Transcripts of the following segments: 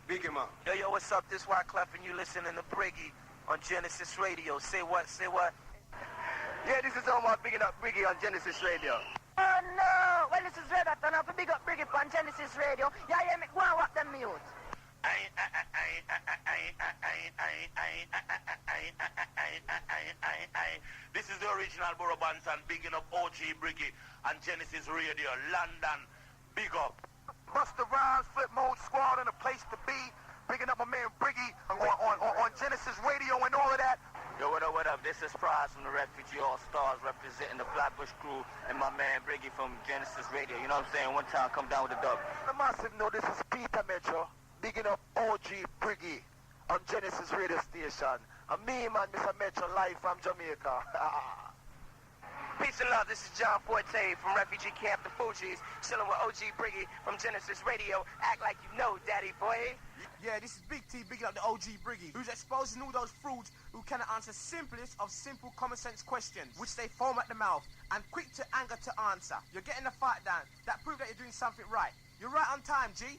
Big him up. Yo, what's up? This Wyclef and you listening to Briggy on Genesis Radio. Say what? Yeah, this is Omar bigging up Briggy on Genesis Radio. Oh no! Well, this is Red Hot and I have to big up Briggy on Genesis Radio. Yeah, me go and walk them mute. This is the original Borough Banton bigging up OG Briggy on Genesis Radio, London. Big up. Busta Rhymes, Flip Mode Squad, and a place to be. Bigging up my man Briggy on Genesis Radio and all of that. Yo, what up? This is Prize from the Refugee All-Stars representing the Flatbush crew and my man Briggy from Genesis Radio. You know what I'm saying? One time, come down with the dub. The massive know this is Peter Metro, bigging up OG Briggy on Genesis Radio Station. And me, man, Mr. Metro, live from Jamaica. Peace and love, this is John Forte from Refugee Camp The Fugees, chilling with OG Briggy from Genesis Radio. Act like you know, daddy boy. Yeah, this is Big T bigging up the OG Briggy, who's exposing all those frauds who cannot answer simplest of simple common sense questions, which they foam at the mouth, and quick to anger to answer. You're getting the fight down. That proves that you're doing something right. You're right on time, G.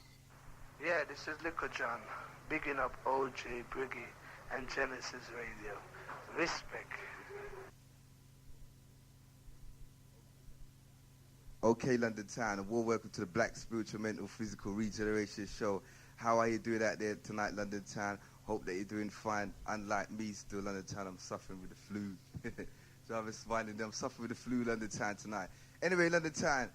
Yeah, this is Liquor John, bigging up OG Briggy and Genesis Radio. Respect. Okay, London Town, a warm welcome to the Black Spiritual Mental Physical Regeneration Show. How are you doing out there tonight, London Town? Hope that you're doing fine. Unlike me, still, London Town, I'm suffering with the flu. So I'm reminding them, I'm suffering with the flu, London Town, tonight. Anyway, London Town,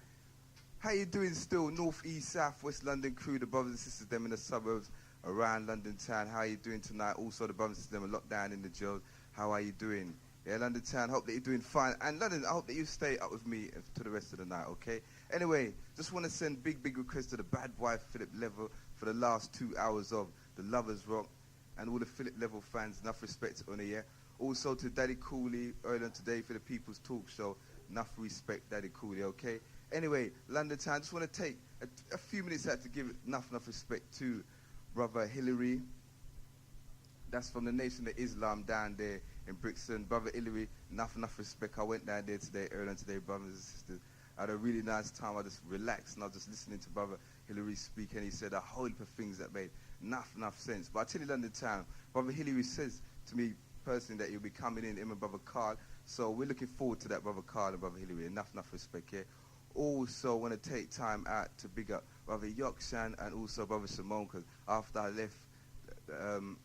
how you doing still? North, East, South, West London crew, the brothers and sisters, them in the suburbs around London Town. How are you doing tonight? Also, the brothers and sisters, them are locked down in the jails. How are you doing? Yeah, London Town, hope that you're doing fine. And London, I hope that you stay up with me to the rest of the night, okay? Anyway, just want to send big requests to the bad boy Philip Level for the last 2 hours of the Lovers Rock and all the Philip Level fans. Enough respect on the air. Also to Daddy Cooley earlier on today for the People's Talk Show. Enough respect, Daddy Cooley, okay? Anyway, London Town, just want to take a few minutes out to give enough respect to Brother Hillary. That's from the Nation of Islam down there in Brixton. Brother Hillary, enough respect. I went down there today, earlier today, brothers and sisters. I had a really nice time. I just relaxed and I was just listening to Brother Hillary speak, and he said a whole heap of things that made enough sense. But I tell you, London Town, Brother Hillary says to me personally that he'll be coming in, him and Brother Carl. So we're looking forward to that, Brother Carl and Brother Hillary. Enough respect, yeah. Also want to take time out to big up Brother Yokshan and also Brother Simone, because after I left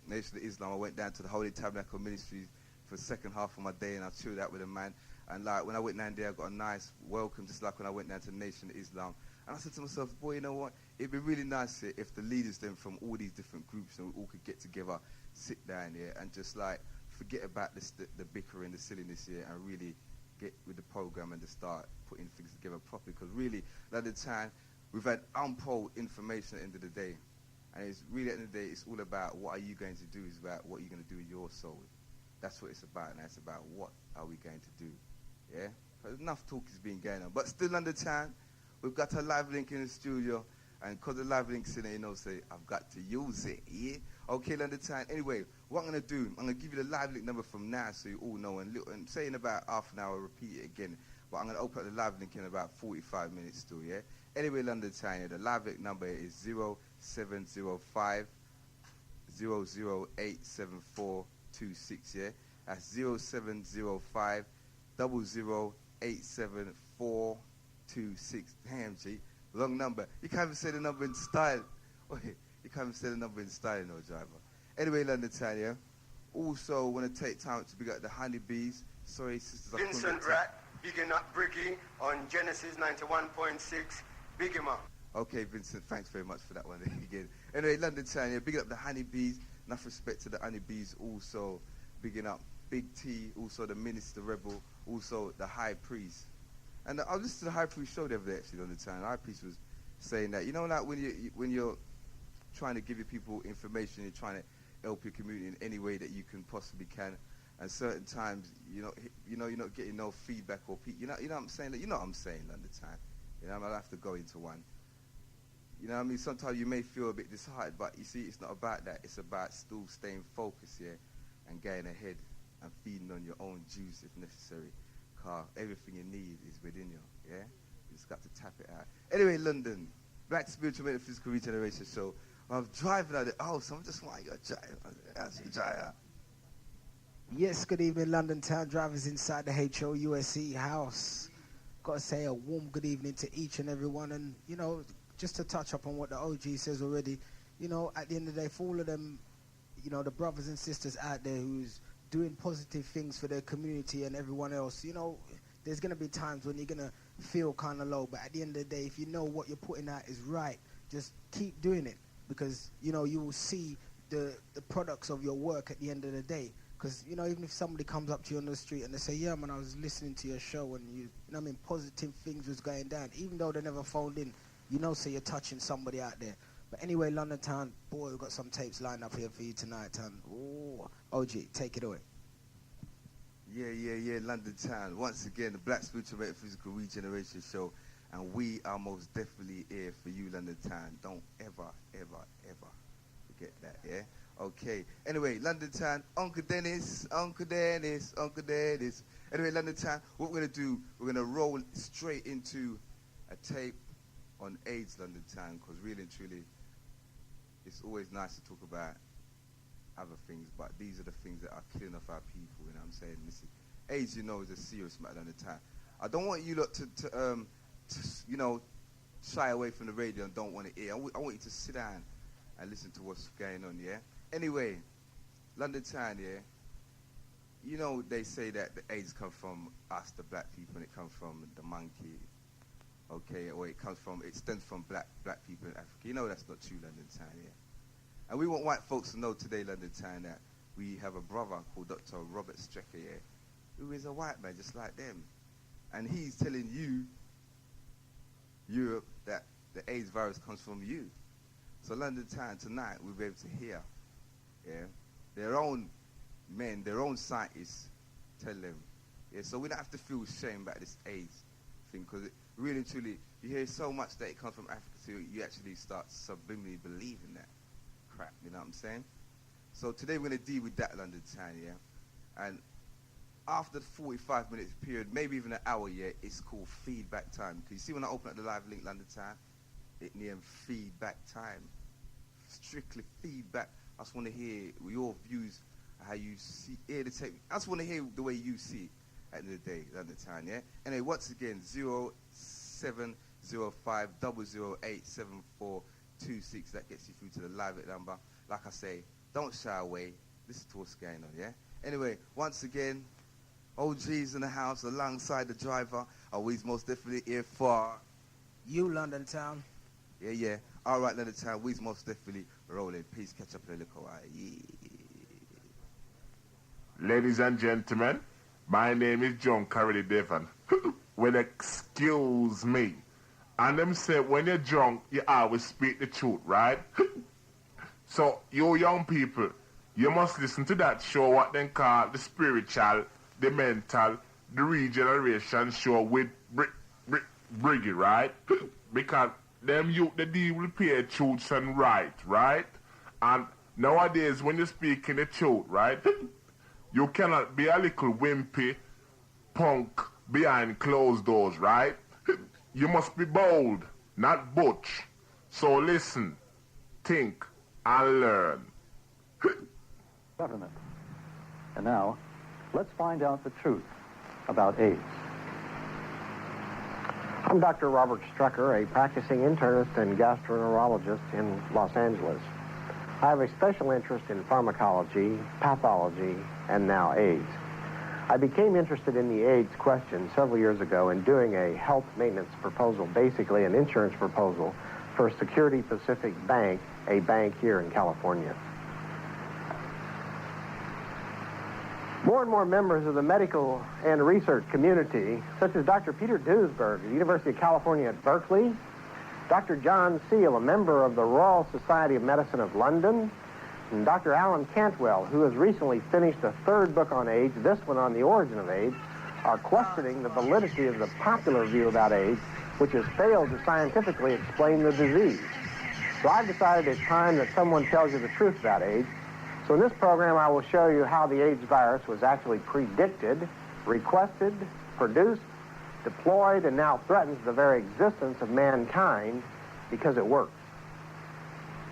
Nation of Islam, I went down to the Holy Tabernacle Ministries for the second half of my day, and I chilled out with a man. And like when I went down there, I got a nice welcome, just like when I went down to the Nation of Islam. And I said to myself, boy, you know what? It'd be really nice here if the leaders then from all these different groups and we all could get together, sit down here, and just like forget about this, the bickering, the silliness here, and really get with the program and just start putting things together properly. Because really, at the time, we've had untold information at the end of the day. And it's really, at the end of the day, it's all about what are you going to do. It's about what you're going to do with your soul. That's what it's about. And it's about what are we going to do. Yeah? Because enough talk is being going on. But still under time, we've got a live link in the studio. And because the live link's in there, you know, say, I've got to use it. Yeah? Okay, London Town. Anyway, what I'm going to do, I'm going to give you the live link number from now so you all know. And say in about half an hour, repeat it again. But I'm going to open up the live link in about 45 minutes still, yeah? Anyway, London Town, yeah, the live link number is 0705 0087426, yeah? That's 0705 0087426. Damn, G. Long number. You can't even say the number in style. Wait, you can't even say the number in style, no, driver. Anyway, London Town, yeah? Also, want to take time to big up the honeybees. Sorry, sisters. Vincent Rat, bigging up Briggy on Genesis 91.6. Big him up. Okay, Vincent, thanks very much for that one again. Anyway, London Town, yeah, bigging up the honeybees. Enough respect to the honeybees. Also, bigging up Big T, also the Minister Rebel, also the High Priest. And I listened to the High Priest show the other day, actually, on the time. The High Priest was saying that, you know, like when you're trying to give your people information, you're trying to help your community in any way that you can possibly can, and certain times, you're not getting no feedback or you know what I'm saying? Like, you know what I'm saying, London Town. You know, I'll have to go into one. You know what I mean? Sometimes you may feel a bit disheartened, but you see, it's not about that. It's about still staying focused here and getting ahead and feeding on your own juice if necessary. Because everything you need is within you, yeah? You just got to tap it out. Anyway, London, Black Spiritual Mental Physical Regeneration Show. I'm driving out there. Oh, someone just want your drive. That's your drive. Yes, good evening, London Town drivers inside the HOUSE house. Got to say a warm good evening to each and every one. And, you know, just to touch up on what the OG says already, you know, at the end of the day, for all of them, you know, the brothers and sisters out there who's doing positive things for their community and everyone else, you know, there's going to be times when you're going to feel kind of low. But at the end of the day, if you know what you're putting out is right, just keep doing it. Because, you know, you will see the products of your work at the end of the day. Because, you know, even if somebody comes up to you on the street and they say, yeah, man, I was listening to your show and you know what I mean, positive things was going down. Even though they never phoned in, you know, so you're touching somebody out there. But anyway, London Town, boy, we've got some tapes lined up here for you tonight. And, oh, OG, take it away. Yeah, London Town. Once again, the Black Spiritual Metaphysical Regeneration Show. And we are most definitely here for you, London Town. Don't ever forget that, yeah? Okay. Anyway, London Town, Uncle Dennis. Anyway, London Town, what we're going to do, we're going to roll straight into a tape on AIDS, London Town, because really and truly, it's always nice to talk about other things, but these are the things that are killing off our people, you know what I'm saying? Listen, AIDS, you know, is a serious matter, London Town. I don't want you lot to you know, shy away from the radio and don't want to hear. I want you to sit down and listen to what's going on, yeah? Anyway, London Town, yeah? You know, they say that the AIDS come from us, the black people, and it comes from the monkey, okay? Or it stems from black people in Africa. You know that's not true, London Town, yeah? And we want white folks to know today, London Town, that we have a brother called Dr. Robert Strecker, yeah? Who is a white man just like them. And he's telling you, Europe, that the AIDS virus comes from you. So London Town, tonight, we'll be able to hear, yeah, their own men, their own scientists tell them. Yeah, so we don't have to feel shame about this AIDS thing, because really and truly, you hear so much that it comes from Africa, so you actually start subliminally believing that crap, you know what I'm saying? So today we're going to deal with that, London Town, yeah? And after the 45 minutes period, maybe even an hour, yeah, it's called feedback time. Because you see when I open up the live link, London Town, it named feedback time. Strictly feedback. I just want to hear your views, how you see, hear the tape. I just want to hear the way you see it at the end of the day, London Town, yeah? Anyway, once again, 0705-008-7426. That gets you through to the live number. Like I say, don't shy away. Listen to what's going on, yeah? Anyway, once again, OG's in the house alongside the driver. Always most definitely here for you, London Town. Yeah. All right, London Town. We's most definitely rolling. Peace. Catch up in a little while. Yeah. Ladies and gentlemen, my name is John Carly Devon. Well, excuse me. And them say when you're drunk, you always speak the truth, right? So, you young people, you must listen to that show, what they call the spiritual, the mental, the regeneration show with Briggy, right? Because them youth, they deal with pure truths and right? And nowadays, when you're speaking the truth, right, you cannot be a little wimpy punk behind closed doors, right? You must be bold, not butch. So listen, think, and learn. Government. And now, let's find out the truth about AIDS. I'm Dr. Robert Strecker, a practicing internist and gastroenterologist in Los Angeles. I have a special interest in pharmacology, pathology, and now AIDS. I became interested in the AIDS question several years ago in doing a health maintenance proposal, basically an insurance proposal, for Security Pacific Bank, a bank here in California. More and more members of the medical and research community, such as Dr. Peter Duesberg of the University of California at Berkeley, Dr. John Seal, a member of the Royal Society of Medicine of London, and Dr. Alan Cantwell, who has recently finished a third book on AIDS, this one on the origin of AIDS, are questioning the validity of the popular view about AIDS, which has failed to scientifically explain the disease. So I've decided it's time that someone tells you the truth about AIDS. So in this program, I will show you how the AIDS virus was actually predicted, requested, produced, deployed, and now threatens the very existence of mankind because it works.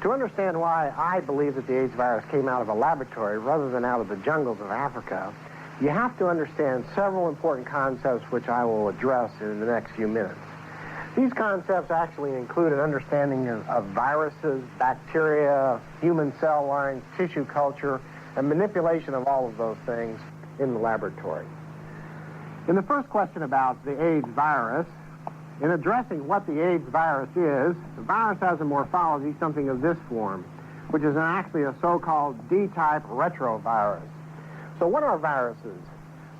To understand why I believe that the AIDS virus came out of a laboratory rather than out of the jungles of Africa, you have to understand several important concepts which I will address in the next few minutes. These concepts actually include an understanding of viruses, bacteria, human cell lines, tissue culture, and manipulation of all of those things in the laboratory. In the first question about the AIDS virus, in addressing what the AIDS virus is, the virus has a morphology, something of this form, which is actually a so-called D-type retrovirus. So what are viruses?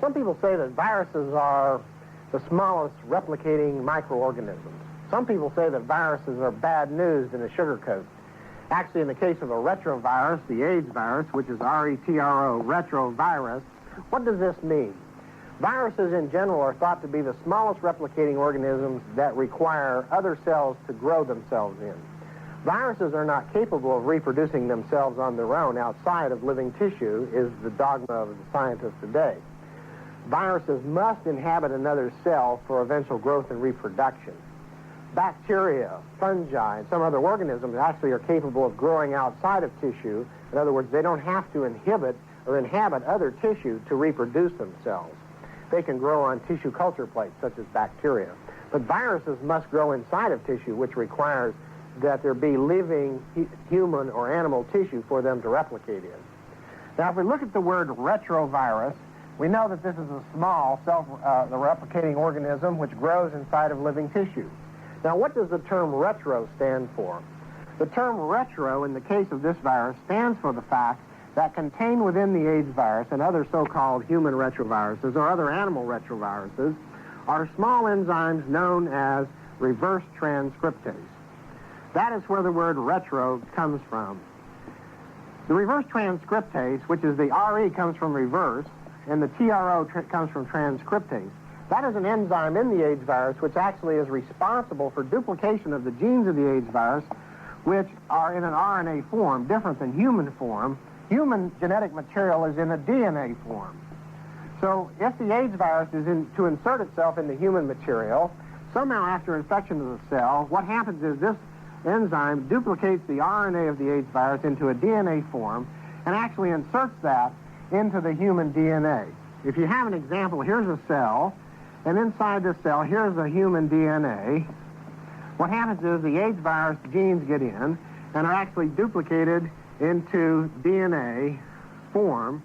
Some people say that viruses are the smallest replicating microorganisms. Some people say that viruses are bad news in a sugar coat. Actually, in the case of a retrovirus, the AIDS virus, which is R-E-T-R-O, retrovirus, what does this mean? Viruses in general are thought to be the smallest replicating organisms that require other cells to grow themselves in. Viruses are not capable of reproducing themselves on their own outside of living tissue, is the dogma of the scientists today. Viruses must inhabit another cell for eventual growth and reproduction. Bacteria, fungi, and some other organisms actually are capable of growing outside of tissue. In other words, they don't have to inhibit or inhabit other tissue to reproduce themselves. They can grow on tissue culture plates, such as bacteria. But viruses must grow inside of tissue, which requires that there be living human or animal tissue for them to replicate in. Now, if we look at the word retrovirus, we know that this is a small self-replicating organism which grows inside of living tissue. Now, what does the term retro stand for? The term retro, in the case of this virus, stands for the fact that contained within the AIDS virus and other so-called human retroviruses or other animal retroviruses are small enzymes known as reverse transcriptase. That is where the word retro comes from. The reverse transcriptase, which is the RE comes from reverse, and the TRO comes from transcriptase. That is an enzyme in the AIDS virus which actually is responsible for duplication of the genes of the AIDS virus, which are in an RNA form, different than human form. Human genetic material is in a DNA form. So if the AIDS virus is to insert itself into human material, somehow after infection of the cell, what happens is this enzyme duplicates the RNA of the AIDS virus into a DNA form and actually inserts that into the human DNA. If you have an example, here's a cell, and inside this cell, here's a human DNA. What happens is the AIDS virus genes get in and are actually duplicated into DNA form,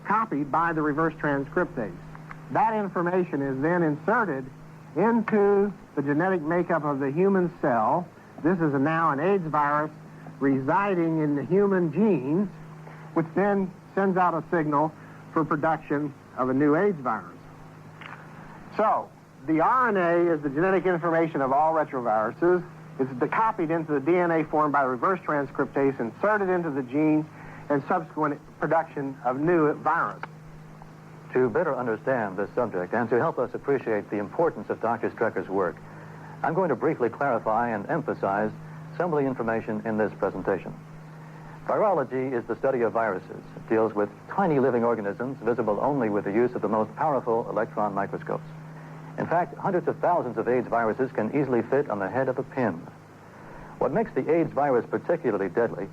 copied by the reverse transcriptase. That information is then inserted into the genetic makeup of the human cell. This is now an AIDS virus residing in the human genes, which then sends out a signal for production of a new AIDS virus. So, the RNA is the genetic information of all retroviruses. It's copied into the DNA form by reverse transcriptase, inserted into the genes, and subsequent production of new virus. To better understand this subject and to help us appreciate the importance of Dr. Strecker's work, I'm going to briefly clarify and emphasize some of the information in this presentation. Virology is the study of viruses. It deals with tiny living organisms visible only with the use of the most powerful electron microscopes. In fact, hundreds of thousands of AIDS viruses can easily fit on the head of a pin. What makes the AIDS virus particularly deadly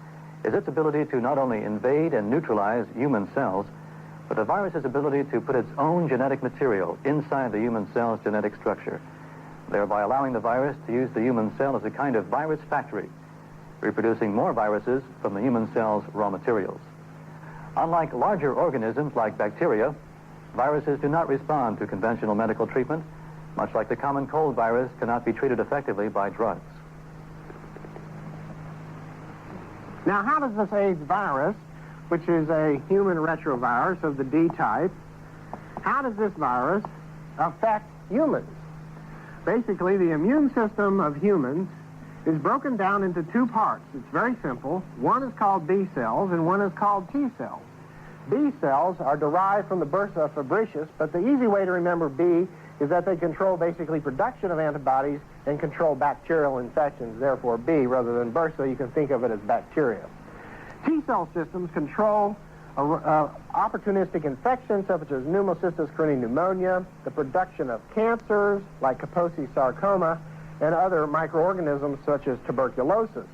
is its ability to not only invade and neutralize human cells, but the virus's ability to put its own genetic material inside the human cell's genetic structure, thereby allowing the virus to use the human cell as a kind of virus factory, reproducing more viruses from the human cell's raw materials. Unlike larger organisms like bacteria, viruses do not respond to conventional medical treatment, much like the common cold virus cannot be treated effectively by drugs. Now, how does this AIDS virus, which is a human retrovirus of the D type, how does this virus affect humans? Basically, the immune system of humans is broken down into two parts. It's very simple. One is called B cells and one is called T cells. B cells are derived from the bursa fabricius, but the easy way to remember B is that they control basically production of antibodies and control bacterial infections, therefore B rather than bursa. You can think of it as bacteria. T cell systems control opportunistic infections such as pneumocystis carinii pneumonia, the production of cancers like Kaposi sarcoma, and other microorganisms such as tuberculosis.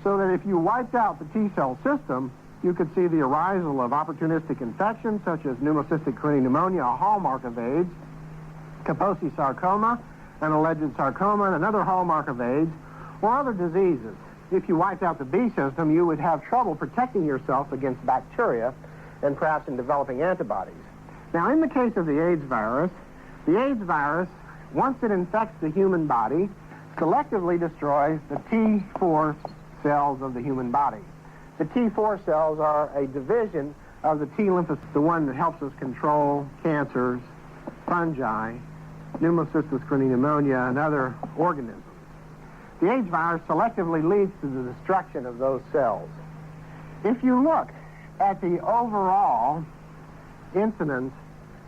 So that if you wiped out the T-cell system, you could see the arisal of opportunistic infections such as pneumocystic carinae pneumonia, a hallmark of AIDS, Kaposi sarcoma, an alleged sarcoma, and another hallmark of AIDS, or other diseases. If you wiped out the B system, you would have trouble protecting yourself against bacteria and perhaps in developing antibodies. Now, in the case of the AIDS virus, once it infects the human body, selectively destroys the T4 cells of the human body. The T4 cells are a division of the T lymphocyte, the one that helps us control cancers, fungi, pneumocystis carinae pneumonia, and other organisms. The AIDS virus selectively leads to the destruction of those cells. If you look at the overall incidence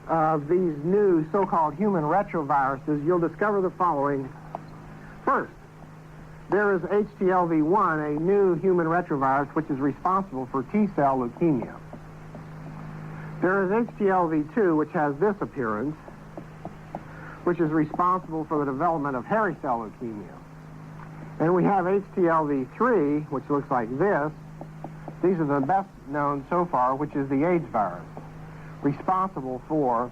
of these new so-called human retroviruses, you'll discover the following. First, there is HTLV1, a new human retrovirus, which is responsible for T-cell leukemia. There is HTLV2, which has this appearance, which is responsible for the development of hairy cell leukemia. And we have HTLV3, which looks like this. These are the best known so far, which is the AIDS virus, responsible for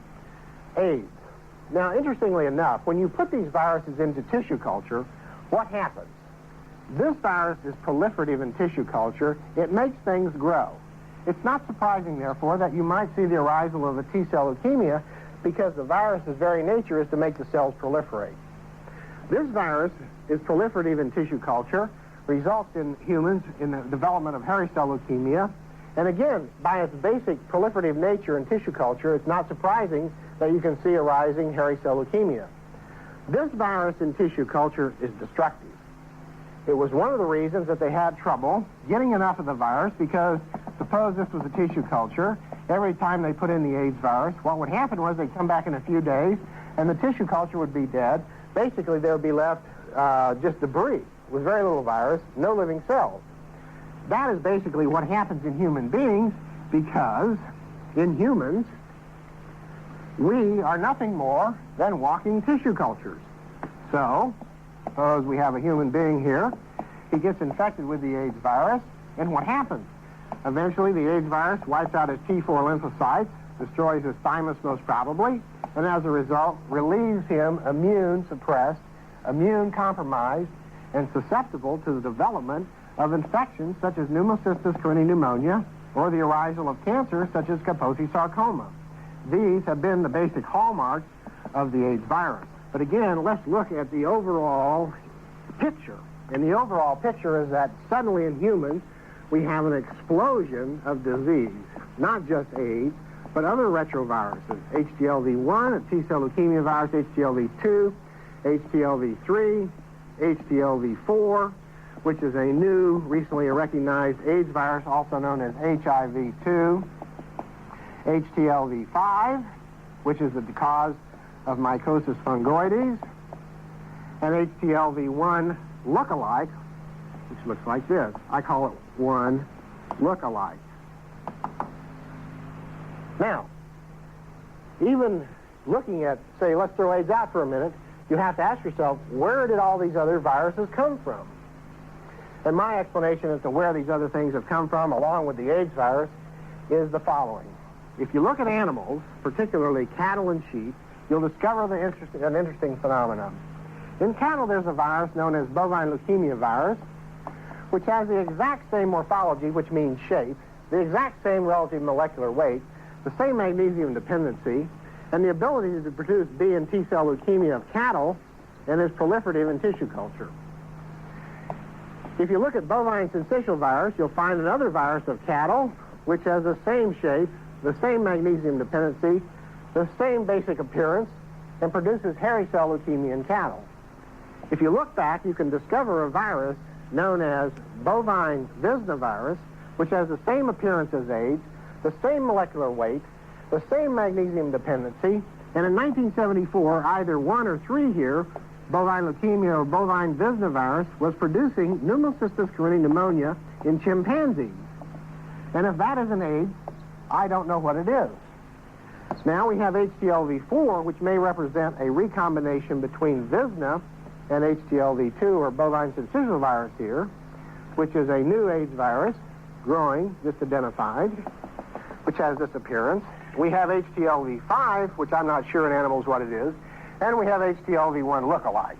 AIDS. Now, interestingly enough, when you put these viruses into tissue culture, what happens? This virus is proliferative in tissue culture. It makes things grow. It's not surprising, therefore, that you might see the arisal of a T-cell leukemia because the virus's very nature is to make the cells proliferate. This virus is proliferative in tissue culture, results in humans in the development of hairy cell leukemia, and again, by its basic proliferative nature in tissue culture, it's not surprising that you can see arising hairy cell leukemia. This virus in tissue culture is destructive. It was one of the reasons that they had trouble getting enough of the virus because suppose this was a tissue culture, every time they put in the AIDS virus, what would happen was they'd come back in a few days and the tissue culture would be dead. Basically, there would be left just debris with very little virus, no living cells. That is basically what happens in human beings because in humans, we are nothing more than walking tissue cultures. So, suppose we have a human being here. He gets infected with the AIDS virus, and what happens? Eventually, the AIDS virus wipes out his T4 lymphocytes, destroys his thymus most probably, and as a result, relieves him immune-suppressed, immune-compromised, and susceptible to the development of infections such as pneumocystis carinae pneumonia or the arisal of cancer such as Kaposi sarcoma. These have been the basic hallmarks of the AIDS virus. But again, let's look at the overall picture. And the overall picture is that suddenly in humans, we have an explosion of disease, not just AIDS, but other retroviruses. HTLV1, a T-cell leukemia virus, HTLV2, HTLV3, HTLV4, which is a new, recently recognized AIDS virus, also known as HIV2, HTLV5, which is the cause of mycosis fungoides, and HTLV1 lookalike, which looks like this. I call it one lookalike. Now, even looking at, say, let's throw AIDS out for a minute, you have to ask yourself, where did all these other viruses come from? And my explanation as to where these other things have come from, along with the AIDS virus, is the following. If you look at animals, particularly cattle and sheep, you'll discover an interesting phenomenon. In cattle, there's a virus known as bovine leukemia virus, which has the exact same morphology, which means shape, the exact same relative molecular weight, the same magnesium dependency, and the ability to produce B and T cell leukemia of cattle, and is proliferative in tissue culture. If you look at bovine syncytial virus, you'll find another virus of cattle, which has the same shape, the same magnesium dependency, the same basic appearance, and produces hairy cell leukemia in cattle. If you look back, you can discover a virus known as bovine Visna virus, which has the same appearance as AIDS, the same molecular weight, the same magnesium dependency, and in 1974, either one or three here, bovine leukemia or bovine Visna virus, was producing pneumocystis carinae pneumonia in chimpanzees. And if that isn't AIDS, I don't know what it is. Now we have HTLV4, which may represent a recombination between Visna and HTLV2, or bovine syncytial virus here. which is a new AIDS virus growing, just identified, which has this appearance. We have HTLV5, which I'm not sure in animals what it is, and we have HTLV1 look-alike.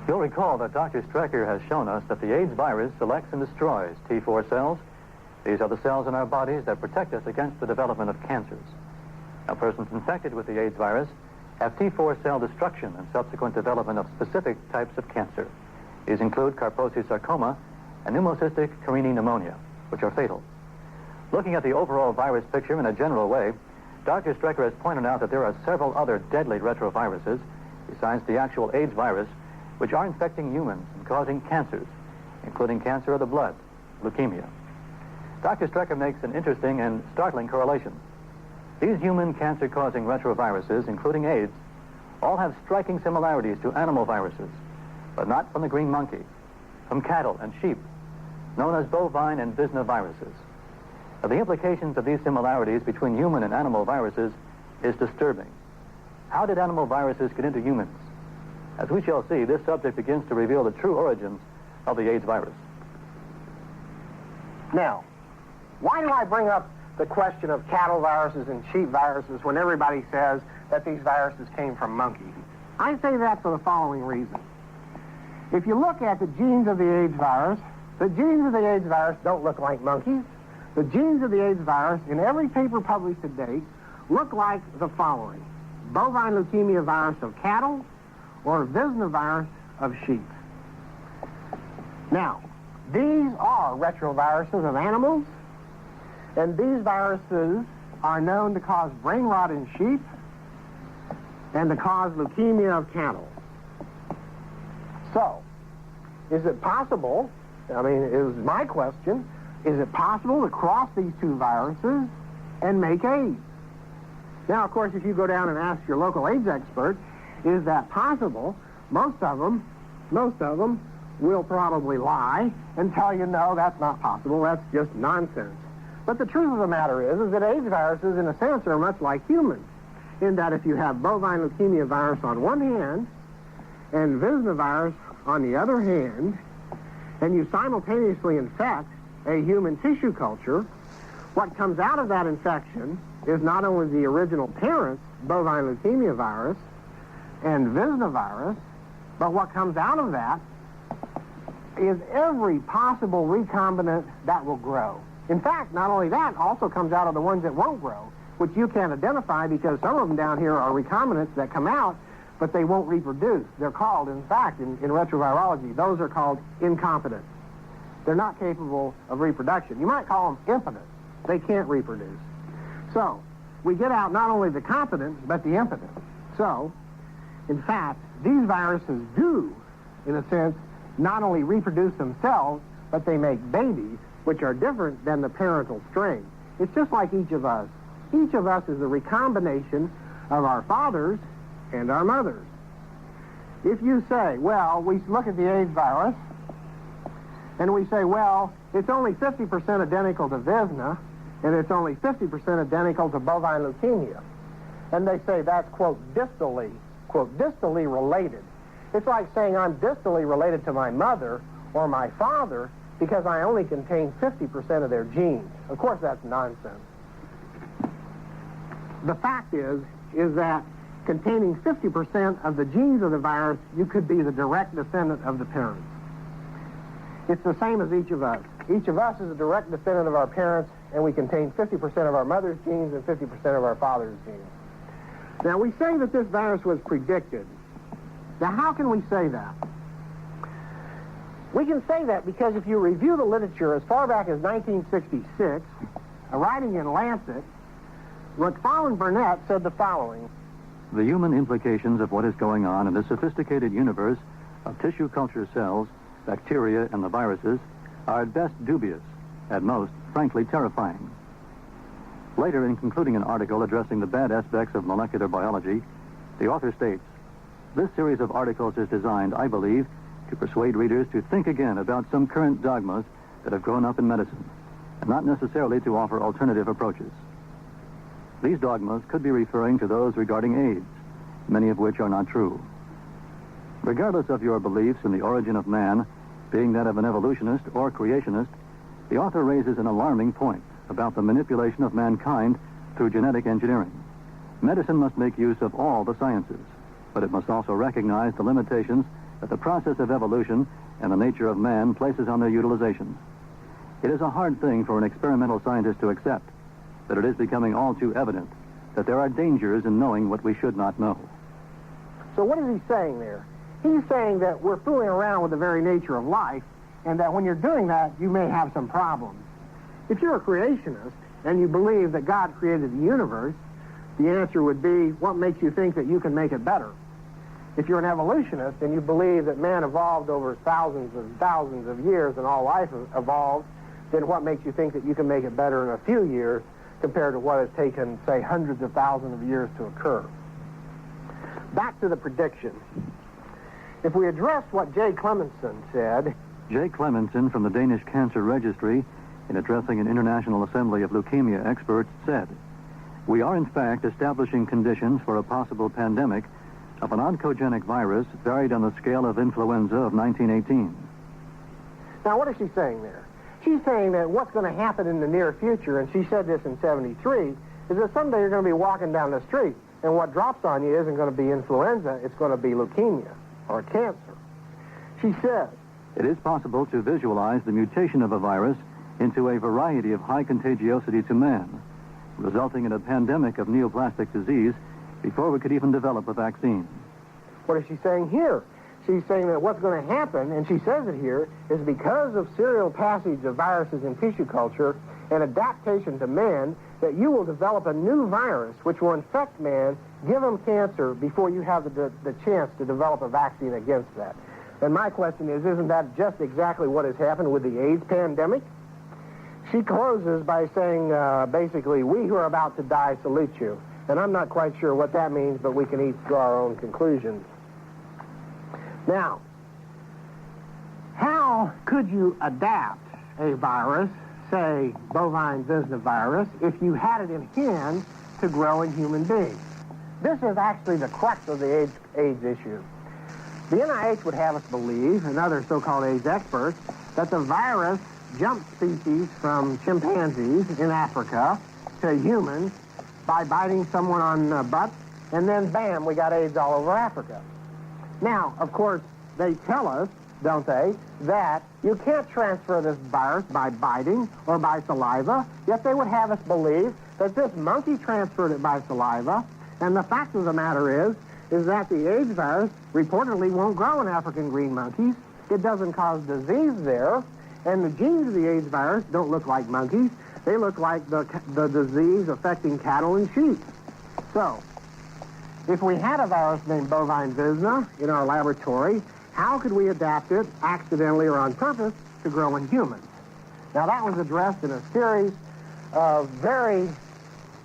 You'll recall that Dr. Strecker has shown us that the AIDS virus selects and destroys T4 cells. These are the cells in our bodies that protect us against the development of cancers. Now, persons infected with the AIDS virus have T4 cell destruction and subsequent development of specific types of cancer. These include Kaposi sarcoma and pneumocystic Carini pneumonia, which are fatal. Looking at the overall virus picture in a general way, Dr. Strecker has pointed out that there are several other deadly retroviruses, besides the actual AIDS virus, which are infecting humans and causing cancers, including cancer of the blood, leukemia. Dr. Strecker makes an interesting and startling correlation. These human cancer-causing retroviruses, including AIDS, all have striking similarities to animal viruses, but not from the green monkey, from cattle and sheep, known as bovine and Visna viruses. Now, the implications of these similarities between human and animal viruses is disturbing. How did animal viruses get into humans? As we shall see, this subject begins to reveal the true origins of the AIDS virus. Now, why do I bring up the question of cattle viruses and sheep viruses when everybody says that these viruses came from monkeys? I say that for the following reason. If you look at the genes of the AIDS virus, the genes of the AIDS virus don't look like monkeys. The genes of the AIDS virus, in every paper published to date, look like the following: bovine leukemia virus of cattle or Visna virus of sheep. Now, these are retroviruses of animals, and these viruses are known to cause brain rot in sheep and to cause leukemia of cattle. So, is it possible, is my question, is it possible to cross these two viruses and make AIDS? Now, of course, if you go down and ask your local AIDS expert, is that possible? Most of them will probably lie and tell you, no, that's not possible, that's just nonsense. But the truth of the matter is that AIDS viruses, in a sense, are much like humans, in that if you have bovine leukemia virus on one hand and Visna virus on the other hand, and you simultaneously infect a human tissue culture, what comes out of that infection is not only the original parents, bovine leukemia virus and Visna virus, but what comes out of that is every possible recombinant that will grow. In fact, not only that, also comes out of the ones that won't grow, which you can't identify because some of them down here are recombinants that come out, but they won't reproduce. They're called, in fact, in retrovirology, those are called incompetent. They're not capable of reproduction. You might call them impotent. They can't reproduce. So, we get out not only the competent, but the impotent. So, in fact, these viruses do, in a sense, not only reproduce themselves, but they make babies, which are different than the parental strain. It's just like each of us. Each of us is a recombination of our fathers and our mothers. If you say, well, we look at the AIDS virus, and we say, well, it's only 50% identical to Visna, and it's only 50% identical to bovine leukemia. And they say that's, quote, distally related. It's like saying I'm distally related to my mother or my father because I only contain 50% of their genes. Of course, that's nonsense. The fact is that containing 50% of the genes of the virus, you could be the direct descendant of the parents. It's the same as each of us. Each of us is a direct descendant of our parents, and we contain 50% of our mother's genes and 50% of our father's genes. Now, we say that this virus was predicted. Now, how can we say that? We can say that because if you review the literature as far back as 1966, a writing in Lancet, McFarland Burnett said the following: The human implications of what is going on in the sophisticated universe of tissue culture cells, bacteria, and the viruses are at best dubious, at most, frankly terrifying. Later, in concluding an article addressing the bad aspects of molecular biology, the author states, this series of articles is designed, I believe, to persuade readers to think again about some current dogmas that have grown up in medicine, and not necessarily to offer alternative approaches. These dogmas could be referring to those regarding AIDS, many of which are not true. Regardless of your beliefs in the origin of man, Being that of an evolutionist or creationist, the author raises an alarming point about the manipulation of mankind through genetic engineering. Medicine must make use of all the sciences, but it must also recognize the limitations that the process of evolution and the nature of man places on their utilization. It is a hard thing for an experimental scientist to accept, but it is becoming all too evident that there are dangers in knowing what we should not know. So what is he saying there? He's saying that we're fooling around with the very nature of life, and that when you're doing that, you may have some problems. If you're a creationist and you believe that God created the universe, the answer would be, what makes you think that you can make it better? If you're an evolutionist and you believe that man evolved over thousands of years and all life evolved, then what makes you think that you can make it better in a few years compared to what has taken, say, hundreds of thousands of years to occur? Back to the prediction. If we address what Jay Clemenson said... Jay Clemenson from the Danish Cancer Registry, in addressing an international assembly of leukemia experts, said, "We are in fact establishing conditions for a possible pandemic of an oncogenic virus varied on the scale of influenza of 1918. Now, what is she saying there? She's saying that what's going to happen in the near future, and she said this in 73, is that someday you're going to be walking down the street, and what drops on you isn't going to be influenza, it's going to be leukemia or cancer. She says, "It is possible to visualize the mutation of a virus into a variety of high contagiosity to man, resulting in a pandemic of neoplastic disease before we could even develop a vaccine." What is she saying here? She's saying that what's going to happen, and she says it here, is because of serial passage of viruses in tissue culture and adaptation to man, that you will develop a new virus which will infect man, give him cancer before you have the chance to develop a vaccine against that. And my question is, isn't that just exactly what has happened with the AIDS pandemic? She closes by saying, basically, "We who are about to die salute you." And I'm not quite sure what that means, but we can each draw our own conclusions. Now, how could you adapt a virus, say bovine Visna virus, if you had it in hand to grow in human beings? This is actually the crux of the AIDS issue. The NIH would have us believe, and other so-called AIDS experts, that the virus jumped species from chimpanzees in Africa to humans by biting someone on the butt, and then bam, we got AIDS all over Africa. Now, of course, they tell us, don't they, that you can't transfer this virus by biting or by saliva, yet they would have us believe that this monkey transferred it by saliva, and the fact of the matter is that the AIDS virus reportedly won't grow in African green monkeys. It doesn't cause disease there, and the genes of the AIDS virus don't look like monkeys. They look like the disease affecting cattle and sheep. So, if we had a virus named bovine Visna in our laboratory, how could we adapt it, accidentally or on purpose, to grow in humans? Now, that was addressed in a series of very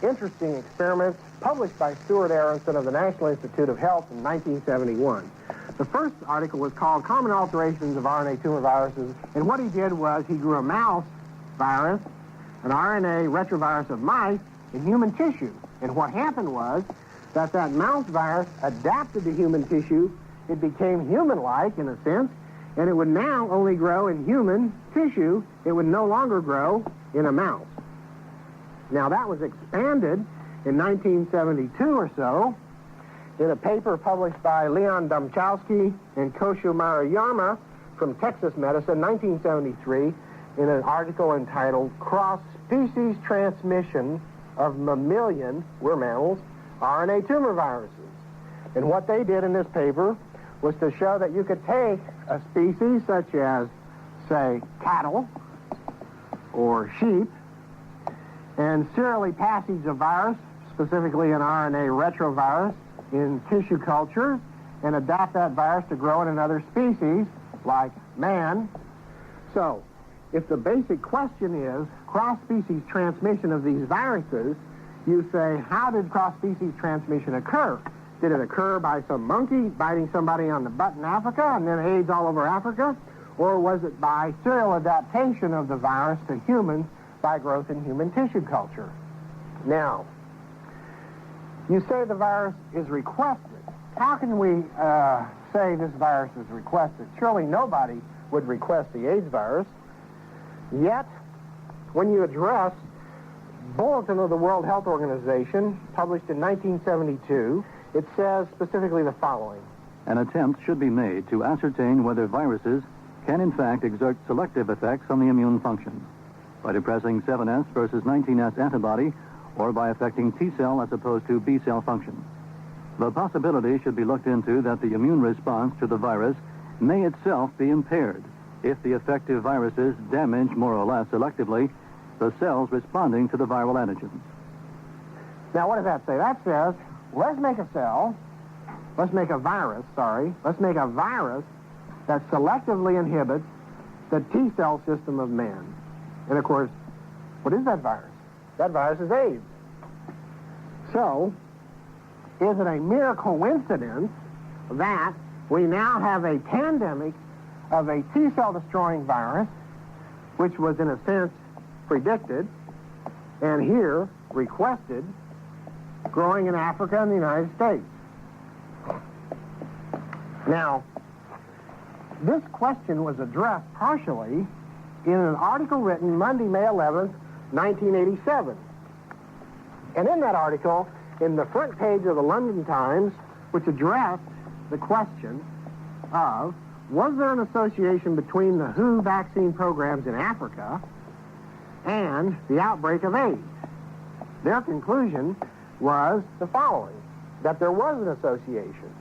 interesting experiments published by Stuart Aronson of the National Institute of Health in 1971. The first article was called Common Alterations of RNA Tumor Viruses, and what he did was he grew a mouse virus, an RNA retrovirus of mice, in human tissue. And what happened was that mouse virus adapted to human tissue. It became human-like, in a sense, and it would now only grow in human tissue. It would no longer grow in a mouse. Now, that was expanded in 1972 or so in a paper published by Leon Domchowski and Kosho Maruyama from Texas Medicine, 1973, in an article entitled Cross-Species Transmission of Mammalian, we're mammals, RNA Tumor Viruses. And what they did in this paper was to show that you could take a species such as, say, cattle or sheep, and serially passage a virus, specifically an RNA retrovirus, in tissue culture, and adapt that virus to grow in another species, like man. So, if the basic question is cross-species transmission of these viruses, you say, how did cross-species transmission occur? Did it occur by some monkey biting somebody on the butt in Africa and then AIDS all over Africa? Or was it by serial adaptation of the virus to humans by growth in human tissue culture? Now, you say the virus is requested. How can we say this virus is requested? Surely nobody would request the AIDS virus. Yet, when you address Bulletin of the World Health Organization, published in 1972, it says specifically the following. An attempt should be made to ascertain whether viruses can in fact exert selective effects on the immune function by depressing 7S versus 19S antibody or by affecting T-cell as opposed to B-cell function. The possibility should be looked into that the immune response to the virus may itself be impaired if the effective viruses damage more or less selectively the cells responding to the viral antigens. Now, what does that say? That says, let's make a virus that selectively inhibits the T-cell system of man. And, of course, what is that virus? That virus is AIDS. So, is it a mere coincidence that we now have a pandemic of a T-cell destroying virus, which was, in a sense, predicted, and here, requested, growing in Africa and the United States? Now, this question was addressed partially in an article written Monday, May 11th, 1987. And in that article, in the front page of the London Times, which addressed the question of, was there an association between the WHO vaccine programs in Africa and the outbreak of AIDS? Their conclusion was the following, that there was an association.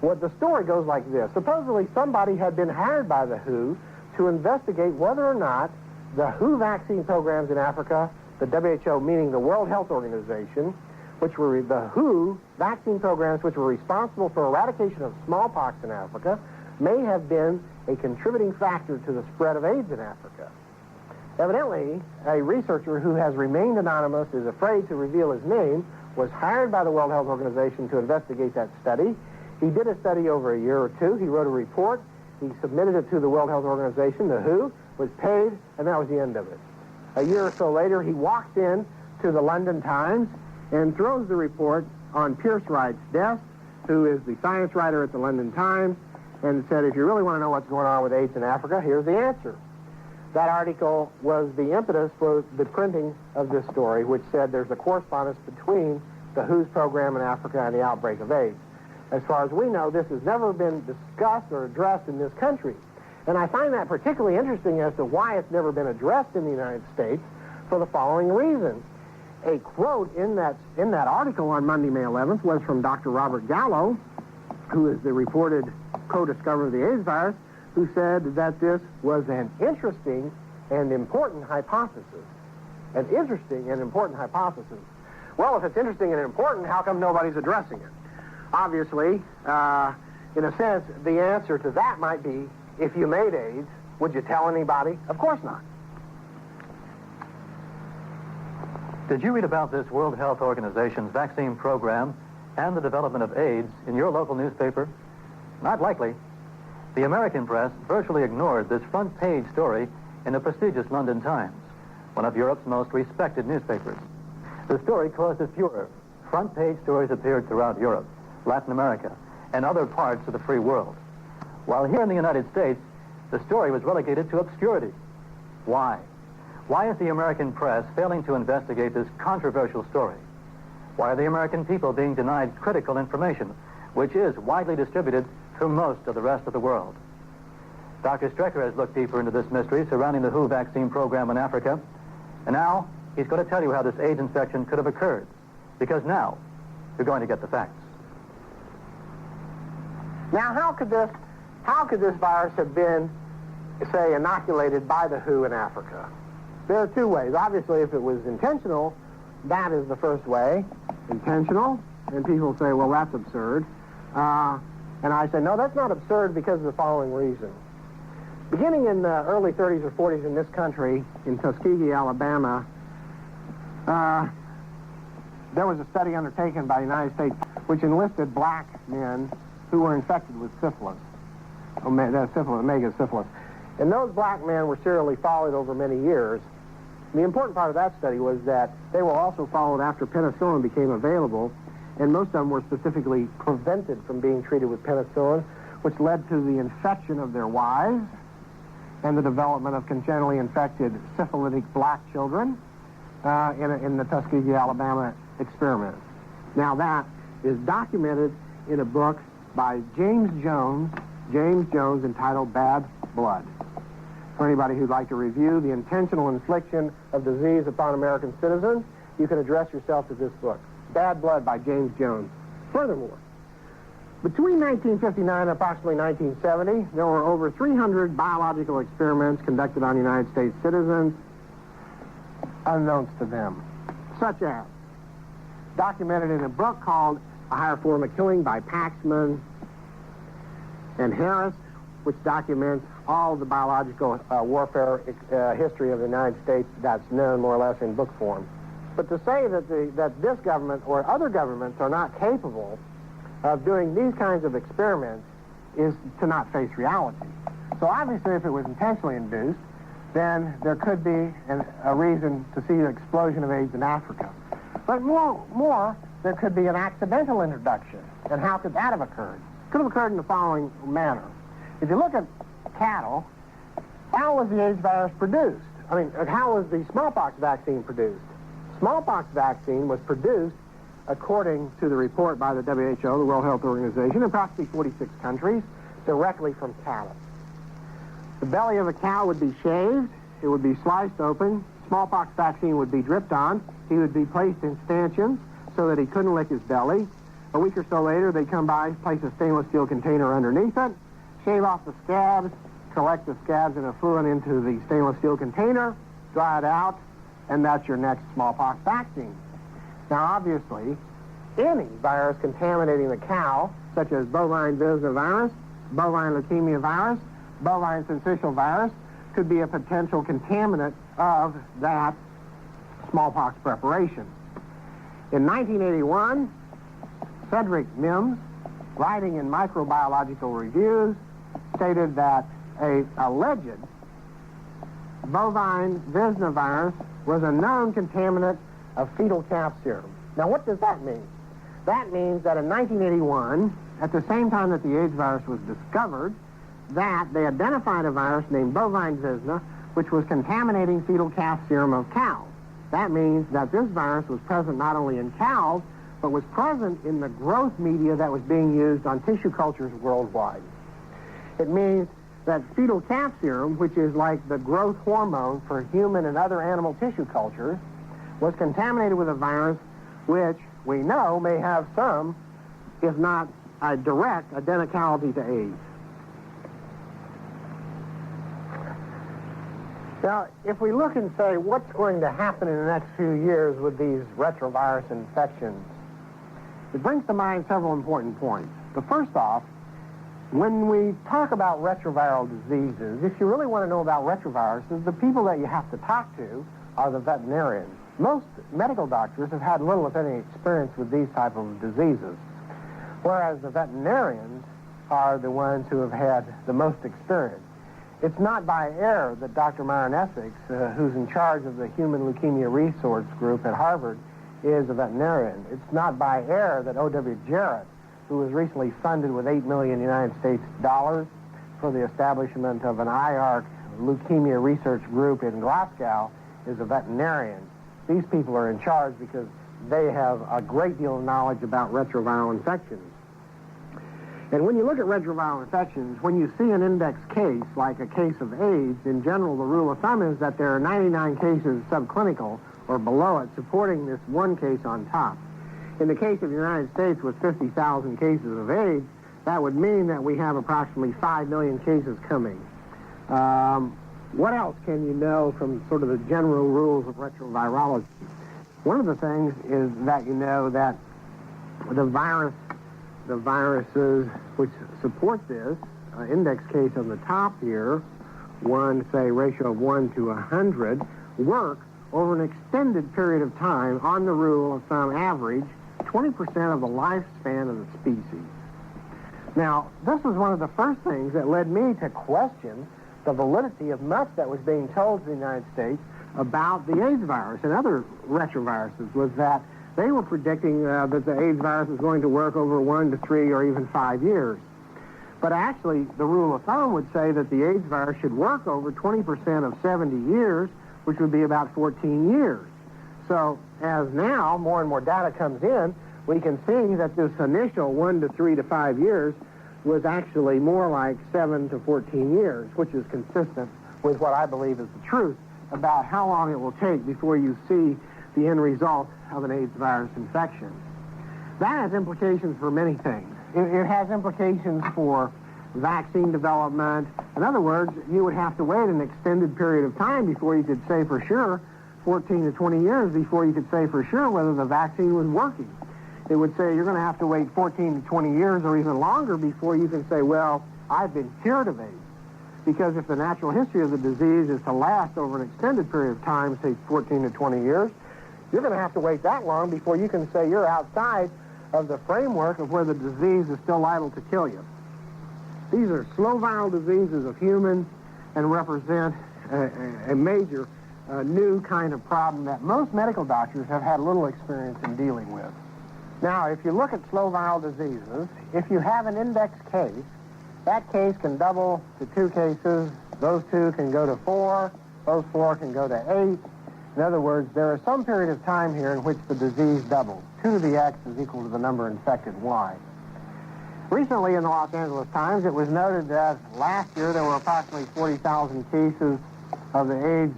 Well, the story goes like this. Supposedly somebody had been hired by the WHO to investigate whether or not the WHO vaccine programs in Africa, the WHO meaning the World Health Organization, which were the WHO vaccine programs which were responsible for eradication of smallpox in Africa, may have been a contributing factor to the spread of AIDS in Africa. Evidently, a researcher who has remained anonymous, is afraid to reveal his name, was hired by the World Health Organization to investigate that study. He did a study over a year or two. He wrote a report. He submitted it to the World Health Organization, the WHO, was paid, and that was the end of it. A year or so later, he walks in to the London Times and throws the report on Pierce Wright's desk, who is the science writer at the London Times, and said, if you really want to know what's going on with AIDS in Africa, here's the answer. That article was the impetus for the printing of this story, which said there's a correspondence between the WHO's program in Africa and the outbreak of AIDS. As far as we know, this has never been discussed or addressed in this country. And I find that particularly interesting as to why it's never been addressed in the United States for the following reason. A quote in that article on Monday, May 11th was from Dr. Robert Gallo, who is the reported co-discoverer of the AIDS virus, who said that this was an interesting and important hypothesis. An interesting and important hypothesis. Well, if it's interesting and important, how come nobody's addressing it? Obviously, in a sense, the answer to that might be, if you made AIDS, would you tell anybody? Of course not. Did you read about this World Health Organization's vaccine program and the development of AIDS in your local newspaper? Not likely. The American press virtually ignored this front-page story in the prestigious London Times, one of Europe's most respected newspapers. The story caused a furor. Front-page stories appeared throughout Europe, Latin America, and other parts of the free world. While here in the United States, the story was relegated to obscurity. Why? Why is the American press failing to investigate this controversial story? Why are the American people being denied critical information, which is widely distributed through most of the rest of the world? Dr. Strecker has looked deeper into this mystery surrounding the WHO vaccine program in Africa, and now he's going to tell you how this AIDS infection could have occurred, because now you're going to get the facts. Now, how could this virus have been, say, inoculated by the WHO in Africa? There are two ways. Obviously, if it was intentional, that is the first way. Intentional, and people say, well, that's absurd. And I say, no, that's not absurd because of the following reason. Beginning in the early 30s or 40s in this country, in Tuskegee, Alabama, there was a study undertaken by the United States which enlisted black men who were infected with syphilis, omega syphilis. And those black men were serially followed over many years. The important part of that study was that they were also followed after penicillin became available, and most of them were specifically prevented from being treated with penicillin, which led to the infection of their wives and the development of congenitally infected syphilitic black children in the Tuskegee, Alabama experiment. Now that is documented in a book by James Jones, entitled Bad Blood. For anybody who'd like to review the intentional infliction of disease upon American citizens, you can address yourself to this book, Bad Blood by James Jones. Furthermore, between 1959 and approximately 1970, there were over 300 biological experiments conducted on United States citizens, unknowns to them, such as documented in a book called A Higher Form of Killing by Paxman and Harris, which documents all the biological warfare history of the United States that's known more or less in book form. But to say that this government or other governments are not capable of doing these kinds of experiments is to not face reality. So obviously if it was intentionally induced, then there could be a reason to see the explosion of AIDS in Africa. But more, there could be an accidental introduction. And how could that have occurred? It could have occurred in the following manner. If you look at cattle, how was the AIDS virus produced? I mean, how was the smallpox vaccine produced? Smallpox vaccine was produced, according to the report by the WHO, the World Health Organization, in approximately 46 countries, directly from cattle. The belly of a cow would be shaved, it would be sliced open, smallpox vaccine would be dripped on, he would be placed in stanchions so that he couldn't lick his belly. A week or so later, they'd come by, place a stainless steel container underneath it, shave off the scabs, collect the scabs in a fluid into the stainless steel container, dry it out, and that's your next smallpox vaccine. Now, obviously, any virus contaminating the cow, such as bovine Visna virus, bovine leukemia virus, bovine syncytial virus, could be a potential contaminant of that smallpox preparation. In 1981, Cedric Mims, writing in Microbiological Reviews, stated that a alleged bovine Visna virus was a known contaminant of fetal calf serum. Now, what does that mean? That means that in 1981, at the same time that the AIDS virus was discovered, that they identified a virus named bovine Visna, which was contaminating fetal calf serum of cows. That means that this virus was present not only in cows, but was present in the growth media that was being used on tissue cultures worldwide. It means that fetal calf serum, which is like the growth hormone for human and other animal tissue cultures, was contaminated with a virus which we know may have some, if not a direct, identicality to AIDS. Now, if we look and say what's going to happen in the next few years with these retrovirus infections, it brings to mind several important points. The first off, when we talk about retroviral diseases, if you really want to know about retroviruses, the people that you have to talk to are the veterinarians. Most medical doctors have had little, if any, experience with these type of diseases, whereas the veterinarians are the ones who have had the most experience. It's not by error that Dr. Myron Essex, who's in charge of the Human Leukemia Resource Group at Harvard, is a veterinarian. It's not by error that O.W. Jarrett, who was recently funded with $8 million United States dollars for the establishment of an IARC leukemia research group in Glasgow, is a veterinarian. These people are in charge because they have a great deal of knowledge about retroviral infections. And when you look at retroviral infections, when you see an index case, like a case of AIDS, in general, the rule of thumb is that there are 99 cases subclinical or below it, supporting this one case on top. In the case of the United States with 50,000 cases of AIDS, that would mean that we have approximately 5 million cases coming. What else can you know from sort of the general rules of retrovirology? One of the things is that you know that the viruses which support this, index case on the top here, ratio of 1 to 100, work over an extended period of time on the rule of thumb average 20% of the lifespan of the species. Now, this was one of the first things that led me to question the validity of much that was being told to the United States about the AIDS virus and other retroviruses, was that they were predicting that the AIDS virus was going to work over 1 to 3 or even 5 years. But actually, the rule of thumb would say that the AIDS virus should work over 20% of 70 years, which would be about 14 years. So as now more and more data comes in, we can see that this initial 1 to 3 to 5 years was actually more like 7 to 14 years, which is consistent with what I believe is the truth about how long it will take before you see the end result of an AIDS virus infection. That has implications for many things. It has implications for vaccine development. In other words, you would have to wait an extended period of time before you could say for sure, 14 to 20 years before you could say for sure whether the vaccine was working. It would say you're going to have to wait 14 to 20 years or even longer before you can say, well, I've been cured of AIDS. Because if the natural history of the disease is to last over an extended period of time, say 14 to 20 years, you're going to have to wait that long before you can say you're outside of the framework of where the disease is still liable to kill you. These are slow viral diseases of humans and represent a major new kind of problem that most medical doctors have had little experience in dealing with. Now, if you look at slow viral diseases, if you have an index case, that case can double to 2 cases. Those 2 can go to 4. Those 4 can go to 8. In other words, there is some period of time here in which the disease doubles. 2 to the x is equal to the number infected y. Recently in the Los Angeles Times, it was noted that last year there were approximately 40,000 cases of the AIDS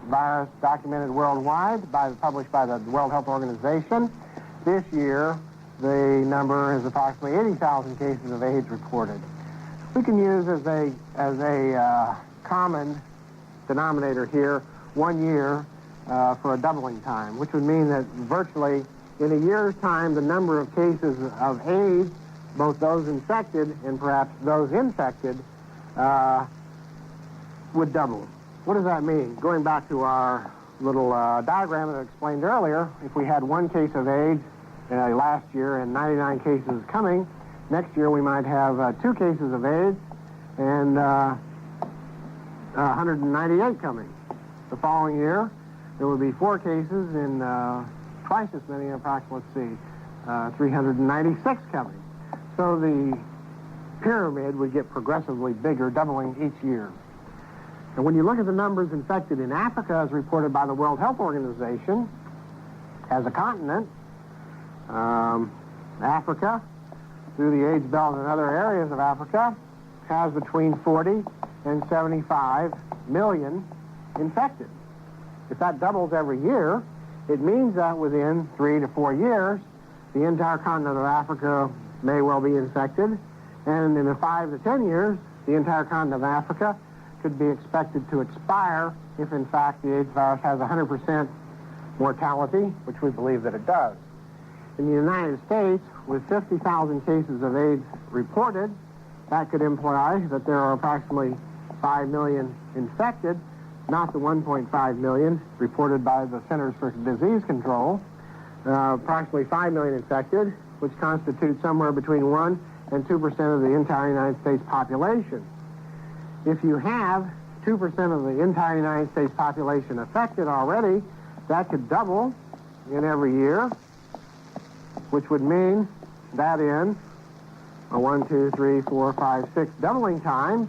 virus documented worldwide, published by the World Health Organization. This year, the number is approximately 80,000 cases of AIDS reported. We can use as a common denominator here 1 year for a doubling time, which would mean that virtually in a year's time, the number of cases of AIDS, both those infected and perhaps those infected, would double. What does that mean? Going back to our little diagram that I explained earlier, if we had 1 case of AIDS last year and 99 cases coming, next year we might have 2 cases of AIDS and 198 coming. The following year, there would be 4 cases and twice as many, approximately, 396 coming. So the pyramid would get progressively bigger, doubling each year. And when you look at the numbers infected in Africa, as reported by the World Health Organization, as a continent, Africa, through the AIDS belt and other areas of Africa, has between 40 and 75 million infected. If that doubles every year, it means that within 3 to 4 years, the entire continent of Africa may well be infected, and in 5 to 10 years, the entire continent of Africa could be expected to expire if, in fact, the AIDS virus has 100% mortality, which we believe that it does. In the United States, with 50,000 cases of AIDS reported, that could imply that there are approximately 5 million infected, not the 1.5 million reported by the Centers for Disease Control, approximately 5 million infected, which constitutes somewhere between 1 and 2% of the entire United States population. If you have 2% of the entire United States population affected already, that could double in every year, which would mean that in 1, 2, 3, 4, 5, 6 doubling times,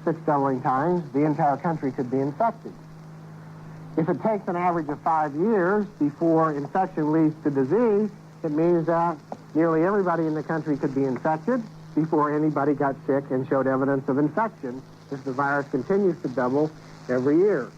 6 doubling times, the entire country could be infected. If it takes an average of 5 years before infection leads to disease, it means that nearly everybody in the country could be infected before anybody got sick and showed evidence of infection if the virus continues to double every year.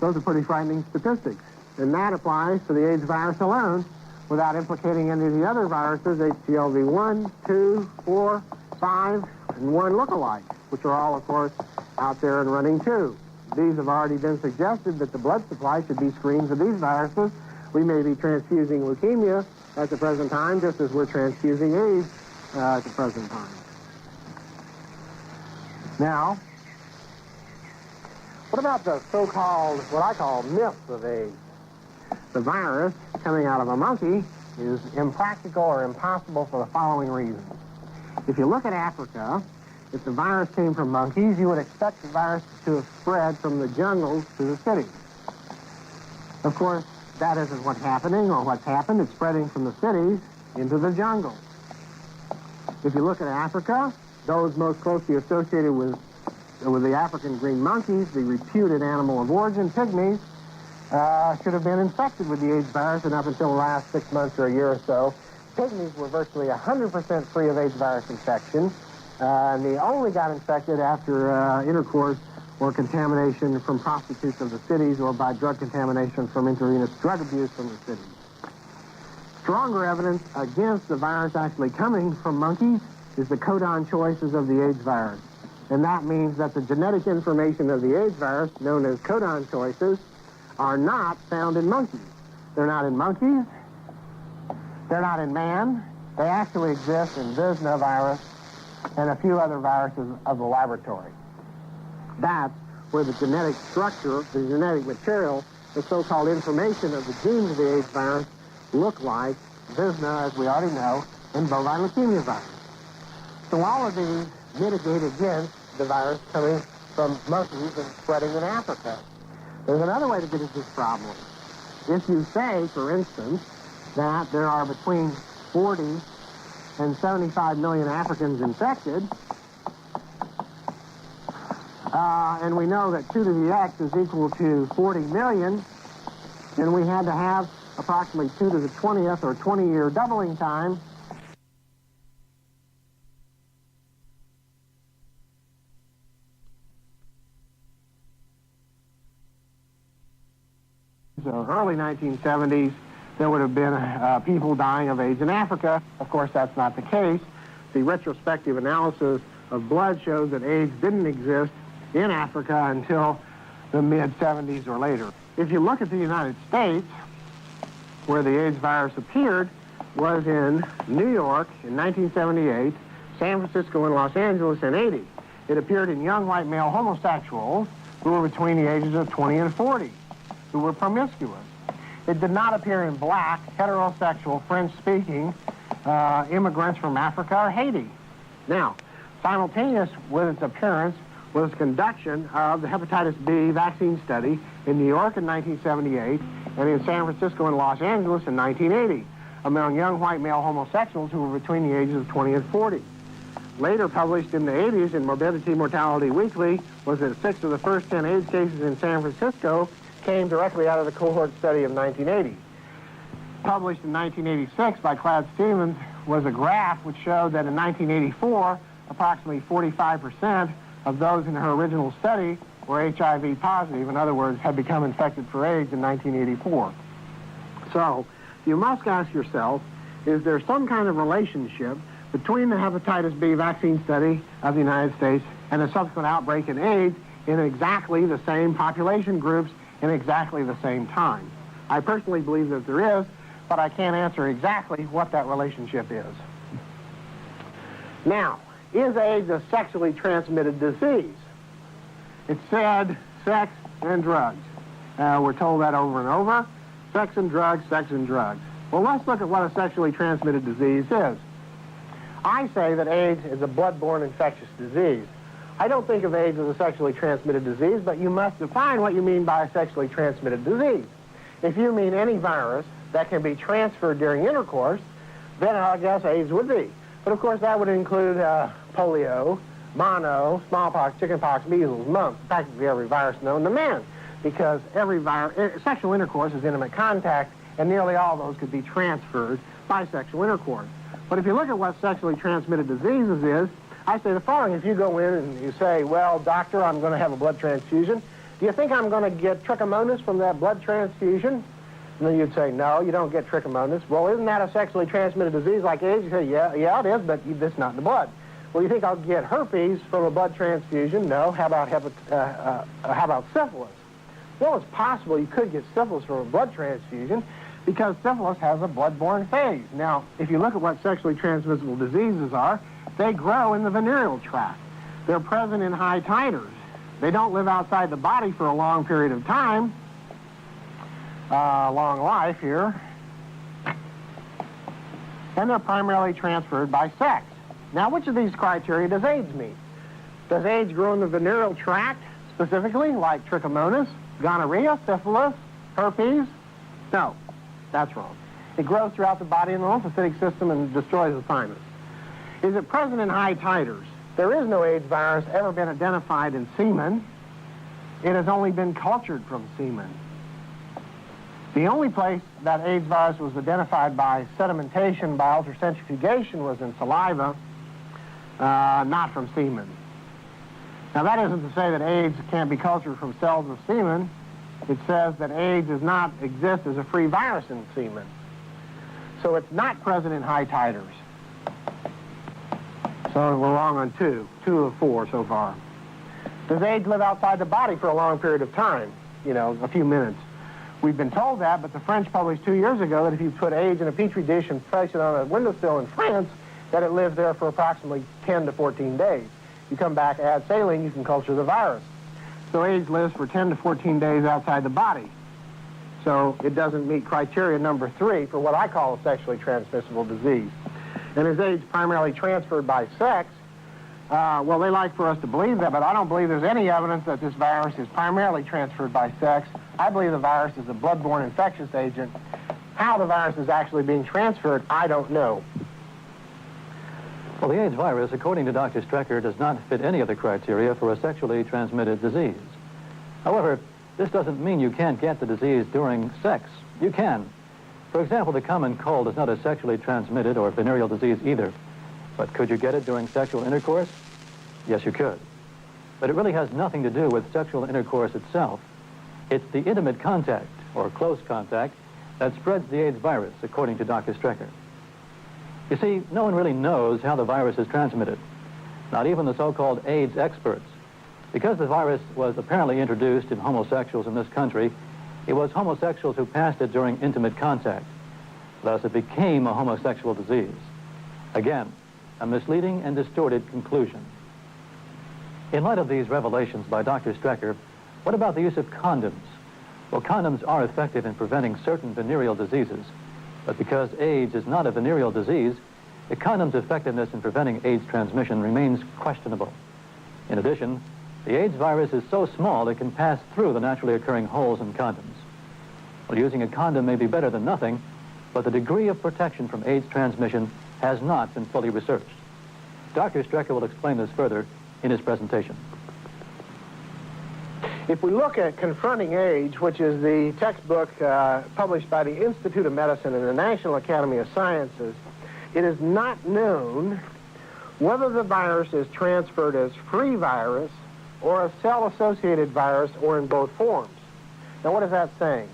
Those are pretty frightening statistics. And that applies to the AIDS virus alone without implicating any of the other viruses, HTLV1, 2, 4, 5, and 1 lookalike, which are all, of course, out there and running too. These have already been suggested that the blood supply should be screened for these viruses. We may be transfusing leukemia at the present time, just as we're transfusing AIDS at the present time. Now, what about the so-called, what I call myths of AIDS? The virus coming out of a monkey is impractical or impossible for the following reasons. If you look at Africa, if the virus came from monkeys, you would expect the virus to have spread from the jungles to the cities. Of course, that isn't what's happening or what's happened. It's spreading from the cities into the jungle. If you look at Africa, those most closely associated with the African green monkeys, the reputed animal of origin, pygmies, should have been infected with the AIDS virus, and up until the last 6 months or a year or so, pygmies were virtually 100% free of AIDS virus infection, and they only got infected after intercourse or contamination from prostitutes of the cities or by drug contamination from intravenous drug abuse from the cities. Stronger evidence against the virus actually coming from monkeys is the codon choices of the AIDS virus. And that means that the genetic information of the AIDS virus, known as codon choices, are not found in monkeys. They're not in monkeys. They're not in man. They actually exist in Visna virus and a few other viruses of the laboratory. That's where the genetic structure, the genetic material, the so-called information of the genes of the AIDS virus look like Visna, as we already know, and bovine leukemia virus. So all of these mitigate against the virus coming from monkeys and spreading in Africa. There's another way to get at this problem. If you say, for instance, that there are between 40 and 75 million Africans infected, and we know that 2 to the X is equal to 40 million, and we had to have approximately 2 to the 20th or 20-year doubling time. So early 1970s, there would have been people dying of AIDS in Africa. Of course, that's not the case. The retrospective analysis of blood shows that AIDS didn't exist in Africa until the mid-70s or later. If you look at the United States, where the AIDS virus appeared was in New York in 1978, San Francisco and Los Angeles in 80. It appeared in young white male homosexuals who were between the ages of 20 and 40, who were promiscuous. It did not appear in black, heterosexual, French-speaking immigrants from Africa or Haiti. Now, simultaneous with its appearance was conduction of the hepatitis B vaccine study in New York in 1978 and in San Francisco and Los Angeles in 1980 among young white male homosexuals who were between the ages of 20 and 40. Later published in the 80s in Morbidity Mortality Weekly was that 6 of the first 10 AIDS cases in San Francisco came directly out of the cohort study of 1980. Published in 1986 by Claude Stevens was a graph which showed that in 1984, approximately 45% of those in her original study were HIV positive. In other words, had become infected for AIDS in 1984. So, you must ask yourself, is there some kind of relationship between the hepatitis B vaccine study of the United States and the subsequent outbreak in AIDS in exactly the same population groups in exactly the same time? I personally believe that there is, but I can't answer exactly what that relationship is. Now, is AIDS a sexually transmitted disease? It said sex and drugs. We're told that over and over. Sex and drugs, sex and drugs. Well, let's look at what a sexually transmitted disease is. I say that AIDS is a blood-borne infectious disease. I don't think of AIDS as a sexually transmitted disease, but you must define what you mean by a sexually transmitted disease. If you mean any virus that can be transferred during intercourse, then I guess AIDS would be. But of course that would include polio, mono, smallpox, chickenpox, measles, mumps, practically every virus known to man, because every sexual intercourse is intimate contact, and nearly all those could be transferred by sexual intercourse. But if you look at what sexually transmitted diseases is, I say the following. If you go in and you say, well, doctor, I'm going to have a blood transfusion, do you think I'm going to get trichomonas from that blood transfusion? And then you'd say, no, you don't get trichomonas. Well, isn't that a sexually transmitted disease like AIDS? You say, yeah, it is, but it's not in the blood. Well, you think I'll get herpes from a blood transfusion? No. How about syphilis? Well, it's possible you could get syphilis from a blood transfusion because syphilis has a blood-borne phase. Now, if you look at what sexually transmissible diseases are, they grow in the venereal tract. They're present in high titers. They don't live outside the body for a long period of time, long life here, and they're primarily transferred by sex. Now, which of these criteria does AIDS meet? Does AIDS grow in the venereal tract specifically, like trichomonas, gonorrhea, syphilis, herpes? No, that's wrong. It grows throughout the body in the lymphocytic system and destroys the thymus. Is it present in high titers? There is no AIDS virus ever been identified in semen. It has only been cultured from semen. The only place that AIDS virus was identified by sedimentation, by ultracentrifugation, was in saliva, not from semen. Now, that isn't to say that AIDS can't be cultured from cells of semen. It says that AIDS does not exist as a free virus in semen. So it's not present in high titers. So we're wrong on two of four so far. Does AIDS live outside the body for a long period of time? You know, a few minutes. We've been told that, but the French published 2 years ago that if you put AIDS in a petri dish and place it on a windowsill in France, that it lives there for approximately 10 to 14 days. You come back, add saline, you can culture the virus. So AIDS lives for 10 to 14 days outside the body. So it doesn't meet criteria number 3 for what I call a sexually transmissible disease. And is AIDS primarily transferred by sex? Well, they like for us to believe that, but I don't believe there's any evidence that this virus is primarily transferred by sex. I believe the virus is a blood-borne infectious agent. How the virus is actually being transferred, I don't know. Well, the AIDS virus, according to Dr. Strecker, does not fit any of the criteria for a sexually transmitted disease. However, this doesn't mean you can't get the disease during sex. You can. For example, the common cold is not a sexually transmitted or venereal disease either. But could you get it during sexual intercourse? Yes, you could. But it really has nothing to do with sexual intercourse itself. It's the intimate contact, or close contact, that spreads the AIDS virus, according to Dr. Strecker. You see, no one really knows how the virus is transmitted, not even the so-called AIDS experts. Because the virus was apparently introduced in homosexuals in this country, it was homosexuals who passed it during intimate contact. Thus, it became a homosexual disease. Again, a misleading and distorted conclusion. In light of these revelations by Dr. Strecker, what about the use of condoms? Well, condoms are effective in preventing certain venereal diseases, but because AIDS is not a venereal disease, the condom's effectiveness in preventing AIDS transmission remains questionable. In addition, the AIDS virus is so small it can pass through the naturally occurring holes in condoms. Well, using a condom may be better than nothing, but the degree of protection from AIDS transmission has not been fully researched. Dr. Strecker will explain this further in his presentation. If we look at Confronting AIDS, which is the textbook published by the Institute of Medicine and the National Academy of Sciences, it is not known whether the virus is transferred as free virus or a cell-associated virus or in both forms. Now, what is that saying?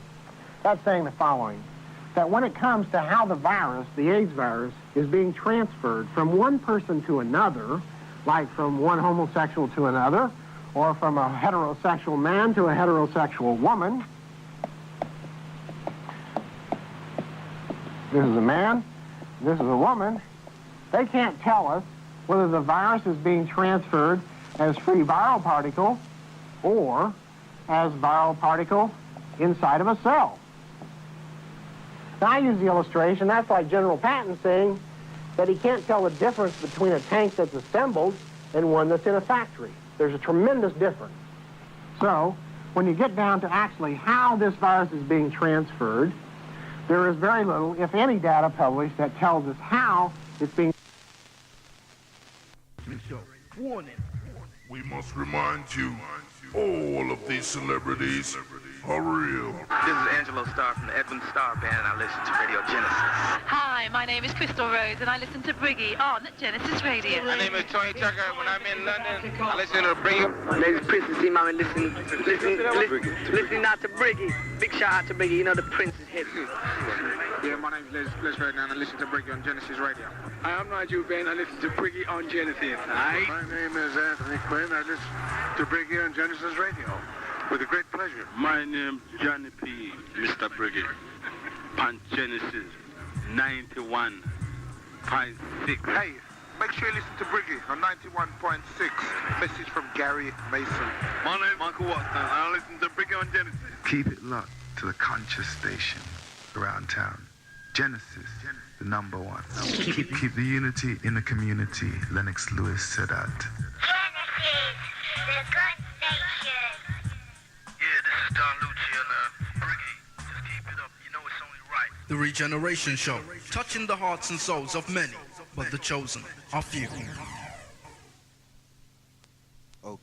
That's saying the following, that when it comes to how the virus, the AIDS virus, is being transferred from one person to another, like from one homosexual to another, or from a heterosexual man to a heterosexual woman. This is a man, this is a woman. They can't tell us whether the virus is being transferred as free viral particle or as viral particle inside of a cell. Now, I use the illustration, that's like General Patton saying that he can't tell the difference between a tank that's assembled and one that's in a factory. There's a tremendous difference. So, when you get down to actually how this virus is being transferred, there is very little, if any, data published that tells us how it's being... Warning. We must remind you, all of these celebrities are real. This is Angelo Starr from the Edwin Starr Band, and I listen to Radio Genesis. Hi, my name is Crystal Rose, and I listen to Briggy on Genesis Radio. My name is Tony Tucker. When I'm in London, I listen to Briggy. My name is Prince, and see, Mama, listen out to Briggy. Big shout out to Briggy. You know the Prince is hip. Yeah, my name is Les right now, and I listen to Briggy on Genesis Radio. Hi, I'm Nigel Bain. I listen to Briggy on Genesis. Hi. My name is Anthony Quinn. I listen to Briggy on Genesis Radio. With a great pleasure. My name Johnny P. Mr. Briggy. On Genesis 91.6. Hey, make sure you listen to Briggy on 91.6. Message from Gary Mason. My name is Michael Watson. I listen to Briggy on Genesis. Keep it locked to the conscious station around town. Genesis, the number one. Keep the unity in the community. Lennox Lewis said that. Genesis, the good station. This is Don Lucci and Briggy. Just keep it up. You know it's only right. The Regeneration Show, touching the hearts and souls of many, but the chosen are few.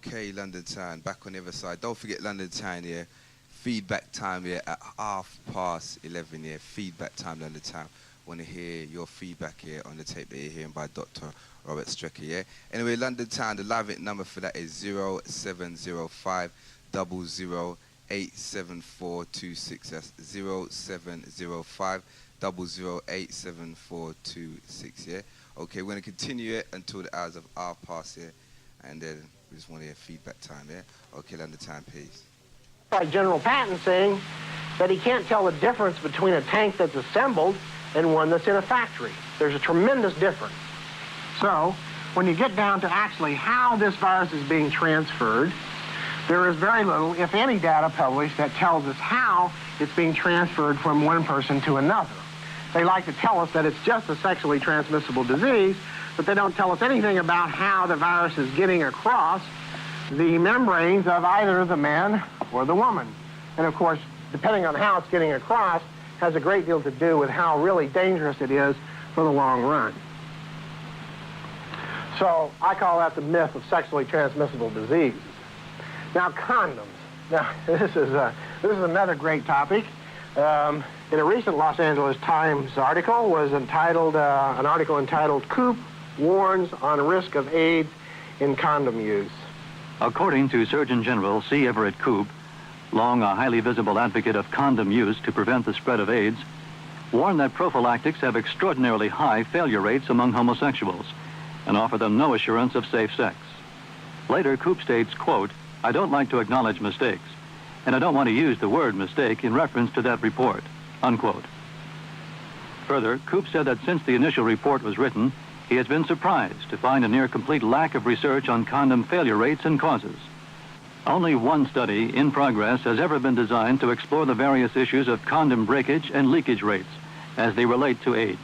Okay, London Town, back on the other side. Don't forget London Town here. Feedback time here at 11:30 here. Feedback time, London Town. Want to hear your feedback here on the tape that you're hearing by Dr. Robert Strecker, yeah? Anyway, London Town, the live it number for that is 0705 0087426. That's 0705 0087426, yeah? Okay, we're going to continue it until the hours of our pass here, and then we just want to hear feedback time, yeah? Okay, London Town, peace. Like General Patton saying that he can't tell the difference between a tank that's assembled and one that's in a factory. There's a tremendous difference. So, when you get down to actually how this virus is being transferred, there is very little, if any, data published that tells us how it's being transferred from one person to another. They like to tell us that it's just a sexually transmissible disease, but they don't tell us anything about how the virus is getting across the membranes of either the man or the woman. And of course, depending on how it's getting across, has a great deal to do with how really dangerous it is for the long run. So I call that the myth of sexually transmissible disease. Now, condoms. Now, this is another great topic. In a recent Los Angeles Times article was entitled, an article entitled, "Coop Warns on Risk of AIDS in Condom Use." According to Surgeon General C. Everett Koop, long a highly visible advocate of condom use to prevent the spread of AIDS, warned that prophylactics have extraordinarily high failure rates among homosexuals and offer them no assurance of safe sex. Later, Koop states, quote, "I don't like to acknowledge mistakes, and I don't want to use the word mistake in reference to that report," unquote. Further, Koop said that since the initial report was written, he has been surprised to find a near-complete lack of research on condom failure rates and causes. Only one study in progress has ever been designed to explore the various issues of condom breakage and leakage rates as they relate to AIDS.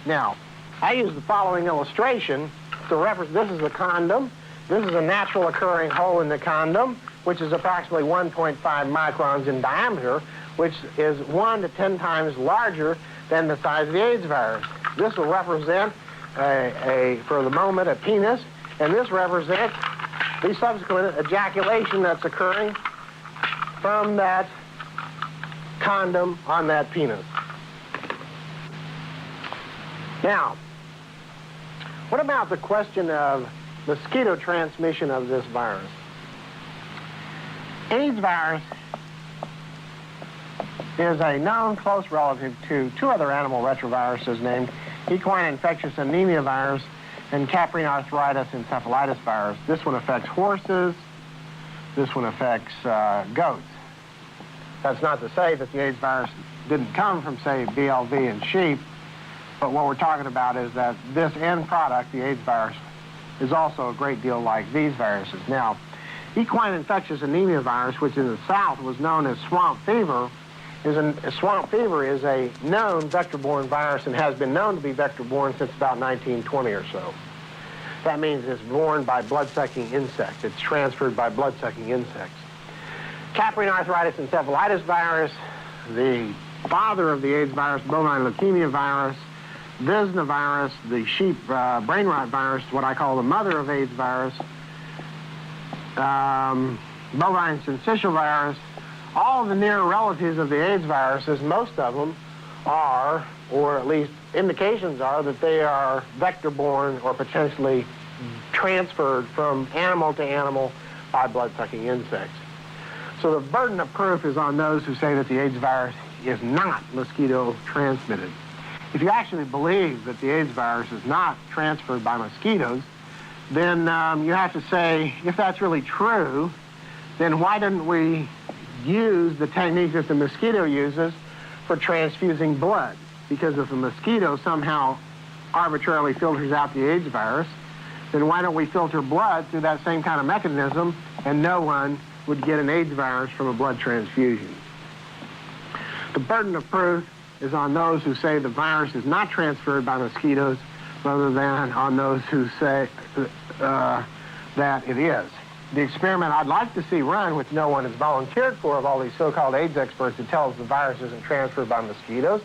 Now, I use the following illustration to reference. This is a condom. This is a natural occurring hole in the condom, which is approximately 1.5 microns in diameter, which is 1 to 10 times larger than the size of the AIDS virus. This will represent for the moment, a penis, and this represents the subsequent ejaculation that's occurring from that condom on that penis. Now, what about the question of mosquito transmission of this virus? AIDS virus is a known close relative to two other animal retroviruses named equine infectious anemia virus and caprine arthritis encephalitis virus. This one affects horses. This one affects goats. That's not to say that the AIDS virus didn't come from, say, BLV and sheep, but what we're talking about is that this end product, the AIDS virus, is also a great deal like these viruses. Now, equine infectious anemia virus, which in the South was known as swamp fever, swamp fever is a known vector-borne virus and has been known to be vector-borne since about 1920 or so. That means it's borne by blood-sucking insects. It's transferred by blood-sucking insects. Caprine arthritis encephalitis virus, the father of the AIDS virus, bovine leukemia virus, Visna virus, the sheep brain rot virus, what I call the mother of AIDS virus, bovine syncytial virus, all the near relatives of the AIDS viruses, most of them are, or at least indications are, that they are vector-borne or potentially transferred from animal to animal by blood-sucking insects. So the burden of proof is on those who say that the AIDS virus is not mosquito-transmitted. If you actually believe that the AIDS virus is not transferred by mosquitoes, then you have to say, if that's really true, then why didn't we use the technique that the mosquito uses for transfusing blood? Because if a mosquito somehow arbitrarily filters out the AIDS virus, then why don't we filter blood through that same kind of mechanism and no one would get an AIDS virus from a blood transfusion? The burden of proof is on those who say the virus is not transferred by mosquitoes rather than on those who say that it is. The experiment I'd like to see run, which no one has volunteered for, of all these so-called AIDS experts who tell us the virus isn't transferred by mosquitoes,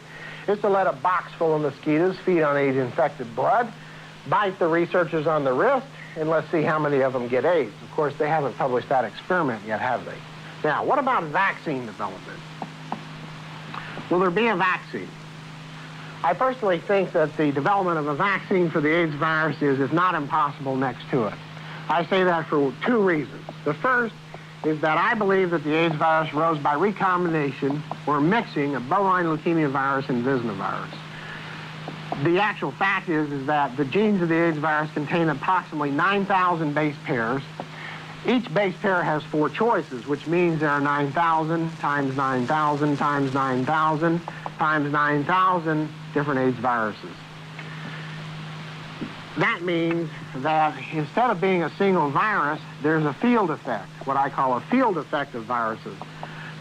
is to let a box full of mosquitoes feed on AIDS-infected blood, bite the researchers on the wrist, and let's see how many of them get AIDS. Of course, they haven't published that experiment yet, have they? Now, what about vaccine development? Will there be a vaccine? I personally think that the development of a vaccine for the AIDS virus is not impossible next to it. I say that for two reasons. The first is that I believe that the AIDS virus rose by recombination or mixing of bovine leukemia virus and Visna virus. The actual fact is that the genes of the AIDS virus contain approximately 9,000 base pairs. Each base pair has 4 choices, which means there are 9,000 times 9,000 times 9,000 times 9,000 different AIDS viruses. That means that instead of being a single virus, there's a field effect, what I call a field effect of viruses.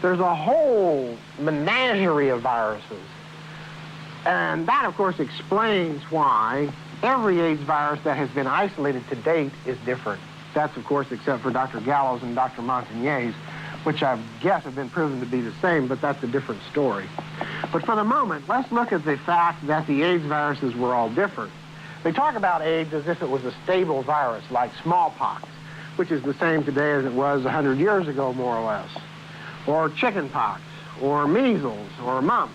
There's a whole menagerie of viruses. And that, of course, explains why every AIDS virus that has been isolated to date is different. That's, of course, except for Dr. Gallo's and Dr. Montagnier's, which I guess have been proven to be the same, but that's a different story. But for the moment, let's look at the fact that the AIDS viruses were all different. They talk about AIDS as if it was a stable virus, like smallpox, which is the same today as it was 100 years ago, more or less, or chickenpox, or measles, or mumps.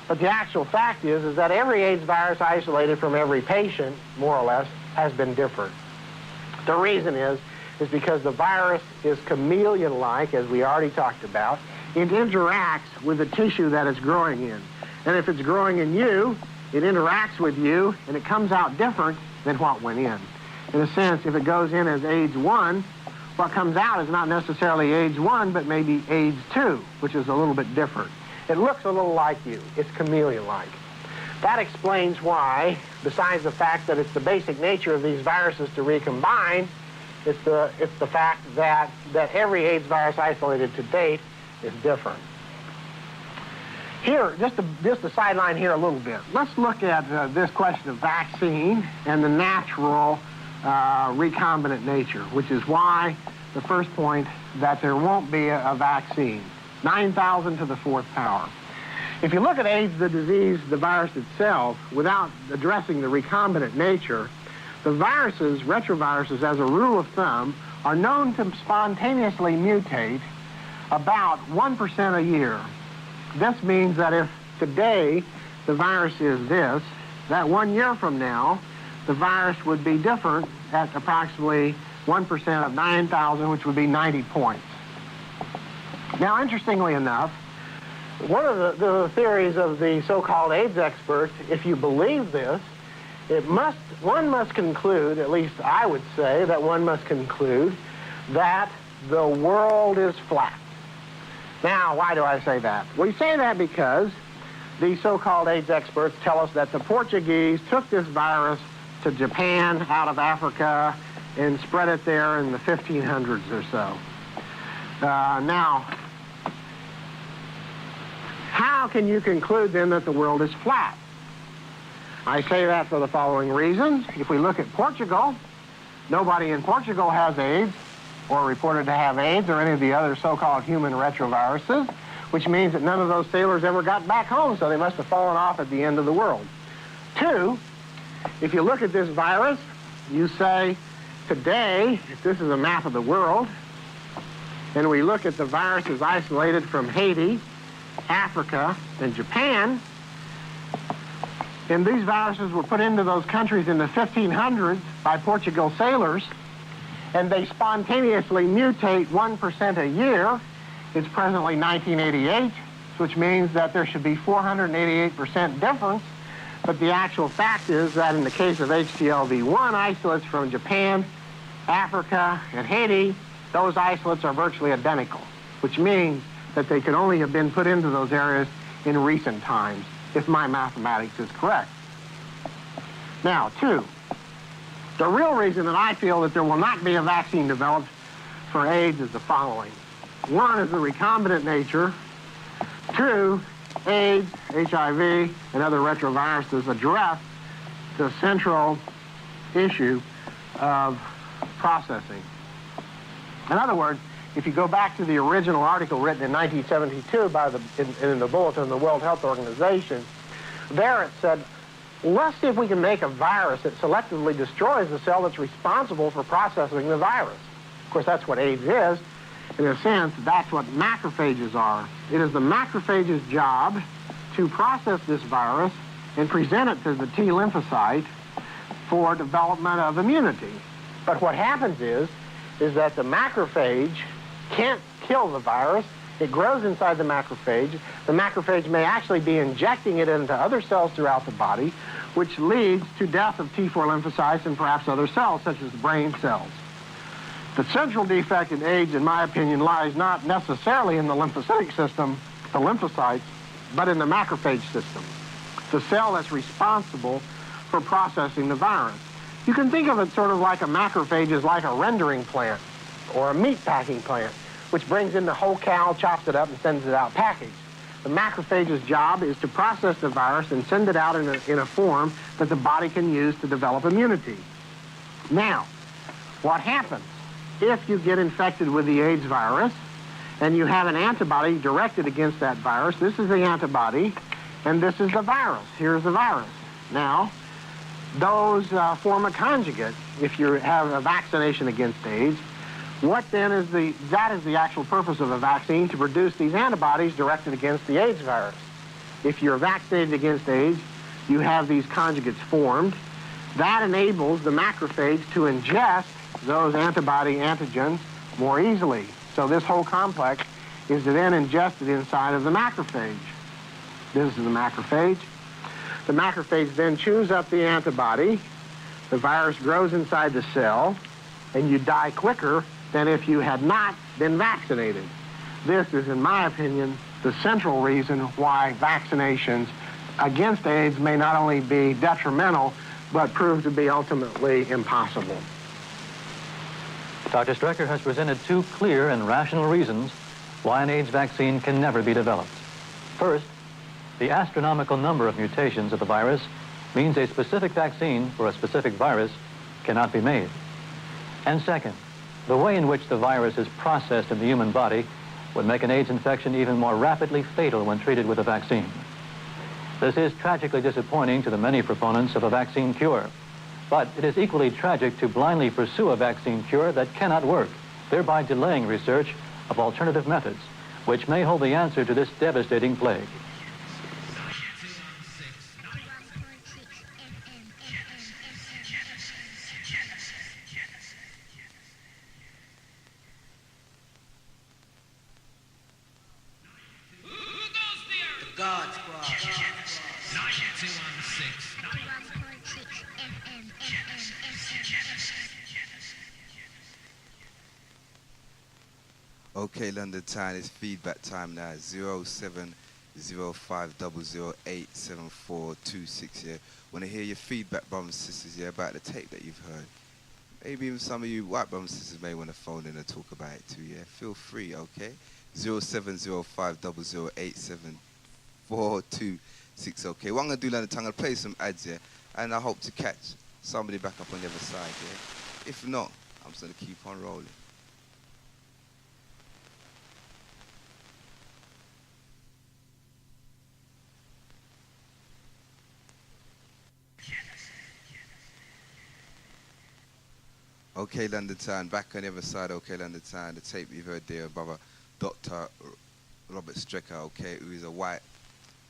But the actual fact is that every AIDS virus isolated from every patient, more or less, has been different. The reason is because the virus is chameleon-like, as we already talked about. It interacts with the tissue that it's growing in. And if it's growing in you, it interacts with you, and it comes out different than what went in. In a sense, if it goes in as AIDS 1, what comes out is not necessarily AIDS 1, but maybe AIDS 2, which is a little bit different. It looks a little like you. It's chameleon-like. That explains why, besides the fact that it's the basic nature of these viruses to recombine, it's the fact that every AIDS virus isolated to date is different. Here, just to sideline here a little bit, let's look at this question of vaccine and the natural recombinant nature, which is why the first point that there won't be a vaccine. 9,000 to the 4th power. If you look at AIDS, the disease, the virus itself, without addressing the recombinant nature, the viruses, retroviruses, as a rule of thumb, are known to spontaneously mutate about 1% a year. This means that if today the virus is this, that 1 year from now, the virus would be different at approximately 1% of 9,000, which would be 90 points. Now, interestingly enough, one of the theories of the so-called AIDS experts, if you believe this, one must conclude, at least I would say, that one must conclude that the world is flat. Now, why do I say that? We say that because the so-called AIDS experts tell us that the Portuguese took this virus to Japan out of Africa and spread it there in the 1500s or so. Now, how can you conclude then that the world is flat? I say that for the following reasons. If we look at Portugal, nobody in Portugal has AIDS or reported to have AIDS or any of the other so-called human retroviruses, which means that none of those sailors ever got back home, so they must have fallen off at the end of the world. 2, if you look at this virus, you say, today, if this is a map of the world, and we look at the viruses isolated from Haiti, Africa, and Japan, and these viruses were put into those countries in the 1500s by Portugal sailors, and they spontaneously mutate 1% a year. It's presently 1988, which means that there should be 488% difference. But the actual fact is that in the case of HTLV1 isolates from Japan, Africa, and Haiti, those isolates are virtually identical, which means that they could only have been put into those areas in recent times, if my mathematics is correct. Now, 2, the real reason that I feel that there will not be a vaccine developed for AIDS is the following. 1 is the recombinant nature. 2, AIDS, HIV, and other retroviruses address the central issue of processing. In other words, if you go back to the original article written in 1972 in the Bulletin of the World Health Organization, there it said let's see if we can make a virus that selectively destroys the cell that's responsible for processing the virus. Of course, that's what AIDS is. In a sense, that's what macrophages are. It is the macrophage's job to process this virus and present it to the T lymphocyte for development of immunity. But what happens is that the macrophage can't kill the virus. It grows inside the macrophage. The macrophage may actually be injecting it into other cells throughout the body, which leads to death of T4 lymphocytes and perhaps other cells, such as brain cells. The central defect in AIDS, in my opinion, lies not necessarily in the lymphocytic system, the lymphocytes, but in the macrophage system, the cell that's responsible for processing the virus. You can think of it sort of like a macrophage is like a rendering plant or a meat packing plant, which brings in the whole cow, chops it up, and sends it out packaged. The macrophage's job is to process the virus and send it out in a form that the body can use to develop immunity. Now, what happens if you get infected with the AIDS virus and you have an antibody directed against that virus? This is the antibody, and this is the virus. Here's the virus. Now, those form a conjugate if you have a vaccination against AIDS. What then is that is the actual purpose of a vaccine, to produce these antibodies directed against the AIDS virus. If you're vaccinated against AIDS, you have these conjugates formed. That enables the macrophage to ingest those antibody antigens more easily. So this whole complex is then ingested inside of the macrophage. This is the macrophage. The macrophage then chews up the antibody. The virus grows inside the cell, and you die quicker than if you had not been vaccinated. This is, in my opinion, the central reason why vaccinations against AIDS may not only be detrimental, but prove to be ultimately impossible. Dr. Strecker has presented two clear and rational reasons why an AIDS vaccine can never be developed. First, the astronomical number of mutations of the virus means a specific vaccine for a specific virus cannot be made. And second, the way in which the virus is processed in the human body would make an AIDS infection even more rapidly fatal when treated with a vaccine. This is tragically disappointing to the many proponents of a vaccine cure. But it is equally tragic to blindly pursue a vaccine cure that cannot work, thereby delaying research of alternative methods, which may hold the answer to this devastating plague. God Squad. 9216. Okay, London time, it's feedback time now. 070500874226, yeah. Want to hear your feedback, brothers and sisters, yeah, about the tape that you've heard. Maybe even some of you white brothers and sisters may want to phone in and talk about it too, yeah. Feel free, okay. 070500874226, okay. What I'm going to do, London time, I'm going to play some ads, yeah, and I hope to catch somebody back up on the other side, yeah. If not, I'm just going to keep on rolling. Okay, London Town, back on the other side, okay, London Town. The tape you've heard there, brother Dr. Robert Strecker, okay, who is a white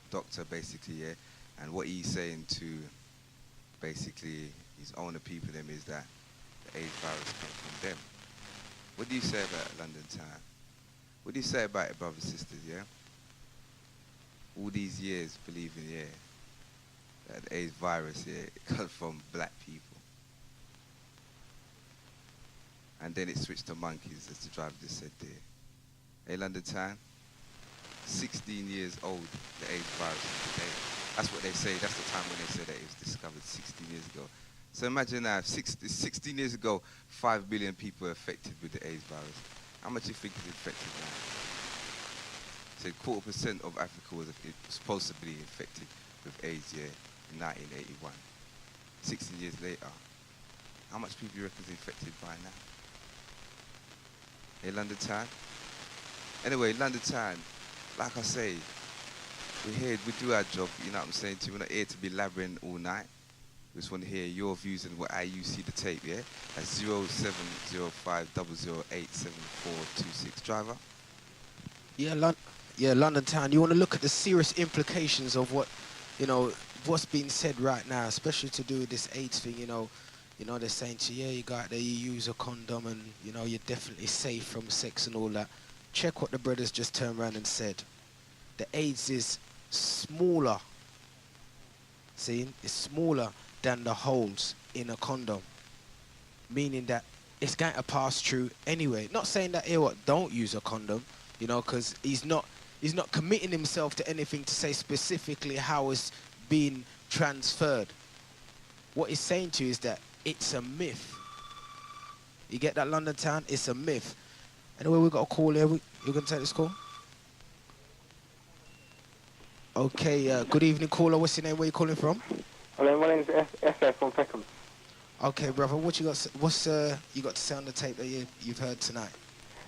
doctor, basically, yeah. And what he's saying to, basically, his own people, them, is that the AIDS virus came from them. What do you say about it, London Town? What do you say about it, brothers and sisters, yeah? All these years believing, yeah, that the AIDS virus, yeah, it comes from black people. And then it switched to monkeys, as the driver just said there. Hey, London Town, 16 years old, the AIDS virus today. That's what they say. That's the time when they said that it was discovered 16 years ago. So imagine now, 16 years ago, 5 billion people were affected with the AIDS virus. How much do you think is infected now? So 25% of Africa was supposed to be infected with AIDS, yeah, in 1981. 16 years later, how much people do you reckon is infected by now? Hey, London Town. Anyway, London Town, like I say, we're here, we do our job, you know what I'm saying to you. We're not here to be labbering all night. We just want to hear your views and how you see the tape, yeah? At 070500874426. Driver? Yeah, London Town. You want to look at the serious implications of what, what's being said right now, especially to do with this AIDS thing, you know, they're saying to you, yeah, you go out there, you use a condom and, you're definitely safe from sex and all that. Check what the brothers just turned around and said. The AIDS is smaller. See, it's smaller than the holes in a condom, meaning that it's going to pass through anyway. Not saying that don't use a condom, because he's not committing himself to anything to say specifically how it's being transferred. What he's saying to you is that it's a myth. You get that, London Town? It's a myth. Anyway, we've got a call here. You're going to take this call? Okay, good evening, caller. What's your name? Where you calling from? Hello, my name's FF from Peckham. Okay, brother. What you got? What's you got to say on the tape that you've heard tonight?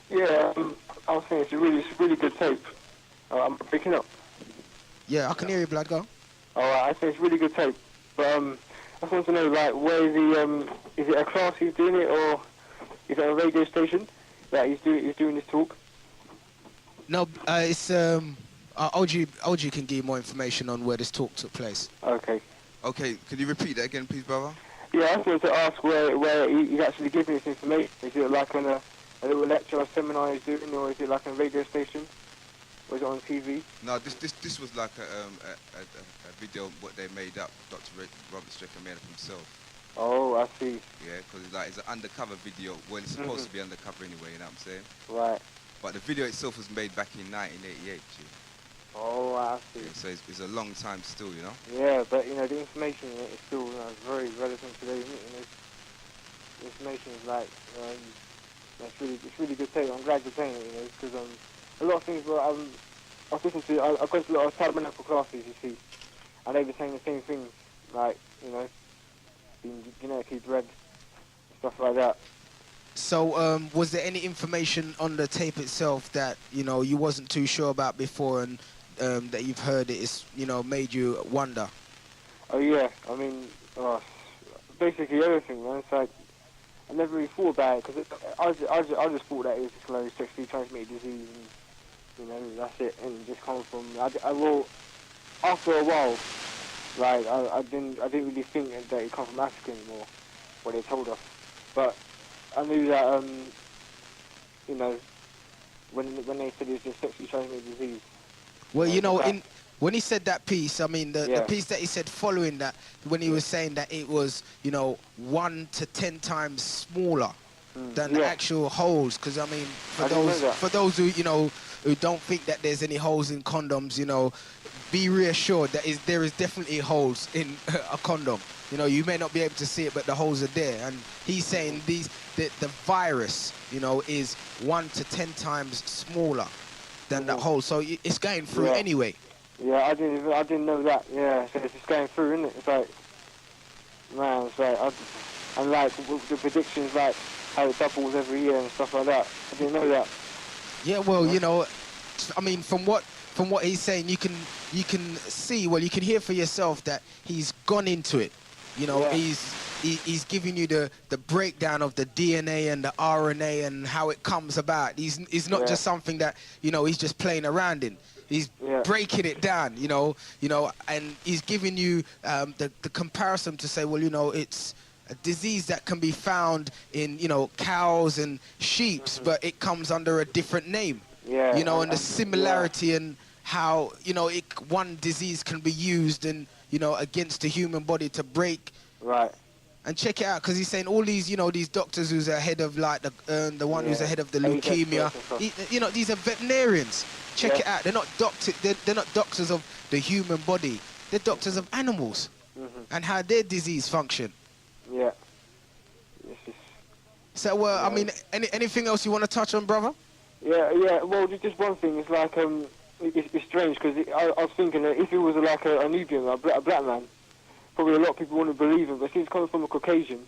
Yeah, I was saying it's a really good tape. I'm picking up. Yeah, I can hear you, blood. Go. Alright, I say it's a really good tape. But I just want to know, like, where is he? Is it a class he's doing it, or is it a radio station that he's doing this talk? No, it's OG can give you more information on where this talk took place. Okay. Okay, can you repeat that again, please, brother? Yeah, I just wanted to ask where he's actually giving this information. Is it like on a little lecture or seminar he's doing, or is it like a radio station? Or is it on TV? No, this was like a video what they made up. Dr. Robert Strecker made up himself. Oh, I see. Yeah, because it's an undercover video when it's supposed to be undercover anyway. You know what I'm saying? Right. But the video itself was made back in 1988. Oh, I see. Yeah, so it's a long time still, Yeah, but the information in it is still very relevant today. The information is like it's really good tape. I'm glad you're saying it, because a lot of things where I was listening to. I go to a lot of tabernacle classes, you see, and they were saying the same things, like being genetically bred, stuff like that. So, was there any information on the tape itself that you wasn't too sure about before, and that you've heard it's made you wonder? Oh yeah, I mean, basically everything, man. It's like I never really thought about it because I just thought that it was just like sexually transmitted disease, and that's it, and it just comes from. Well, after a while, like I didn't really think that it come from Africa anymore, what they told us, but I knew that when they said it was just sexually transmitted disease. Well, when he said that piece, I mean, the piece that he said following that, when he was saying that it was, 1 to 10 times smaller than the actual holes, because I mean, for those who who don't think that there's any holes in condoms, be reassured that there is definitely holes in a condom. You may not be able to see it, but the holes are there. And he's saying the virus, is 1 to 10 times smaller than that hole. So it's going through anyway. Yeah, I didn't know that. Yeah, so it's just going through, isn't it? It's like, man, it's like, and like the predictions, like how it doubles every year and stuff like that. I didn't know that. Yeah, well, I mean, from what he's saying, you can see, well, you can hear for yourself that he's gone into it. He's giving you the breakdown of the DNA and the RNA and how it comes about. He's not just something that he's just playing around in. He's breaking it down, and he's giving you the comparison to say, well, it's a disease that can be found in cows and sheep, but it comes under a different name. Yeah. And the similarity and how one disease can be used and against the human body to break. Right. And check it out, because he's saying all these, these doctors who's ahead of like the one who's ahead of the leukemia. These are veterinarians. Check it out. They're not doctors. They're not doctors of the human body. They're doctors of animals and how their disease function. Yeah. So, I mean, anything else you want to touch on, brother? Yeah. Well, just one thing. It's like it's strange because I was thinking that if it was like a Nubian, a black man, probably a lot of people wouldn't believe him. But since it's coming from a Caucasian,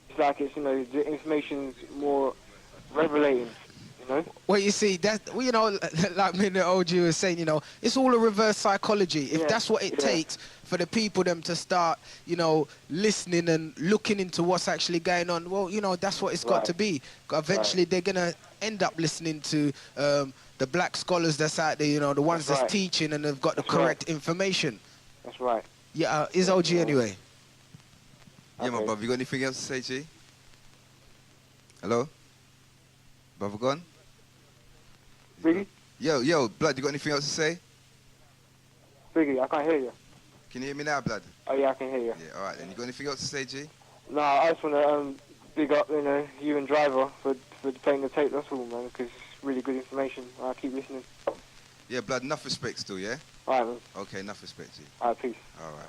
it's like the information's more revelating. You know? Well, you see, you know, like me and the OG was saying, you know, it's all a reverse psychology. If that's what it takes for the people them to start, you know, listening and looking into what's actually going on, well, you know, that's what it's got to be. Eventually, they're going to end up listening to the black scholars that's out there, you know, the ones that's teaching and they've got the correct information. That's right. Yeah, is OG anyway. Yeah, my brother, you got anything else to say, G? Hello? Brother gone? Briggy? Yo, Blood, you got anything else to say? Briggy, I can't hear you. Can you hear me now, Blood? Oh, yeah, I can hear you. Yeah, all right, then. You got anything else to say, G? No, I just want to big up, you know, you and Driver for playing the tape, that's all, man, because it's really good information. I keep listening. Yeah, Blood, enough respect still, yeah? All right, man. Okay, enough respect, G. All right, peace. All right.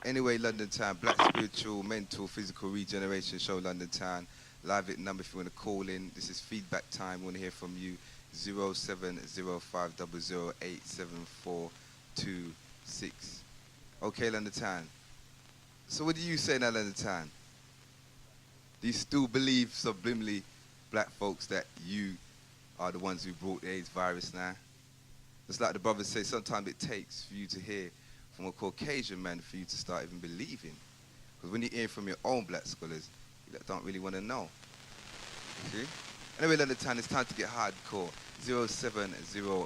Anyway, London Town, Black Spiritual, Mental, Physical Regeneration Show, London Town. Live it number if you want to call in. This is feedback time. We want to hear from you. 070500874226. Okay, London Town. So what do you say now, London Town? Do you still believe subliminally, black folks, that you are the ones who brought the AIDS virus now? Just like the brothers say, sometimes it takes for you to hear from a Caucasian man for you to start even believing. Because when you hear from your own black scholars, you don't really want to know. See? Anyway, London Town, it's time to get hardcore. 070500874246.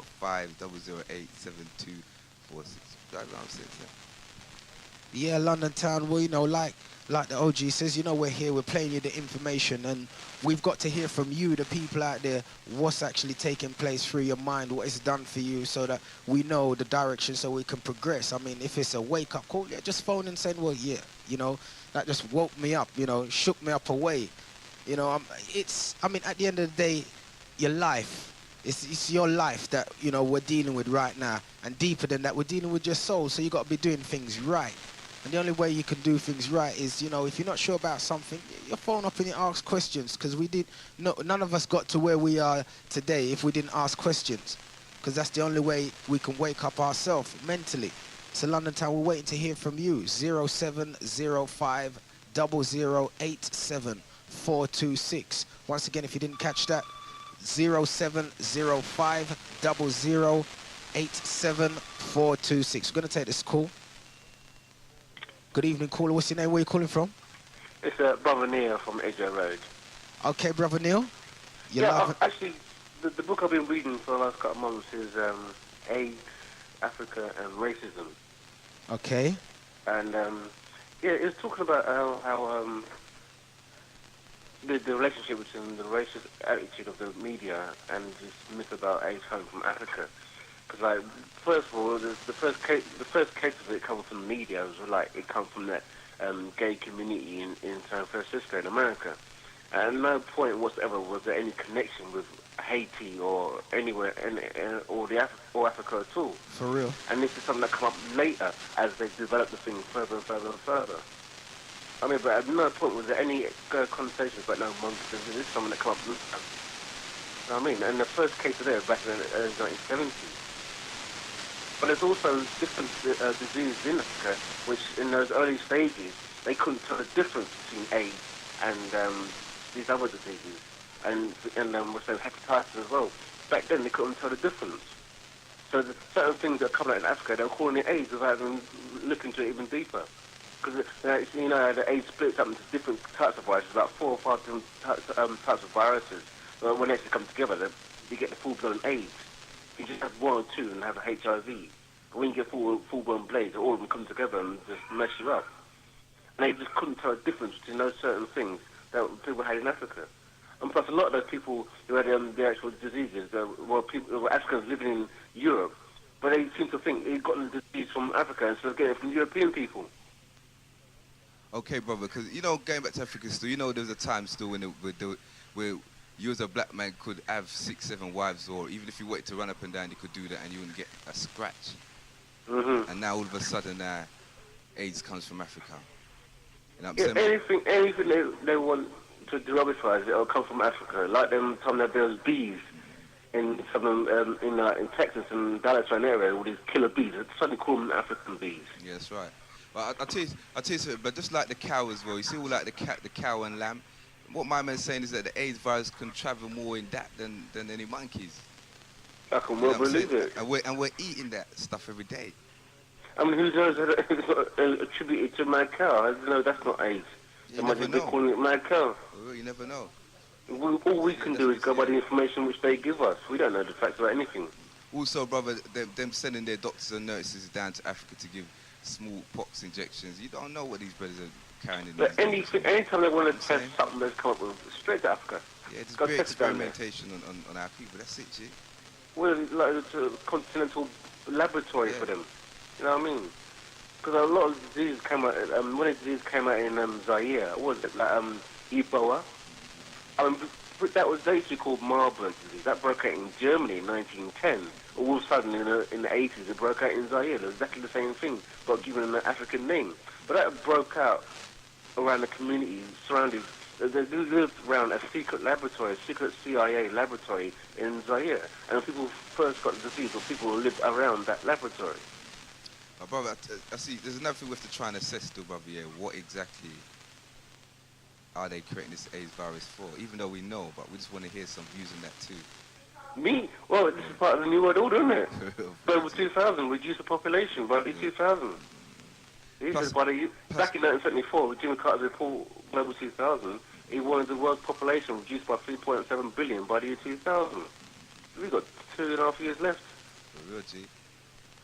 Yeah, London Town, well, you know, like the OG says, you know, we're here, we're playing you the information, and we've got to hear from you, the people out there, what's actually taking place through your mind, what it's done for you, so that we know the direction so we can progress. I mean, if it's a wake-up call, yeah, just phone and say, well, yeah, you know, that just woke me up, you know, shook me up away. You know, I mean, at the end of the day, your life, it's your life that, you know, we're dealing with right now. And deeper than that, we're dealing with your soul, so you got to be doing things right. And the only way you can do things right is, you know, if you're not sure about something, you phone up and you ask questions, because none of us got to where we are today if we didn't ask questions, because that's the only way we can wake up ourselves mentally. So London Town, we're waiting to hear from you. 070500874226. Once again, if you didn't catch that, 070500874226. We're going to take this call. Good evening, caller. What's your name? Where are you calling from? It's Brother Neil from Edgware Road. Okay, Brother Neil. Actually, the book I've been reading for the last couple of months is AIDS, Africa, and Racism. Okay. And, yeah, it's talking about how the relationship between the racist attitude of the media and this myth about AIDS coming from Africa. Because, like, first of all, the first case of it coming from the media was like it comes from that gay community in San Francisco in America. And no point whatsoever was there any connection with Haiti or anywhere or Africa at all. For real. And this is something that come up later as they develop the thing further and further and further. I mean, but at no point was there any conversations about no monsters. This is something that come up later. You know what I mean? And the first case of there back in the early 1970s. But there's also different diseases in Africa, which in those early stages, they couldn't tell the difference between AIDS and these other diseases. And what's the hepatitis as well. Back then, they couldn't tell the difference. So the certain things that come out in Africa, they were calling it AIDS without even looking into it even deeper. Because, you know, the AIDS splits up into different types of viruses, about 4 or 5 different types of viruses. When they actually come together, you get the full-blown AIDS. You just have 1 or 2 and have a HIV. But when you get full-blown blades, all of them come together and just mess you up. And they just couldn't tell the difference between those certain things that people had in Africa. And plus, a lot of those people who had the actual diseases were Africans living in Europe, but they seem to think they got the disease from Africa instead of getting it from European people. Okay, brother, because, you know, going back to Africa still, you know, there was a time still where you as a black man could have 6, 7 wives, or even if you wanted to run up and down, you could do that and you wouldn't get a scratch. Mm-hmm. And now all of a sudden, AIDS comes from Africa. You know what I'm saying? Anything they want to derogatorise, it'll come from Africa. Like them telling that there's bees in some of them, in Texas and Dallas around area, all these killer bees. They suddenly call them African bees. Yeah, that's right. But I'll tell you something, but just like the cow as well, you see all like the cow and lamb, what my man's saying is that the AIDS virus can travel more in that than any monkeys. I can well believe it. And we're eating that stuff every day. I mean, who knows that it's not attributed to mad cow? I know that's not AIDS. They might just be calling it mad cow. Well, you never know. All we can do is go by the information which they give us. We don't know the facts about anything. Also, brother, them sending their doctors and nurses down to Africa to give smallpox injections. You don't know what these brothers are carrying in. But anytime they want to test something, they come up with straight to Africa. Yeah, just big experimentation on our people. That's it, G. Well, like it's a continental laboratory for them. You know what I mean? Because a lot of diseases came out. When a disease came out in Zaire, what was it, like Ebola? I mean, that was actually called Marburg disease. That broke out in Germany in 1910. All of a sudden, in the 80s, it broke out in Zaire. It was exactly the same thing, but given an African name. But that broke out around the community surrounding. They lived around a secret laboratory, a secret CIA laboratory in Zaire. And people first got the disease, or people who lived around that laboratory. Brother, I see, there's another thing we have to try and assess still, brother, yeah, what exactly are they creating this AIDS virus for? Even though we know, but we just want to hear some views on that too. Me? Well, this is part of the New World Order, isn't it? Global 2000, reduce the population by the 2000. Back in 1974, with Jimmy Carter's report, Global 2000, he wanted the world's population reduced by 3.7 billion by the year 2000. We've got 2.5 years left. For real, G.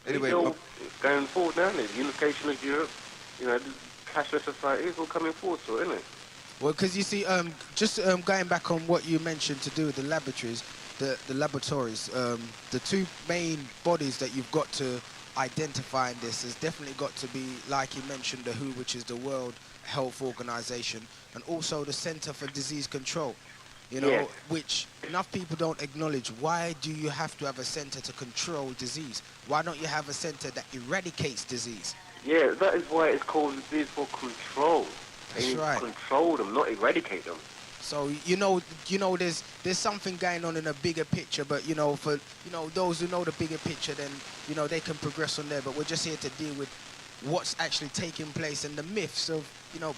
Anyway, going forward now, the unification of Europe, you know, the cashless society is all coming forward, so isn't it? Well, because you see, just going back on what you mentioned to do with the laboratories, the two main bodies that you've got to identify in this has definitely got to be, like you mentioned, the WHO, which is the World Health Organization, and also the Center for Disease Control. You know, which enough people don't acknowledge. Why do you have to have a center to control disease? Why don't you have a center that eradicates disease? Yeah, that is why it's called disease for control. That's right. Control them, not eradicate them. So you know, there's something going on in a bigger picture, but for those who know the bigger picture, then they can progress on there. But we're just here to deal with what's actually taking place and the myths of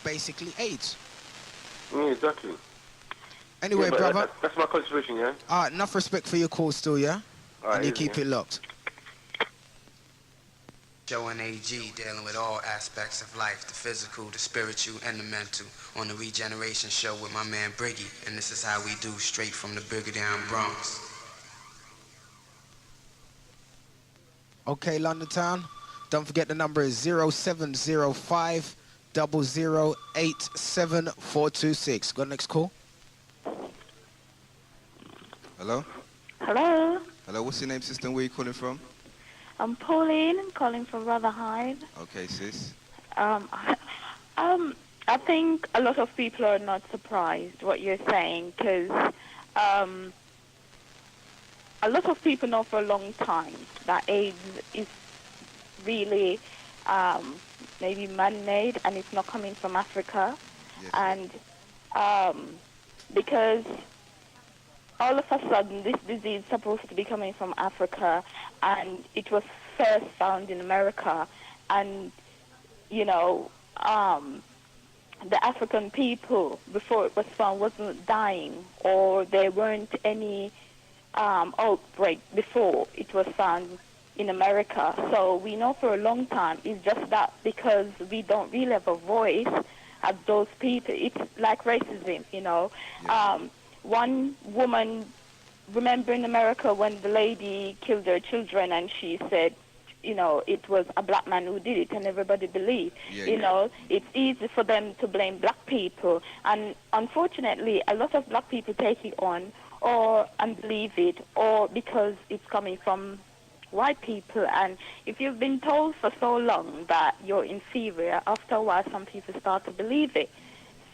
basically AIDS. Yeah, exactly. Anyway, brother. That's my contribution, yeah? All right, enough respect for your call still, yeah? All right, and you keep it locked. Showing AG, dealing with all aspects of life, the physical, the spiritual, and the mental, on the Regeneration Show with my man Briggy, and this is how we do, straight from the Briggy down Bronx. Okay, London Town, don't forget the number is 0705 008 7426. Got next call? Hello? Hello? Hello, what's your name, sister, and where are you calling from? I'm Pauline. I'm calling from Rotherhide. Okay, sis. I think a lot of people are not surprised what you're saying, because a lot of people know for a long time that AIDS is really maybe man-made and it's not coming from Africa. Yes. And because all of a sudden, this disease is supposed to be coming from Africa, and it was first found in America. And, the African people, before it was found, wasn't dying, or there weren't any outbreak before it was found in America. So we know for a long time, it's just that because we don't really have a voice as those people, it's like racism, Yeah. One woman, remember in America when the lady killed her children and she said, it was a black man who did it, and everybody believed. Yeah, it's easy for them to blame black people. And unfortunately, a lot of black people take it on and believe it, or because it's coming from white people. And if you've been told for so long that you're inferior, after a while some people start to believe it.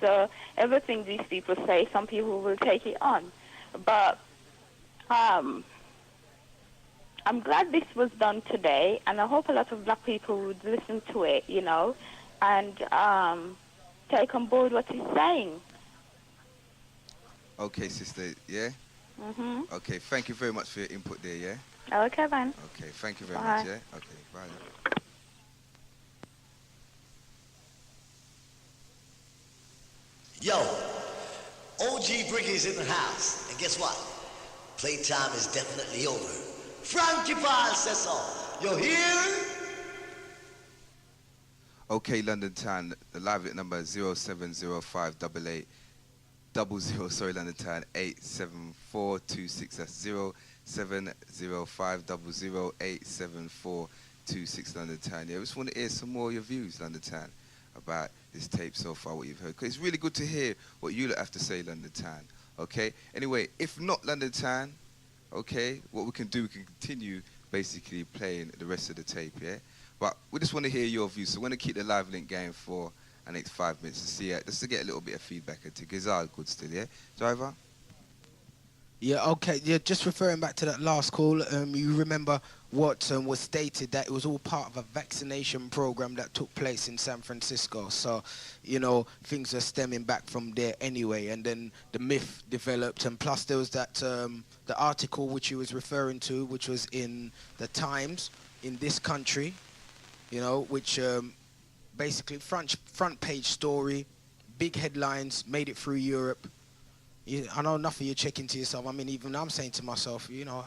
So everything these people say, some people will take it on. But I'm glad this was done today, and I hope a lot of black people would listen to it, and take on board what he's saying. Okay, sister, yeah? Mm-hmm. Okay, thank you very much for your input there, yeah? Okay, man. Okay, thank you very much, yeah? Okay, bye. Yo, OG Briggy's in the house. And guess what? Playtime is definitely over. Frankie Paul says so. You hear? Okay, London Town, the live lit number 070588 00, London Town 87426. That's 0705008742 London Town. Yeah, we just want to hear some more of your views, London Town, about this tape so far, what you've heard. Because it's really good to hear what you have to say, London Town. Okay? Anyway, if not London Town, okay, what we can do, we can continue basically playing the rest of the tape, yeah? But we just want to hear your views, so we're going to keep the live link going for the next 5 minutes to see, just to get a little bit of feedback. It's all good still, yeah? Driver? Yeah, okay. Yeah, just referring back to that last call, you remember what was stated, that it was all part of a vaccination program that took place in San Francisco. So, you know, things are stemming back from there anyway. And then the myth developed, and plus there was that the article which you was referring to, which was in the Times in this country, you know, which basically front page story, big headlines, made it through Europe. I know enough of you checking to yourself. I mean, even I'm saying to myself, you know,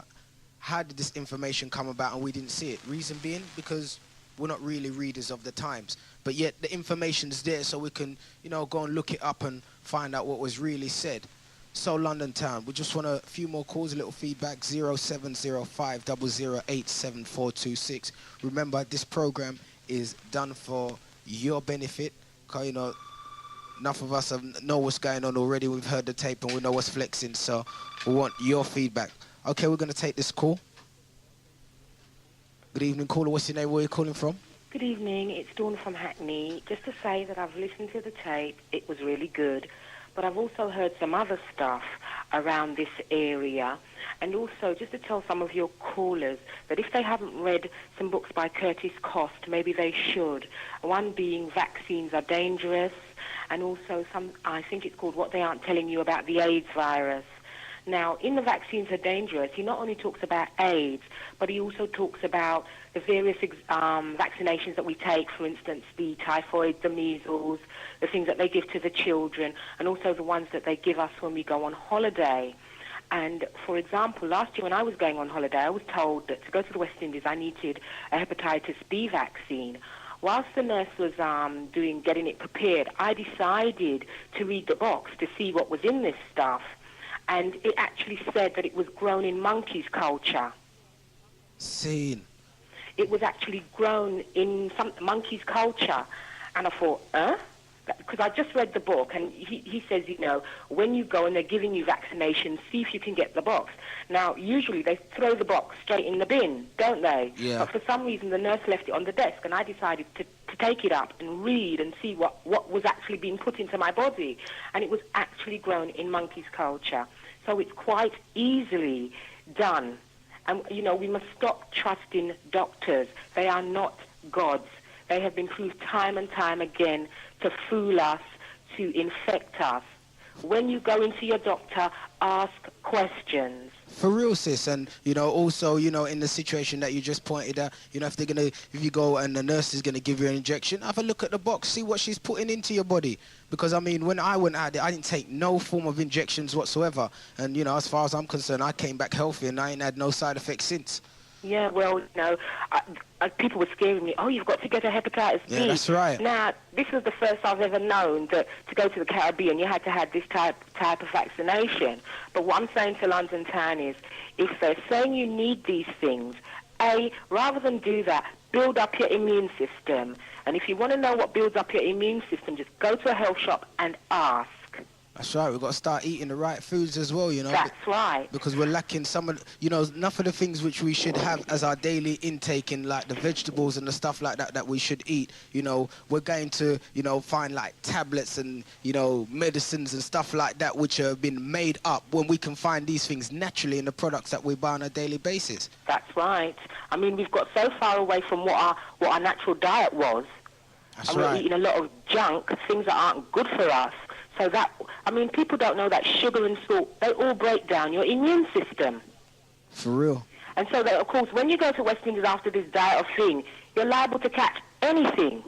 how did this information come about and we didn't see it? Reason being, because we're not really readers of the Times. But yet the information's there, so we can, you know, go and look it up and find out what was really said. So London Town, we just want a few more calls, a little feedback, 0705008742. Remember, this program is done for your benefit, because, you know, enough of us know what's going on already. We've heard the tape and we know what's flexing, so we want your feedback. Okay, we're going to take this call. Good evening, caller. What's your name? Where are you calling from? Good evening. It's Dawn from Hackney. Just to say that I've listened to the tape. It was really good. But I've also heard some other stuff around this area. And also, just to tell some of your callers that if they haven't read some books by Curtis Cost, maybe they should. One being Vaccines Are Dangerous, and also some, I think it's called What They Aren't Telling You About the AIDS Virus. Now, in the Vaccines Are Dangerous, he not only talks about AIDS, but he also talks about the various vaccinations that we take, for instance, the typhoid, the measles, the things that they give to the children, and also the ones that they give us when we go on holiday. And, for example, last year when I was going on holiday, I was told that to go to the West Indies, I needed a hepatitis B vaccine. Whilst the nurse was getting it prepared, I decided to read the box to see what was in this stuff. And it actually said that it was grown in monkeys' culture. Seen. It was actually grown in some monkeys' culture. And I thought, because I just read the book, and he says, you know, when you go and they're giving you vaccinations, see if you can get the box. Now, usually they throw the box straight in the bin, don't they? Yeah. But for some reason, the nurse left it on the desk, and I decided to take it up and read and see what was actually being put into my body. And it was actually grown in monkeys' culture. So it's quite easily done. And, you know, we must stop trusting doctors. They are not gods. They have been proved time and time again to fool us, to infect us. When you go into your doctor, ask questions. For real, sis. And, you know, also, you know, in the situation that you just pointed out, you know, if you go and the nurse is going to give you an injection, have a look at the box, see what she's putting into your body. Because, I mean, when I went out there, I didn't take no form of injections whatsoever. And, you know, as far as I'm concerned, I came back healthy and I ain't had no side effects since. Yeah, well, you know, people were scaring me. Oh, you've got to get a hepatitis B. Yeah, that's right. Now, this was the first I've ever known that to go to the Caribbean, you had to have this type of vaccination. But what I'm saying to London Town is, if they're saying you need these things, rather than do that, build up your immune system. And if you want to know what builds up your immune system, just go to a health shop and ask. That's right. We've got to start eating the right foods as well, you know. That's right. Because we're lacking some of, you know, enough of the things which we should have as our daily intake in, like, the vegetables and the stuff like that we should eat. You know, we're going to, you know, find, like, tablets and, you know, medicines and stuff like that which have been made up when we can find these things naturally in the products that we buy on a daily basis. That's right. I mean, we've got so far away from what our natural diet was. That's and right. We're eating a lot of junk, things that aren't good for us. So that, I mean, people don't know that sugar and salt, they all break down your immune system. For real. And so, that, of course, when you go to West Indies after this diet of thing, you're liable to catch anything.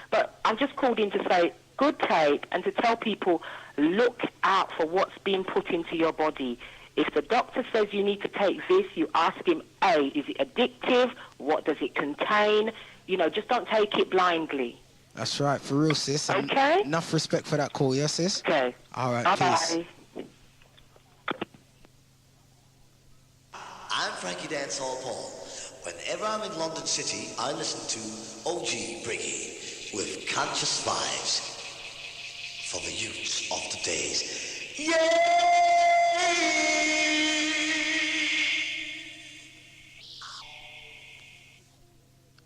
But I've just called in to say, good tape, and to tell people, look out for what's being put into your body. If the doctor says you need to take this, you ask him, A, is it addictive? What does it contain? You know, just don't take it blindly. That's right, for real, sis. Okay. Enough respect for that call, yes, sis? Okay. All right, Bye-bye. peace. I'm Frankie Dancehall Paul. Whenever I'm in London City, I listen to OG Briggy with Conscious Vibes for the youths of today's.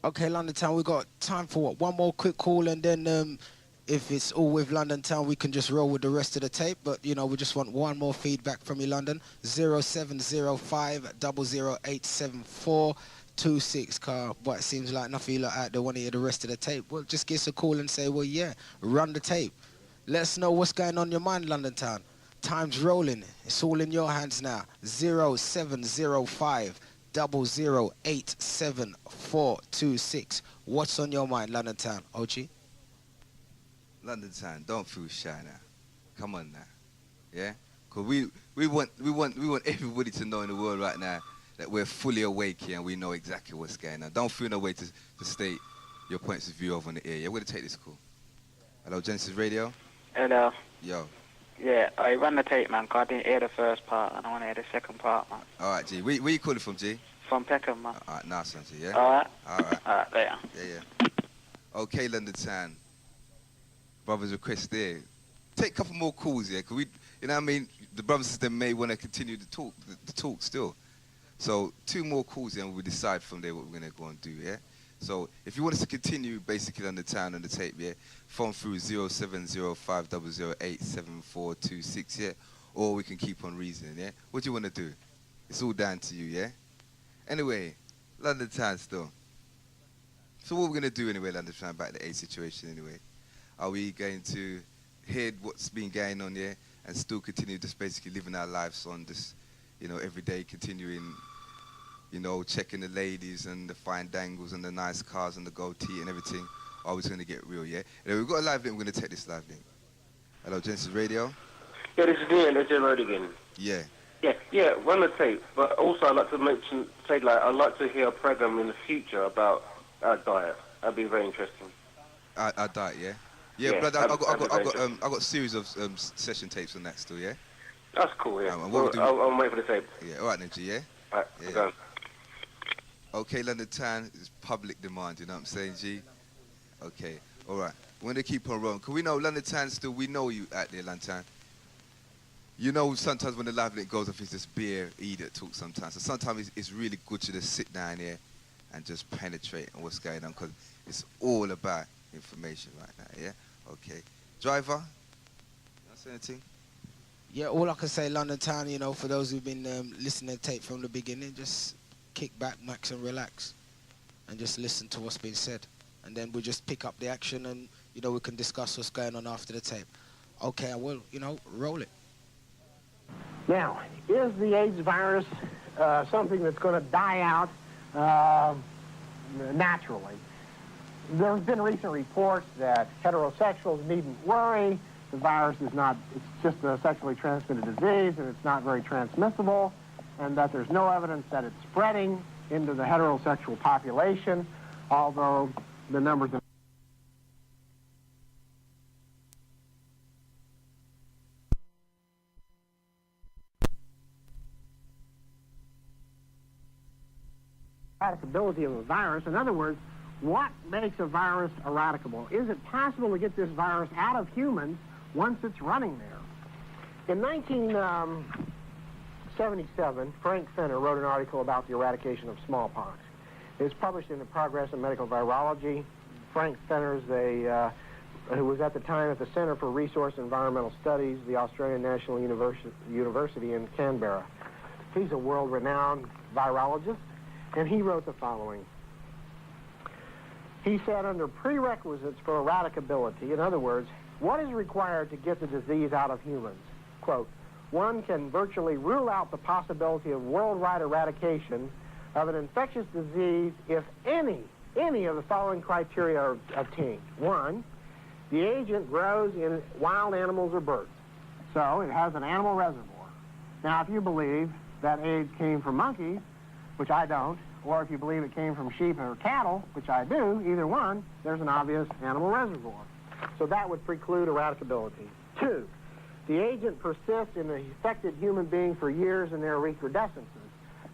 Okay, London Town, we got time for what? One more quick call, and then if it's all with London Town, we can just roll with the rest of the tape. But, you know, we just want one more feedback from you, London. 0705 008 7426, car. But it seems like nothing like out there want to hear the rest of the tape. Well, just give us a call and say, well, yeah, run the tape. Let us know what's going on in your mind, London Town. Time's rolling. It's all in your hands now. 0705 008 7426. What's on your mind, London Town? OG? London Town, don't feel shy now. Come on now. Yeah? Because we want everybody to know in the world right now that we're fully awake here and we know exactly what's going on. Don't feel no way to state your points of view over on the air. Yeah, we're going to take this call. Hello, Genesis Radio? Hello. Yo. Yeah, I run the tape, man, 'cause I didn't hear the first part, and I want to hear the second part, man. All right, G. Where you calling from, G? From Peckham, man. All right, nice one, G, yeah? All right. All right. All right, later. Yeah. Okay, London Town. Brothers request there. Take a couple more calls, yeah, because we, you know what I mean? The brothers and sisters may want to continue the talk still. So 2 more calls here, and we'll decide from there what we're going to go and do, yeah? So if you want us to continue basically on the town on the tape, yeah, phone through 0705 008 7426, yeah, or we can keep on reasoning, yeah. What do you want to do? It's all down to you, yeah. Anyway, London Town still. So what we're gonna do anyway, London Town, back to the A situation anyway. Are we going to hear what's been going on here and still continue just basically living our lives on this, you know, every day continuing, you know, checking the ladies and the fine dangles and the nice cars and the gold teeth and everything? Or are we going to get real, yeah? Anyway, we've got a live link. We're going to take this live link. Hello, Genesis Radio? Yeah, this is Ian. Let's road again. Yeah. Yeah, run the tape. But also I'd like to I'd like to hear a program in the future about our diet. That'd be very interesting. Our diet, yeah? Yeah, but I've got a series of session tapes on that still, yeah? That's cool, yeah. I'll wait for the tape. Yeah, all right then, G, yeah? All right, yeah. go. Okay, London Town is public demand, you know what I'm saying, G? Okay, all right. We're going to keep on rolling. Because we know London Town still, we know you out there, London Town. You know, sometimes when the live link goes off, it's just beer, idiot talk sometimes. So sometimes it's really good to just sit down here and just penetrate on what's going on, because it's all about information right now, yeah? Okay. Driver, you want to say anything? Yeah, all I can say, London Town, you know, for those who've been listening to tape from the beginning, just kick back, max, and relax, and just listen to what's being said. And then we'll just pick up the action and, you know, we can discuss what's going on after the tape. Okay, I will, you know, roll it. Now, is the AIDS virus something that's going to die out naturally? There have been recent reports that heterosexuals needn't worry. The virus is not, it's just a sexually transmitted disease, and it's not very transmissible, and that there's no evidence that it's spreading into the heterosexual population, although the numbers of eradicability of a virus. In other words, what makes a virus eradicable? Is it possible to get this virus out of humans once it's running there? In 1977, Frank Fenner wrote an article about the eradication of smallpox. It was published in the Progress of Medical Virology. Frank Fenner's who was at the time at the Center for Resource Environmental Studies, the Australian National University in Canberra. He's a world-renowned virologist, and he wrote the following. He said, under prerequisites for eradicability, in other words, what is required to get the disease out of humans? Quote, one can virtually rule out the possibility of worldwide eradication of an infectious disease if any of the following criteria are obtained. One, the agent grows in wild animals or birds. So it has an animal reservoir. Now, if you believe that AIDS came from monkeys, which I don't, or if you believe it came from sheep or cattle, which I do, either one, there's an obvious animal reservoir. So that would preclude eradicability. 2, the agent persists in the affected human being for years in their recrudescences.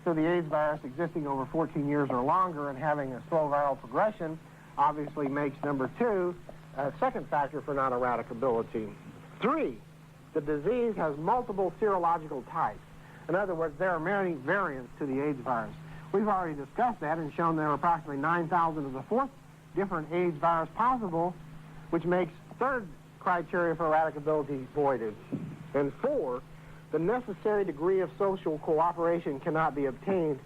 So the AIDS virus existing over 14 years or longer and having a slow viral progression obviously makes number 2 a second factor for non-eradicability. 3, the disease has multiple serological types. In other words, there are many variants to the AIDS virus. We've already discussed that and shown there are approximately 9,000 of the 4th different AIDS virus possible, which makes third criteria for eradicability voided. And 4, the necessary degree of social cooperation cannot be obtained,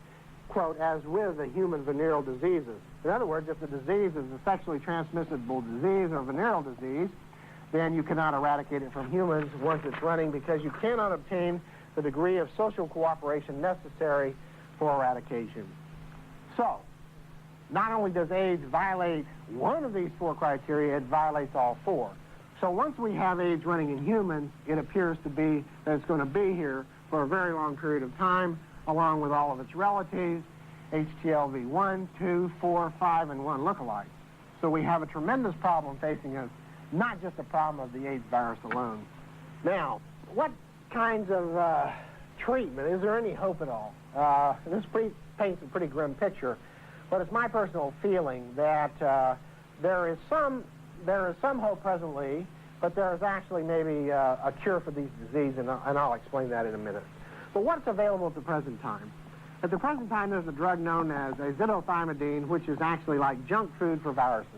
quote, as with the human venereal diseases. In other words, if the disease is a sexually transmissible disease or venereal disease, then you cannot eradicate it from humans once it's running because you cannot obtain the degree of social cooperation necessary for eradication. So, not only does AIDS violate one of these 4 criteria, it violates all 4. So once we have AIDS running in humans, it appears to be that it's going to be here for a very long period of time, along with all of its relatives, HTLV 1, 2, 4, 5, and 1 lookalikes. So we have a tremendous problem facing us, not just a problem of the AIDS virus alone. Now, what kinds of treatment? Is there any hope at all? This paints a pretty grim picture, but it's my personal feeling that there is some hope presently, but there is actually maybe a cure for these diseases, and I'll explain that in a minute. But what's available at the present time? At the present time, there's a drug known as azithromycin, which is actually like junk food for viruses.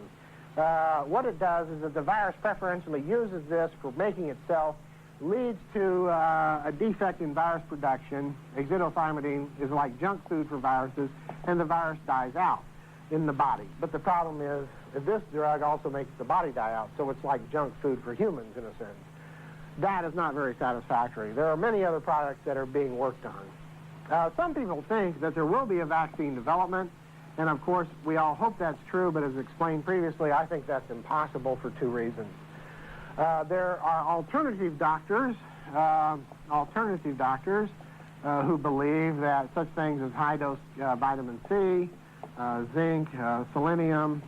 What it does is that the virus preferentially uses this for making itself, leads to a defect in virus production. Azithromycin is like junk food for viruses, and the virus dies out in the body. But the problem is that this drug also makes the body die out, so it's like junk food for humans in a sense. That is not very satisfactory. There are many other products that are being worked on. Some people think that there will be a vaccine development, and of course we all hope that's true, but as explained previously, I think that's impossible for 2 reasons. There are alternative doctors who believe that such things as high-dose vitamin C, zinc, selenium,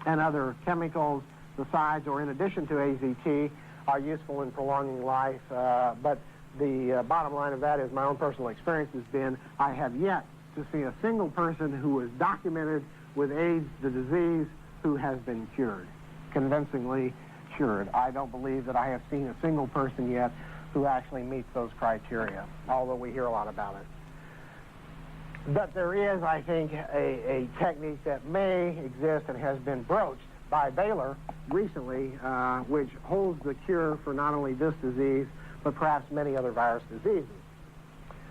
and other chemicals besides or in addition to AZT are useful in prolonging life. But the bottom line of that is my own personal experience has been I have yet to see a single person who was documented with AIDS, the disease, who has been cured, convincingly cured. I don't believe that I have seen a single person yet who actually meets those criteria, although we hear a lot about it. But there is, I think, a technique that may exist and has been broached by Baylor recently, which holds the cure for not only this disease, but perhaps many other virus diseases.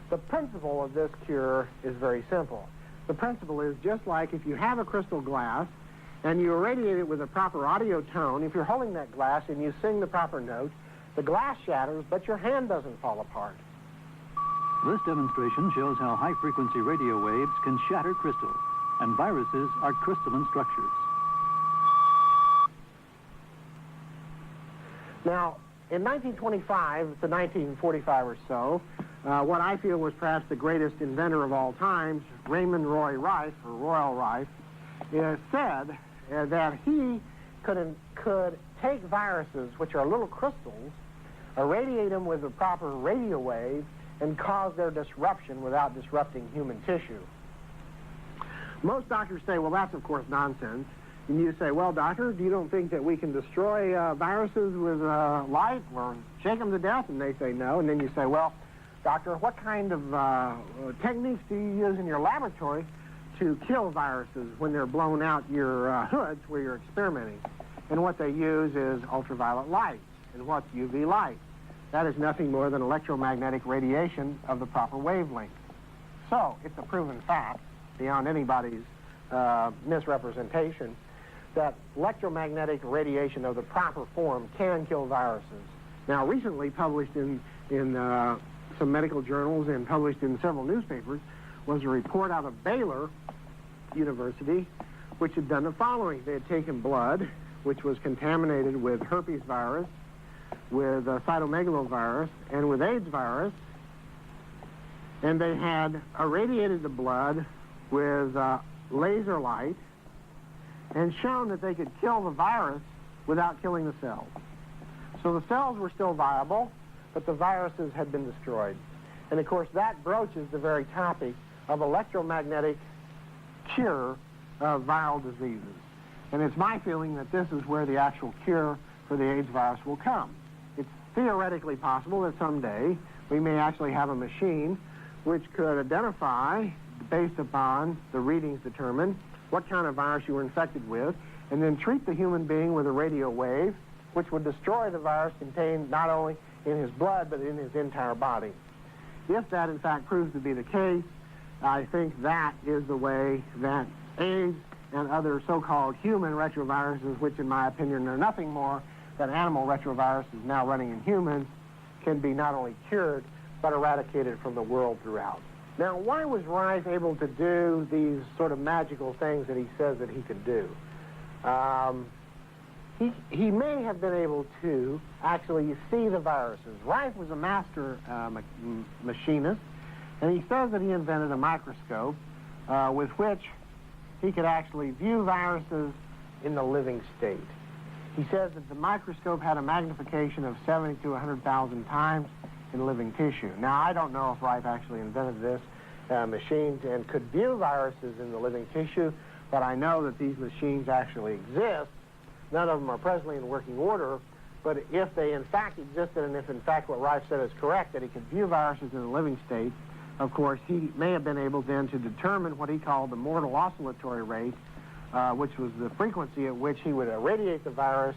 The principle of this cure is very simple. The principle is just like if you have a crystal glass and you irradiate it with a proper audio tone, if you're holding that glass and you sing the proper note, the glass shatters, but your hand doesn't fall apart. This demonstration shows how high-frequency radio waves can shatter crystal, and viruses are crystalline structures. Now, in 1925 to 1945 or so, what I feel was perhaps the greatest inventor of all times, Raymond Roy Rife, or Royal Rife, said that he could take viruses, which are little crystals, irradiate them with the proper radio waves, and cause their disruption without disrupting human tissue. Most doctors say, well, that's of course nonsense. And you say, well, doctor, you don't think that we can destroy viruses with light or shake them to death? And they say no. And then you say, well, doctor, what kind of techniques do you use in your laboratory to kill viruses when they're blown out your hoods where you're experimenting? And what they use is ultraviolet light. And what's UV light? That is nothing more than electromagnetic radiation of the proper wavelength. So it's a proven fact, beyond anybody's misrepresentation, that electromagnetic radiation of the proper form can kill viruses. Now, recently published in some medical journals and published in several newspapers was a report out of Baylor University, which had done the following. They had taken blood, which was contaminated with herpes virus, with cytomegalovirus and with AIDS virus, and they had irradiated the blood with laser light and shown that they could kill the virus without killing the cells. So the cells were still viable, but the viruses had been destroyed. And of course that broaches the very topic of electromagnetic cure of viral diseases. And it's my feeling that this is where the actual cure for the AIDS virus will come. It's theoretically possible that someday we may actually have a machine which could identify, based upon the readings determined, what kind of virus you were infected with, and then treat the human being with a radio wave, which would destroy the virus contained not only in his blood, but in his entire body. If that, in fact, proves to be the case, I think that is the way that AIDS and other so-called human retroviruses, which in my opinion are nothing more than animal retroviruses now running in humans, can be not only cured, but eradicated from the world throughout. Now, why was Rife able to do these sort of magical things that he says that he could do? He may have been able to actually see the viruses. Rife was a master machinist, and he says that he invented a microscope with which he could actually view viruses in the living state. He says that the microscope had a magnification of 70 to 100,000 times in living tissue. Now, I don't know if Rife actually invented this machine and could view viruses in the living tissue, but I know that these machines actually exist. None of them are presently in working order, but if they in fact existed, and if in fact what Rife said is correct, that he could view viruses in the living state, of course, he may have been able then to determine what he called the mortal oscillatory rate, which was the frequency at which he would irradiate the virus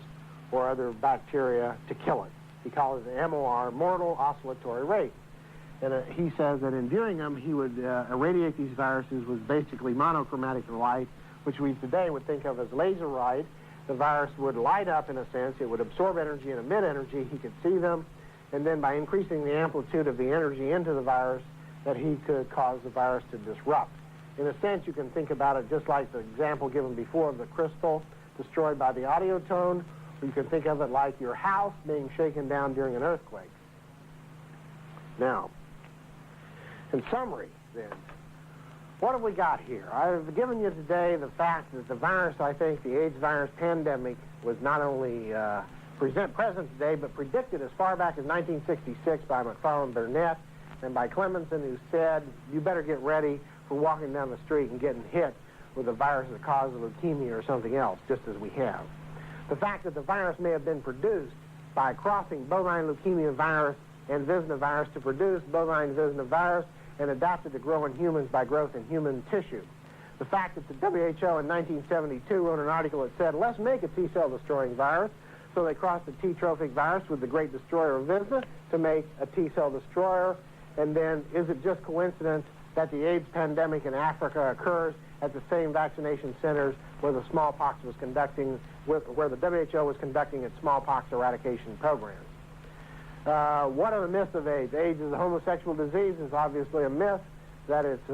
or other bacteria to kill it. He called it the MOR, mortal oscillatory rate. And he says that in viewing them, he would irradiate these viruses with basically monochromatic light, which we today would think of as laser light. The virus would light up in a sense. It would absorb energy and emit energy. He could see them. And then by increasing the amplitude of the energy into the virus, that he could cause the virus to disrupt. In a sense, you can think about it just like the example given before of the crystal destroyed by the audio tone, or you can think of it like your house being shaken down during an earthquake. Now, in summary, then, what have we got here? I've given you today the fact that the virus, I think, the AIDS virus pandemic, was not only present today, but predicted as far back as 1966 by McFarland Burnett and by Clemenson, who said, you better get ready for walking down the street and getting hit with a virus that causes leukemia or something else, just as we have. The fact that the virus may have been produced by crossing bovine leukemia virus and Visna virus to produce bovine Visna virus and adapted to grow in humans by growth in human tissue. The fact that the WHO in 1972 wrote an article that said, let's make a T-cell destroying virus. So they crossed the T-trophic virus with the great destroyer of Visna to make a T-cell destroyer. And then is it just coincidence that the AIDS pandemic in Africa occurs at the same vaccination centers where the smallpox was conducting, where the WHO was conducting its smallpox eradication programs? What are the myths of AIDS? AIDS is a homosexual disease is obviously a myth, that it's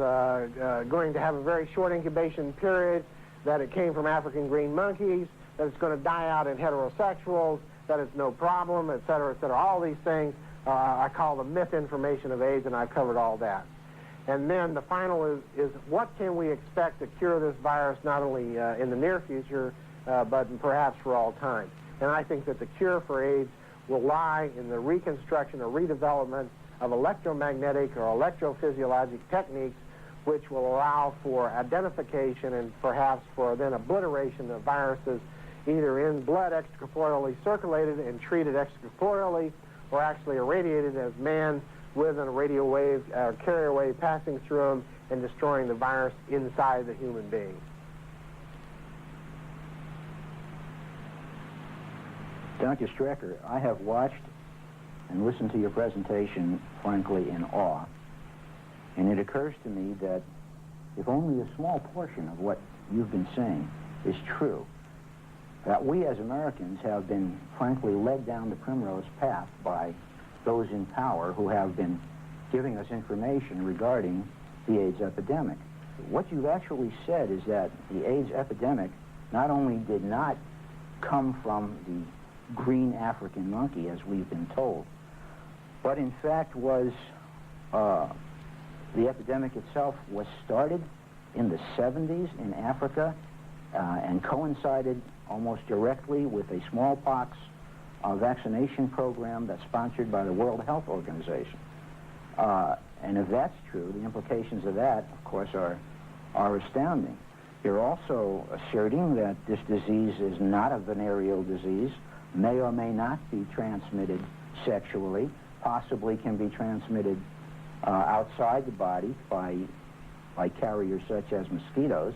going to have a very short incubation period, that it came from African green monkeys, that it's going to die out in heterosexuals, that it's no problem, et cetera, et cetera. All these things I call the myth information of AIDS, and I've covered all that. And then the final is what can we expect to cure this virus, not only in the near future, but perhaps for all time. And I think that the cure for AIDS will lie in the reconstruction or redevelopment of electromagnetic or electrophysiologic techniques which will allow for identification and perhaps for then obliteration of viruses either in blood extracorporeally circulated and treated extracorporeally or actually irradiated as man with a radio wave or carrier wave passing through them and destroying the virus inside the human being. Dr. Strecker, I have watched and listened to your presentation, frankly, in awe. And it occurs to me that if only a small portion of what you've been saying is true, that we as Americans have been, frankly, led down the primrose path by those in power who have been giving us information regarding the AIDS epidemic. What you've actually said is that the AIDS epidemic not only did not come from the green African monkey, as we've been told. But in fact was the epidemic itself was started in the 70s in Africa and coincided almost directly with a smallpox vaccination program that's sponsored by the World Health Organization. And if that's true, the implications of that, of course, are astounding. You're also asserting that this disease is not a venereal disease, may or may not be transmitted sexually, possibly can be transmitted outside the body by carriers such as mosquitoes.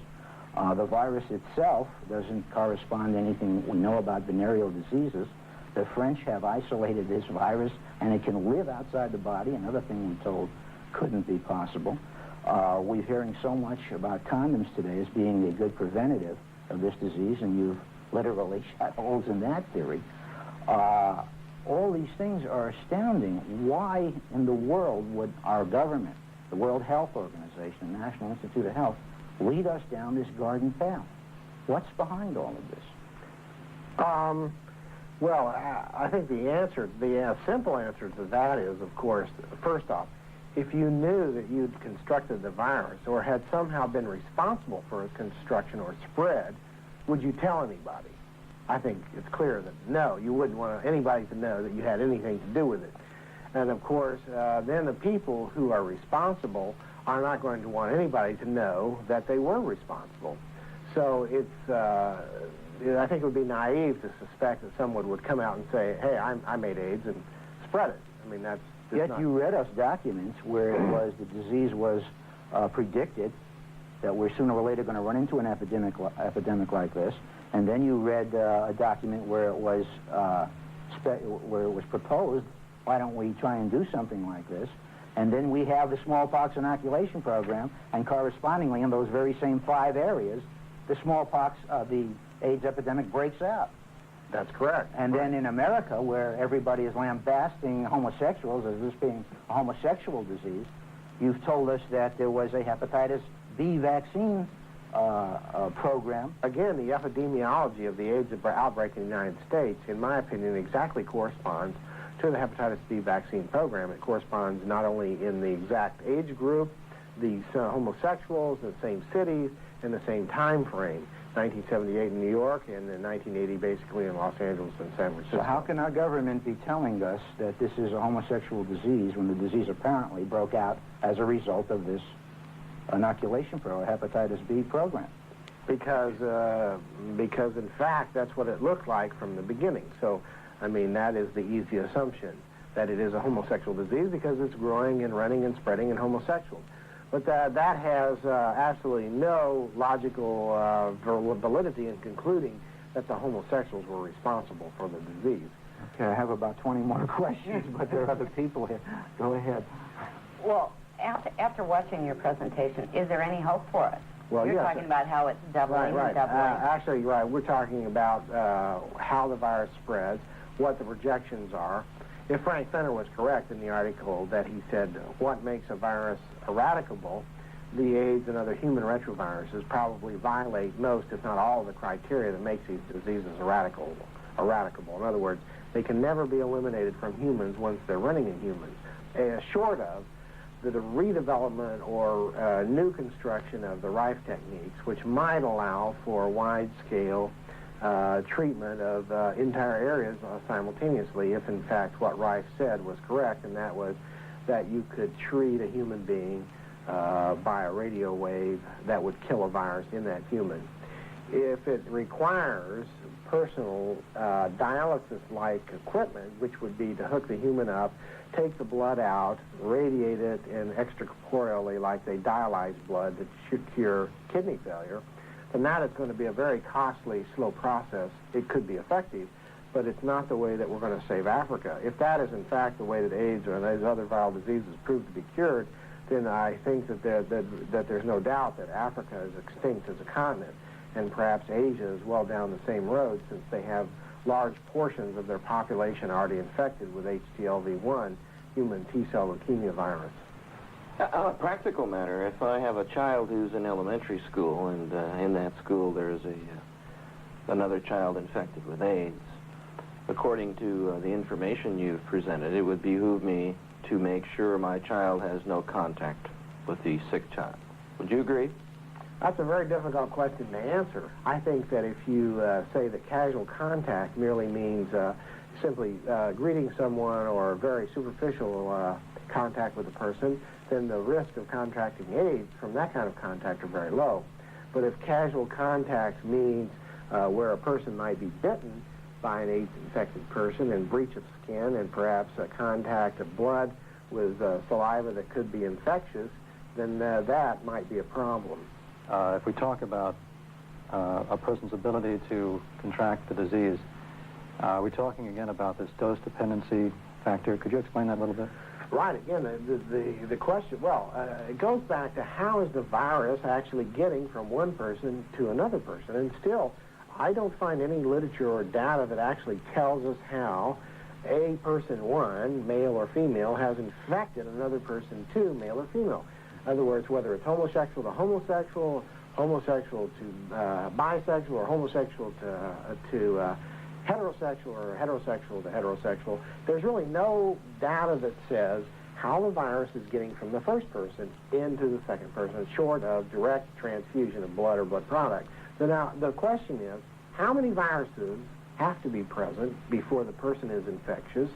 The virus itself doesn't correspond to anything we know about venereal diseases. The French have isolated this virus, and it can live outside the body, another thing we're told couldn't be possible. We're hearing so much about condoms today as being a good preventative of this disease, and you've literally shot holes in that theory. All these things are astounding. Why in the world would our government, the World Health Organization, the National Institute of Health, lead us down this garden path? What's behind all of this? Well, I think the simple answer to that is, of course, first off, if you knew that you'd constructed the virus or had somehow been responsible for its construction or spread, would you tell anybody? I think it's clear that no, you wouldn't want anybody to know that you had anything to do with it. And of course, then the people who are responsible are not going to want anybody to know that they were responsible. So it's, I think it would be naive to suspect that someone would come out and say, hey, I made AIDS and spread it. I mean, that's Yet you read us documents where it was the disease was predicted that we're sooner or later going to run into an epidemic like this, and then you read a document where it was proposed, why don't we try and do something like this? And then we have the smallpox inoculation program, and correspondingly in those very same 5 areas, the smallpox, the AIDS epidemic breaks out. That's correct. And then in America, where everybody is lambasting homosexuals as this being a homosexual disease, you've told us that there was a hepatitis B vaccine program. Again, the epidemiology of the AIDS outbreak in the United States, in my opinion, exactly corresponds to the hepatitis B vaccine program. It corresponds not only in the exact age group, the homosexuals, the same cities, in the same time frame. 1978 in New York, and in 1980 basically in Los Angeles and San Francisco. So how can our government be telling us that this is a homosexual disease when the disease apparently broke out as a result of this inoculation hepatitis B program? Because in fact that's what it looked like from the beginning. So, I mean, that is the easy assumption, that it is a homosexual disease because it's growing and running and spreading in homosexuals. But that has absolutely no logical validity in concluding that the homosexuals were responsible for the disease. Okay, I have about 20 more questions, but there are other people here. Go ahead. Well, after watching your presentation, is there any hope for us? Well, You're yes, talking about how it's doubling and doubling. Actually, right. We're talking about how the virus spreads, what the projections are. If Frank Fenner was correct in the article that he said what makes a virus eradicable, the AIDS and other human retroviruses probably violate most, if not all, of the criteria that makes these diseases eradicable. In other words, they can never be eliminated from humans once they're running in humans, short of the redevelopment or new construction of the Rife techniques, which might allow for wide-scale treatment of entire areas simultaneously, if in fact what Rife said was correct, and that was that you could treat a human being by a radio wave that would kill a virus in that human. If it requires personal dialysis-like equipment, which would be to hook the human up, take the blood out, radiate it in extracorporeally like they dialyze blood that should cure kidney failure, then that is going to be a very costly, slow process. It could be effective, but it's not the way that we're going to save Africa. If that is, in fact, the way that AIDS or those other viral diseases prove to be cured, then I think that there's no doubt that Africa is extinct as a continent, and perhaps Asia is well down the same road, since they have large portions of their population already infected with HTLV1, human T-cell leukemia virus. On a practical matter, if I have a child who's in elementary school and in that school there's another child infected with AIDS, according to the information you've presented, it would behoove me to make sure my child has no contact with the sick child. Would you agree? That's a very difficult question to answer. I think that if you say that casual contact merely means simply greeting someone or very superficial contact with a person, then the risk of contracting AIDS from that kind of contact are very low. But if casual contact means where a person might be bitten by an AIDS-infected person and breach of skin and perhaps a contact of blood with saliva that could be infectious, then that might be a problem. If we talk about a person's ability to contract the disease, we're talking again about this dose dependency factor. Could you explain that a little bit? Right. Again, the question, well, it goes back to how is the virus actually getting from one person to another person. And still, I don't find any literature or data that actually tells us how a person, one, male or female, has infected another person, two, male or female. In other words, whether it's homosexual to homosexual, homosexual to bisexual, or homosexual to heterosexual, or heterosexual to heterosexual, there's really no data that says how the virus is getting from the first person into the second person, short of direct transfusion of blood or blood product. So now, the question is, how many viruses have to be present before the person is infectious?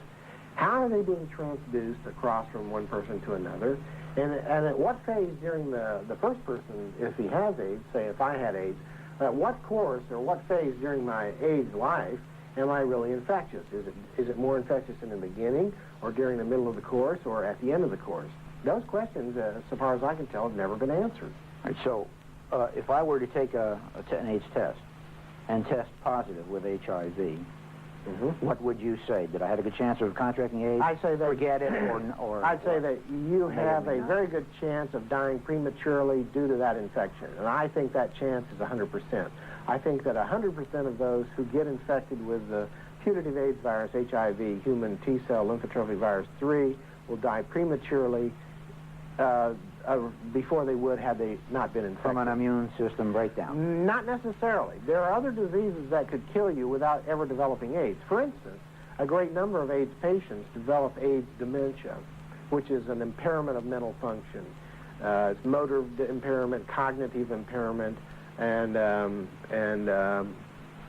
How are they being transduced across from one person to another? And at what phase during the first person, if he has AIDS, say if I had AIDS, at what course or what phase during my AIDS life am I really infectious? Is it more infectious in the beginning, or during the middle of the course, or at the end of the course? Those questions, so far as I can tell, have never been answered. All right, so if I were to take an AIDS test and test positive with HIV, what would you say? Did I have a good chance of contracting AIDS? I'd say that, forget it, or I'd say that you have a very good chance of dying prematurely due to that infection, and I think that chance is 100%. I think that 100% of those who get infected with the putative AIDS virus, HIV, human T-cell lymphotropic virus 3, will die prematurely before they would had they not been infected. From an immune system breakdown? Not necessarily. There are other diseases that could kill you without ever developing AIDS. For instance, a great number of AIDS patients develop AIDS dementia, which is an impairment of mental function. It's motor impairment, cognitive impairment, and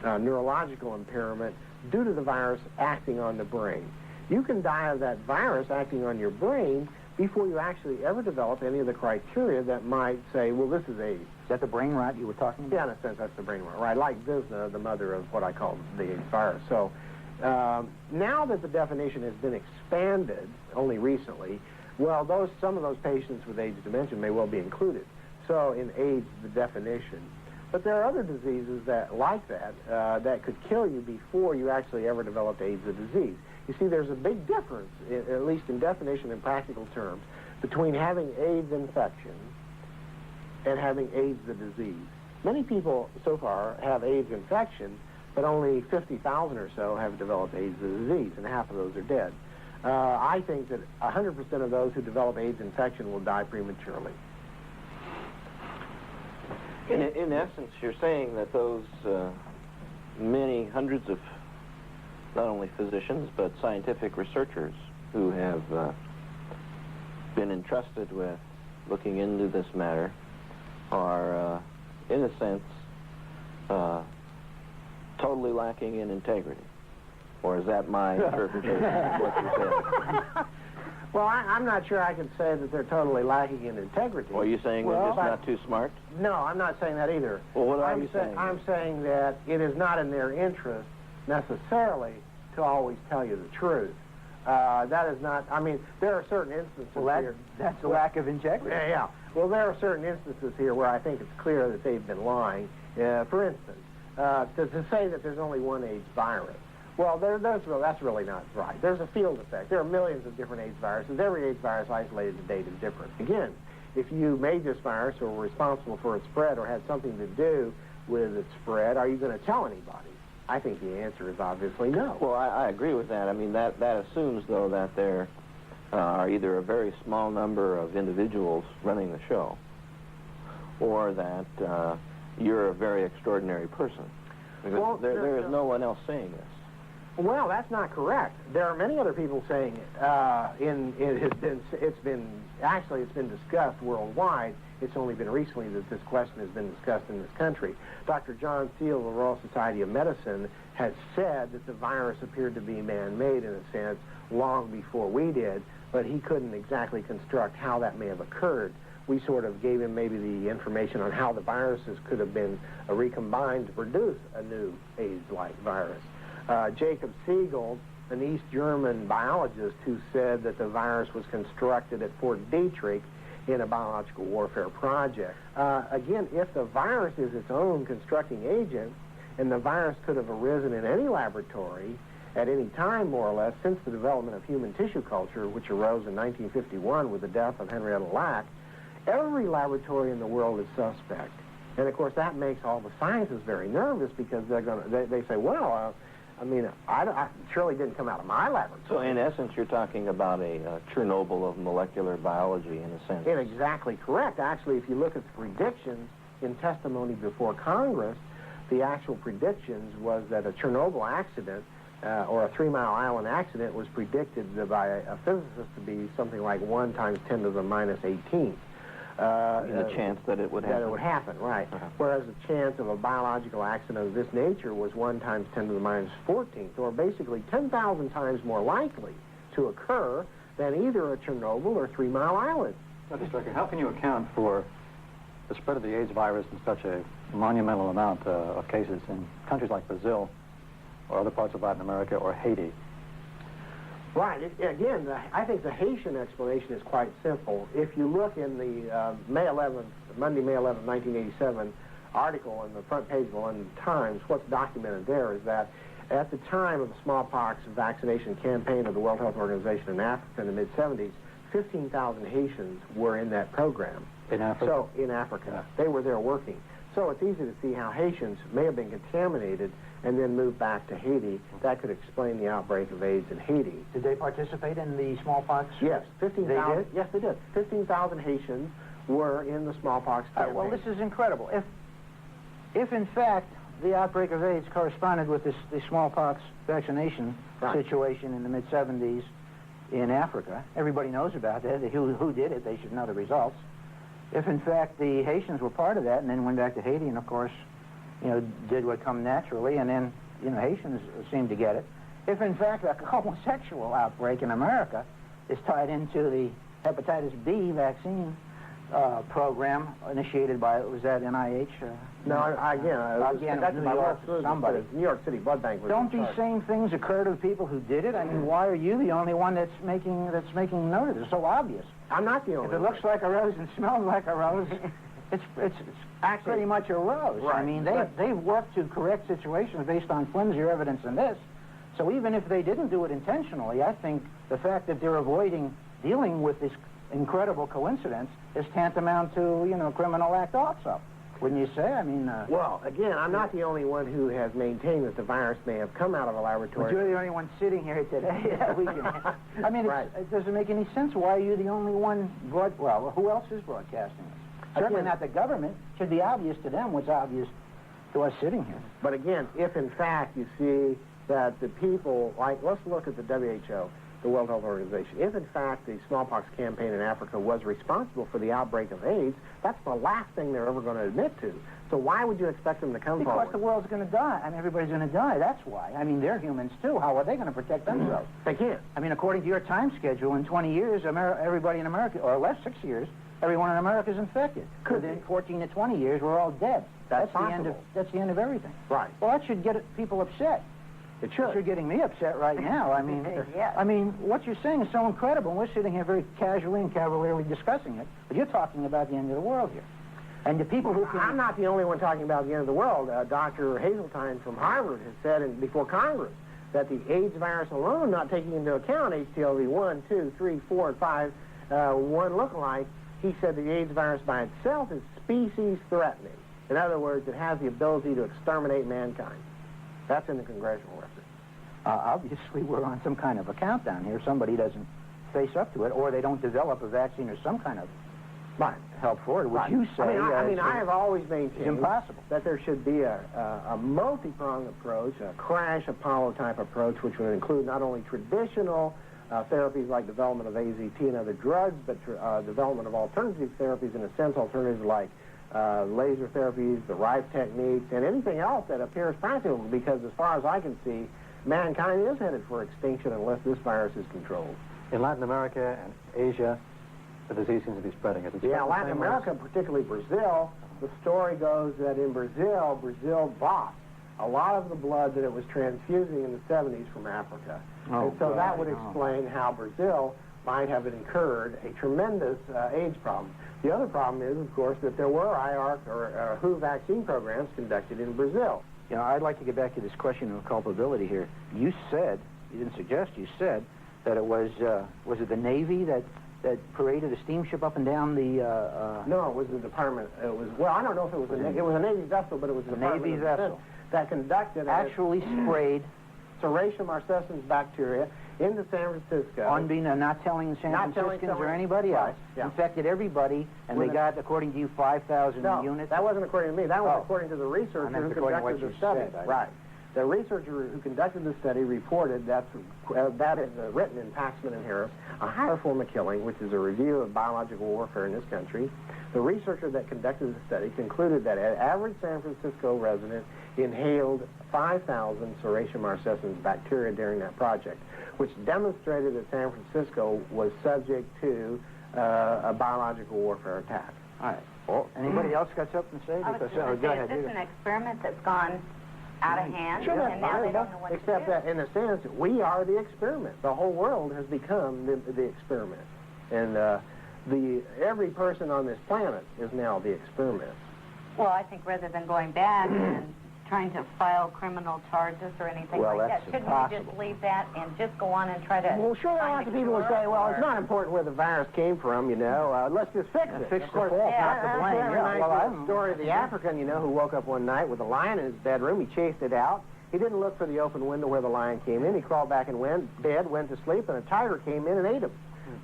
neurological impairment due to the virus acting on the brain. You can die of that virus acting on your brain before you actually ever develop any of the criteria that might say, well, this is AIDS. Is that the brain rot you were talking about? Yeah, in a sense, that's the brain rot, right? Like Visna, the mother of what I call the AIDS virus. So now that the definition has been expanded only recently, well, some of those patients with AIDS dementia may well be included. So in AIDS, the definition. But there are other diseases that, like that, that could kill you before you actually ever developed AIDS, the disease. You see, there's a big difference, at least in definition and practical terms, between having AIDS infection and having AIDS, the disease. Many people so far have AIDS infection, but only 50,000 or so have developed AIDS, the disease, and half of those are dead. I think that 100% of those who develop AIDS infection will die prematurely. In essence, you're saying that those many hundreds of not only physicians but scientific researchers who have been entrusted with looking into this matter are, in a sense, totally lacking in integrity. Or is that my interpretation of what you said? Well, I'm not sure I can say that they're totally lacking in integrity. Well, are you saying they're just not too smart? No, I'm not saying that either. Well, what are you saying? I'm saying that it is not in their interest necessarily to always tell you the truth. That is not, I mean, there are certain instances here. That's a lack of integrity. Yeah. Well, there are certain instances here where I think it's clear that they've been lying. For instance, to say that there's only one AIDS virus. Well, that's really not right. There's a field effect. There are millions of different AIDS viruses. Every AIDS virus isolated to date is different. Again, if you made this virus or were responsible for its spread or had something to do with its spread, are you going to tell anybody? I think the answer is obviously no. Well, I agree with that. I mean, that assumes, though, that there are either a very small number of individuals running the show or that you're a very extraordinary person. Because there is no one else saying this. Well, that's not correct. There are many other people saying it. It's been discussed worldwide. It's only been recently that this question has been discussed in this country. Dr. John Seal of the Royal Society of Medicine has said that the virus appeared to be man-made in a sense long before we did, but he couldn't exactly construct how that may have occurred. We sort of gave him maybe the information on how the viruses could have been recombined to produce a new AIDS-like virus. Jacob Siegel, an East German biologist who said that the virus was constructed at Fort Detrick in a biological warfare project. Again, if the virus is its own constructing agent, and the virus could have arisen in any laboratory at any time, more or less, since the development of human tissue culture, which arose in 1951 with the death of Henrietta Lack, every laboratory in the world is suspect. And, of course, that makes all the scientists very nervous because they say, well, I surely didn't come out of my laboratory. So, in essence, you're talking about a Chernobyl of molecular biology, in a sense. And exactly correct. Actually, if you look at the predictions in testimony before Congress, the actual predictions was that a Chernobyl accident or a 3 Mile Island accident was predicted by a physicist to be something like 1 × 10 to the minus 18. The chance that it would happen. That it would happen, right. Whereas the chance of a biological accident of this nature was 1 × 10 to the minus 14th, or basically 10,000 times more likely to occur than either a Chernobyl or 3 Mile Island. Dr. Strecker, how can you account for the spread of the AIDS virus in such a monumental amount of cases in countries like Brazil or other parts of Latin America or Haiti? Right. Again, I think the Haitian explanation is quite simple. If you look in the Monday, May 11th, 1987 article in the front page of the London Times, what's documented there is that at the time of the smallpox vaccination campaign of the World Health Organization in Africa in the mid-70s, 15,000 Haitians were in that program. In Africa? So, in Africa. Yeah. They were there working. So it's easy to see how Haitians may have been contaminated and then moved back to Haiti. That could explain the outbreak of AIDS in Haiti. Did they participate in the smallpox? Yes, 15,000. They did? Yes, they did. 15,000 Haitians were in the smallpox campaign. Well, this is incredible. If in fact the outbreak of AIDS corresponded with the smallpox vaccination situation in the mid-70s in Africa, everybody knows about that. Who did it? They should know the results. If in fact the Haitians were part of that and then went back to Haiti and of course, did what come naturally, and then, Haitians seem to get it. If in fact a homosexual outbreak in America is tied into the hepatitis B vaccine program initiated by, was that NIH? Somebody. New York City Blood Bank was Don't these same things occur to the people who did it? I mean, why are you the only one that's making note of it? It's so obvious. I'm not the only one. If it looks like a rose and smells like a rose, it's actually pretty much a rose. Right. I mean, they've worked to correct situations based on flimsier evidence than this. So even if they didn't do it intentionally, I think the fact that they're avoiding dealing with this incredible coincidence is tantamount to, criminal act also. Wouldn't you say? I mean... Well, again, I'm not the only one who has maintained that the virus may have come out of a laboratory. But you're the only one sitting here today. I mean, it doesn't make any sense. Why are you the only one... Well, who else is broadcasting this? Certainly not the government. It should be obvious to them what's obvious to us sitting here. But again, if in fact you see that the people... let's look at the WHO, the World Health Organization. If in fact the smallpox campaign in Africa was responsible for the outbreak of AIDS, that's the last thing they're ever going to admit to. So why would you expect them to come forward? Because the world's going to die. I mean, everybody's going to die. That's why. I mean, they're humans too. How are they going to protect themselves? They can't. I mean, according to your time schedule, in 20 years, everybody in America, or less 6 years, everyone in America is infected. Within 14 to 20 years, we're all dead. That's the end of everything. Right. Well, that should get people upset. It should. You're getting me upset right now. I mean, I mean, what you're saying is so incredible. And we're sitting here very casually and cavalierly discussing it. But you're talking about the end of the world here. And the people who can... I'm not the only one talking about the end of the world. Dr. Hazeltine from Harvard has said before Congress that the AIDS virus alone, not taking into account HTLV 1, 2, 3, 4, and 5, one lookalike, he said the AIDS virus by itself is species threatening. In other words, it has the ability to exterminate mankind. That's in the congressional record. Obviously, we're on some kind of a countdown here. Somebody doesn't face up to it, or they don't develop a vaccine or some kind of help forward. Would Right. you say? I mean, I have always maintained impossible that there should be a multi-pronged approach, a crash Apollo type approach, which would include not only traditional therapies like development of AZT and other drugs, but development of alternative therapies, in a sense, alternatives like laser therapies, the Rife techniques, and anything else that appears practical, because as far as I can see, mankind is headed for extinction unless this virus is controlled. In Latin America and Asia, the disease seems to be spreading. Yeah, Latin America, particularly Brazil, the story goes that in Brazil, Brazil bought a lot of the blood that it was transfusing in the 70s from Africa. Oh, and so God, that would explain how Brazil might have incurred a tremendous AIDS problem. The other problem is, of course, that there were IARC or WHO vaccine programs conducted in Brazil. You know, I'd like to get back to this question of culpability here. You said, you didn't suggest, you said that it was it the Navy that paraded a steamship up and down the... No, it was the department. It was, well, I don't know if it was it was a Navy vessel, but it was the Navy vessel that conducted... Actually sprayed... Serratia marcescens bacteria into San Francisco. Not telling San Franciscans or anybody else. Yeah. Infected everybody, and they got, according to you, 5,000 units? That wasn't according to me. That was according to the researcher who conducted the study. Right. The researcher who conducted the study reported that is written in Paxman and Harris, A Higher Form of Killing, which is a review of biological warfare in this country. The researcher that conducted the study concluded that an average San Francisco resident inhaled 5,000 Serratia marcescens bacteria during that project, which demonstrated that San Francisco was subject to a biological warfare attack. All right. Well, anybody else got something to say? I was going to say, is this an experiment that's gone out of hand? Sure, and now they don't know what except to do? that, in a sense, we are the experiment. The whole world has become the experiment. And every person on this planet is now the experiment. Well, I think rather than going back and trying to file criminal charges or anything like that, shouldn't we just leave that and just go on and try to... Well, sure, there are lots of people who say, well, it's not important where the virus came from, you know. Let's just fix it. Fix the fault, not the blame. The story of the African, you know, who woke up one night with a lion in his bedroom. He chased it out. He didn't look for the open window where the lion came in. He crawled back in bed, went to sleep, and a tiger came in and ate him.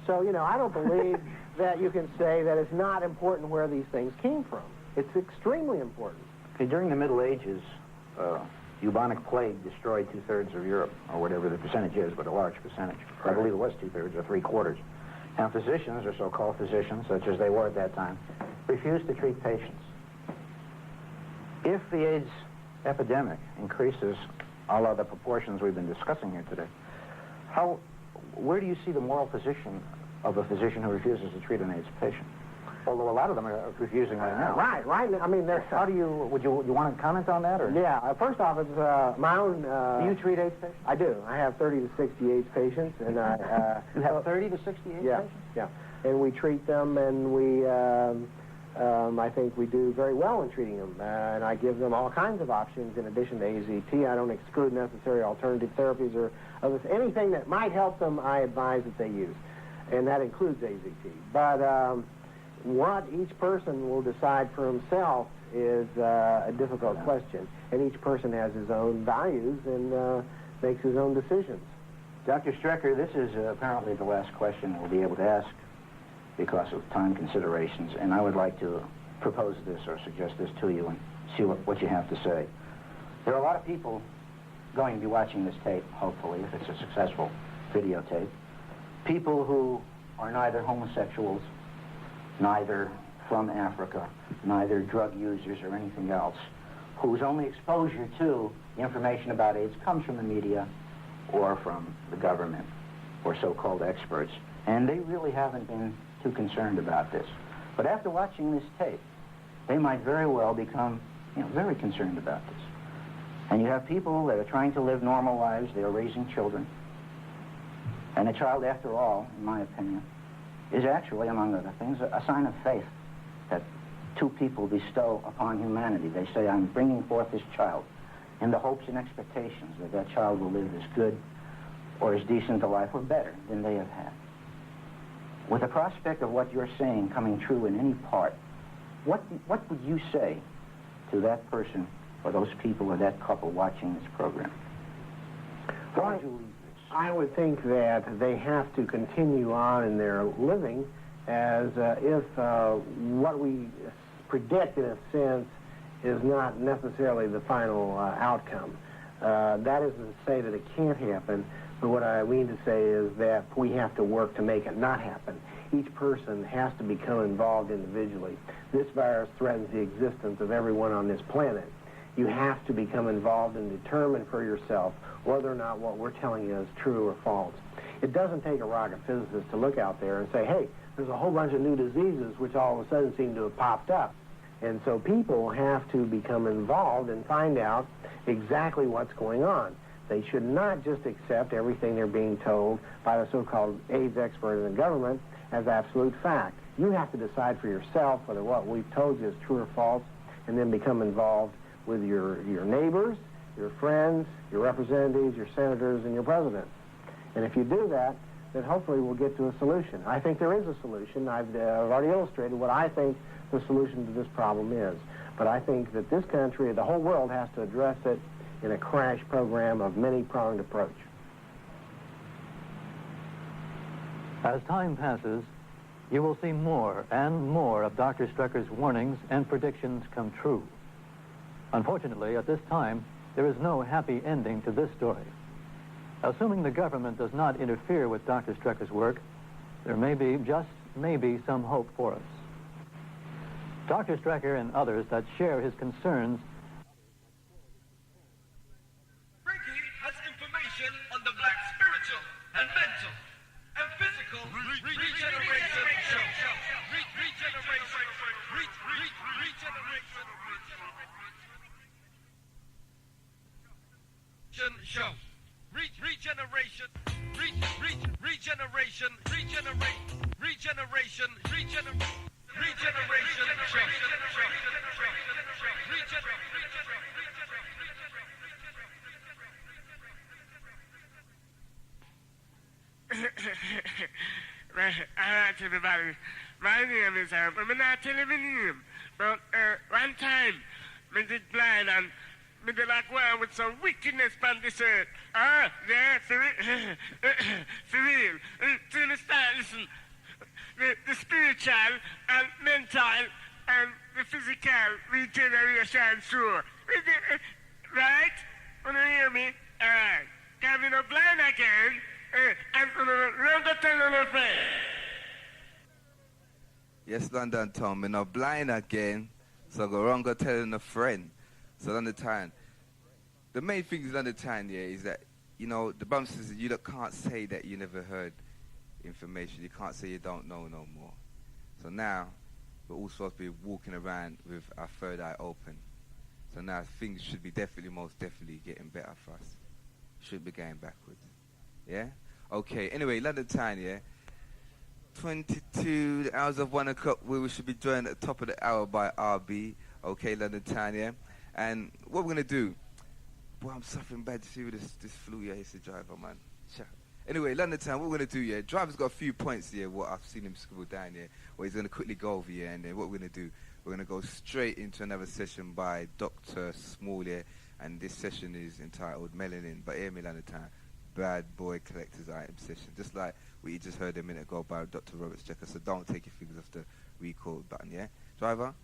So, you know, I don't believe that you can say that it's not important where these things came from. It's extremely important. Okay, during the Middle Ages, bubonic plague destroyed 2/3 of Europe, or whatever the percentage is, but a large percentage. I believe it was 2/3 or 3/4. Now, physicians, or so-called physicians, such as they were at that time, refused to treat patients. If the AIDS epidemic increases a la the proportions we've been discussing here today, where do you see the moral position of a physician who refuses to treat an AIDS patient? Although a lot of them are refusing right now. Right. I mean, how do you, would you want to comment on that? Or? Yeah, first off, it's my own... do you treat AIDS patients? I do. I have 30 to 60 AIDS patients, and you have 30 to 60 AIDS patients? Yeah, and we treat them, and we, I think we do very well in treating them, and I give them all kinds of options in addition to AZT. I don't exclude necessary alternative therapies or anything that might help them. I advise that they use, and that includes AZT. But what each person will decide for himself is a difficult question, and each person has his own values and makes his own decisions. Dr. Strecker, this is apparently the last question we'll be able to ask because of time considerations, and I would like to propose this or suggest this to you and see what you have to say. There are a lot of people going to be watching this tape, hopefully, if it's a successful videotape. People who are neither homosexuals, neither from Africa, neither drug users or anything else, whose only exposure to information about AIDS comes from the media or from the government or so-called experts. And they really haven't been too concerned about this. But after watching this tape, they might very well become, very concerned about this. And you have people that are trying to live normal lives. They are raising children. And a child, after all, in my opinion, is actually, among other things, a sign of faith that two people bestow upon humanity. They say, I'm bringing forth this child in the hopes and expectations that that child will live as good or as decent a life or better than they have had. With the prospect of what you're saying coming true in any part, what would you say to that person or those people or that couple watching this program? I would think that they have to continue on in their living as if what we predict, in a sense, is not necessarily the final outcome. That isn't to say that it can't happen, but what I mean to say is that we have to work to make it not happen. Each person has to become involved individually. This virus threatens the existence of everyone on this planet. You have to become involved and determine for yourself whether or not what we're telling you is true or false. It doesn't take a rocket physicist to look out there and say, hey, there's a whole bunch of new diseases which all of a sudden seem to have popped up. And so people have to become involved and find out exactly what's going on. They should not just accept everything they're being told by the so-called AIDS expert in the government as absolute fact. You have to decide for yourself whether what we've told you is true or false, and then become involved with your neighbors, your friends, your representatives, your senators, and your president. And if you do that, then hopefully we'll get to a solution. I think there is a solution. I've already illustrated what I think the solution to this problem is. But I think that this country, the whole world, has to address it in a crash program of many-pronged approach. As time passes, you will see more and more of Dr. Strecker's warnings and predictions come true. Unfortunately, at this time, there is no happy ending to this story. Assuming the government does not interfere with Dr. Strecker's work, there may be, just maybe, some hope for us. Dr. Strecker and others that share his concerns has information on the black spiritual and mental and physical regeneration show. Alright, everybody. My name is I'm not telling my name, but one time, I did blind and I did like one with some wickedness on this earth. Yeah, for real. To understand, listen, the spiritual and mental and the physical regeneration show. Right? Wanna hear me? Alright. Can be no blind again. And run to tell a friend. Yes, London Tom, I'm not blind again, so I go wrong go telling a friend. So London Town. The main thing is London Town, yeah, is that, you know, the bum says you can't say that you never heard information. You can't say you don't know no more. So now, we're all supposed to be walking around with our third eye open. So now things should be most definitely getting better for us. Should be going backwards. Yeah? Okay, anyway, London Town, yeah? 22 the hours of 1 o'clock, where we should be joined at the top of the hour by RB. Okay, London Town, yeah? And what we're going to do, boy, I'm suffering bad to see with this flu, yeah, he's the driver, man. Anyway, London Town, what we're going to do, yeah? Driver's got a few points here, what I've seen him scribble down here, what he's going to quickly go over here, and then what we're going to do, we're going to go straight into another session by Dr. Small here, and this session is entitled Melanin, but hear me, London Town. Bad boy collector's item session, just like what you just heard a minute ago by Dr. Robert Strecker. So don't take your fingers off the record button, yeah? Driver?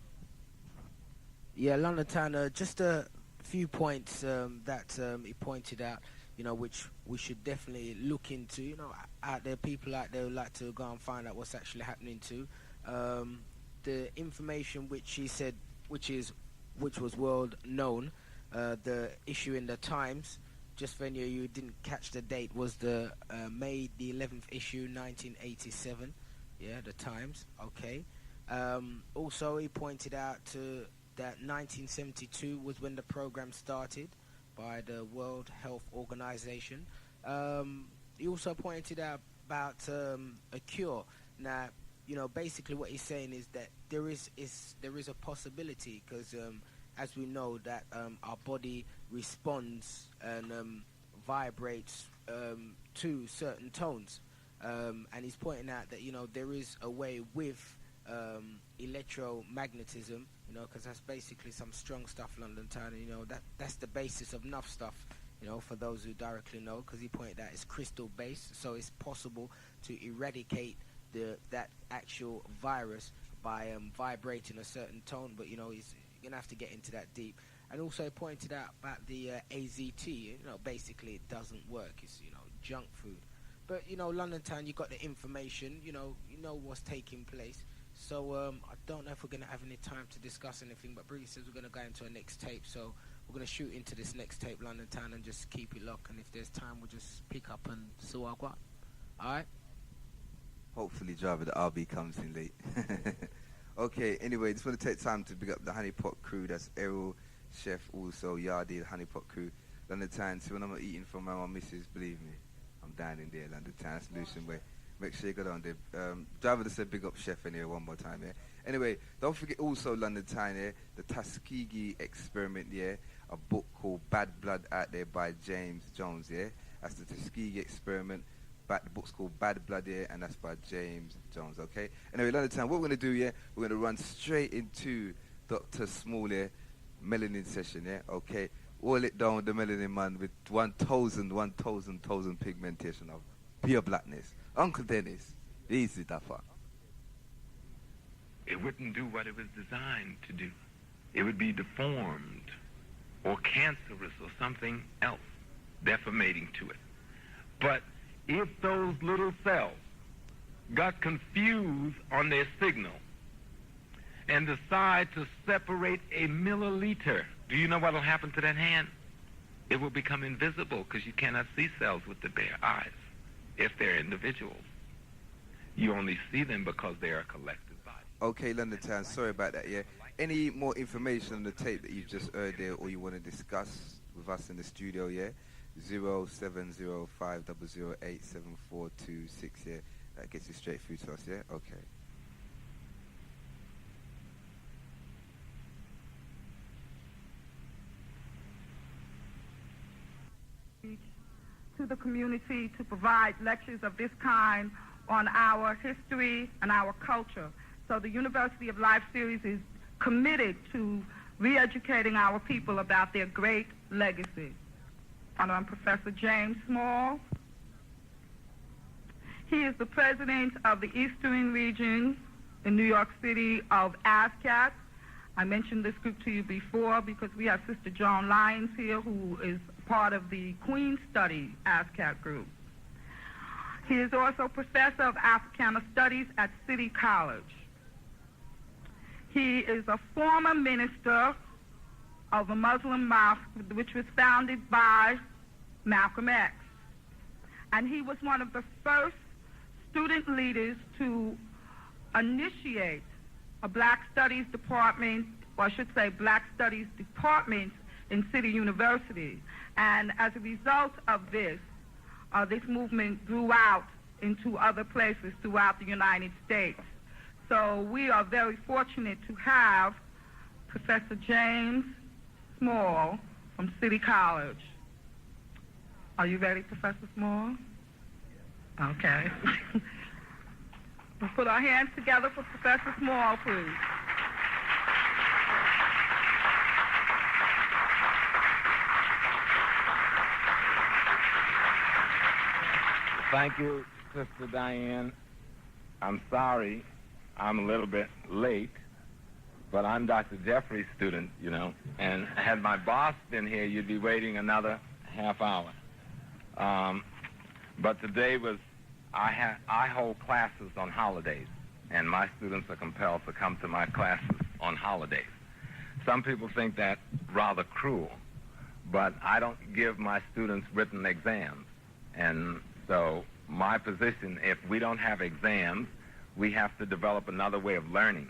Yeah, London Town, just a few points that he pointed out, you know, which we should definitely look into. You know, out there, people out there who like to go and find out what's actually happening to. The information which he said, which was world known, the issue in the Times, just for any of you who didn't catch the date, was the May the 11th issue, 1987. Yeah, the Times. Okay. Also, he pointed out that 1972 was when the program started by the World Health Organization. He also pointed out about a cure. Now, you know, basically what he's saying is that there is a possibility, because as we know that our body responds and vibrates to certain tones, and he's pointing out that, you know, there is a way with electromagnetism, you know, because that's basically some strong stuff, London Town, and, you know, that's the basis of enough stuff, you know, for those who directly know, because he pointed out it's crystal based, so it's possible to eradicate that actual virus by vibrating a certain tone. But you're gonna have to get into that deep. And also pointed out about the AZT. Basically it doesn't work. It's junk food. But London Town, you got the information. You know what's taking place. So I don't know if we're gonna have any time to discuss anything. But Briggy says we're gonna go into a next tape. So we're gonna shoot into this next tape, London Town, and just keep it locked. And if there's time, we'll just pick up and see what I got. All right. Hopefully, driver the RB comes in late. Okay. Anyway, just want to take time to big up the Honeypot crew. That's Errol, Chef, also Yardi, the Honeypot crew. London Town. So when I'm eating from my missus, believe me, I'm dining there. London Town Solution Way. Make sure you go down there. Driver just said big up Chef in here one more time, yeah. Anyway, don't forget also London Town, yeah, the Tuskegee Experiment, yeah, a book called Bad Blood out there by James Jones, yeah. That's the Tuskegee Experiment. The book's called Bad Blood, yeah, and that's by James Jones, okay. Anyway, London Town, what we're gonna do, yeah, we're gonna run straight into Dr. Small, yeah, melanin session, yeah, okay. All it down with the melanin man with 1,000 pigmentation of pure blackness. Uncle Dennis, easy that far. It wouldn't do what it was designed to do. It would be deformed or cancerous or something else, defamating to it. But if those little cells got confused on their signal and decide to separate a milliliter, do you know what will happen to that hand? It will become invisible because you cannot see cells with the bare eyes. If they're individuals, you only see them because they are a collective body. Okay, London Town, sorry about that, yeah. Any more information on the tape that you've just heard there or you want to discuss with us in the studio, yeah? 0705008742 yeah? That gets you straight through to us, yeah? Okay. To the community to provide lectures of this kind on our history and our culture. So the University of Life series is committed to re-educating our people about their great legacy. And I'm Professor James Small. He is the president of the Eastern Region in New York City of ASCAT. I mentioned this group to you before because we have Sister Joan Lyons here, who is part of the Queen Study ASCAT group. He is also professor of Africana Studies at City College. He is a former minister of a Muslim mosque which was founded by Malcolm X. And he was one of the first student leaders to initiate a Black Studies department, or I should say Black Studies departments in City University. And as a result of this, this movement grew out into other places throughout the United States. So we are very fortunate to have Professor James Small from City College. Are you ready, Professor Small? Okay. We'll put our hands together for Professor Small, please. Thank you, Sister Diane. I'm sorry I'm a little bit late, but I'm Dr. Jeffrey's student, and had my boss been here, you'd be waiting another half hour. But today I hold classes on holidays, and my students are compelled to come to my classes on holidays. Some people think that rather cruel, but I don't give my students written exams. And so my position, if we don't have exams, we have to develop another way of learning.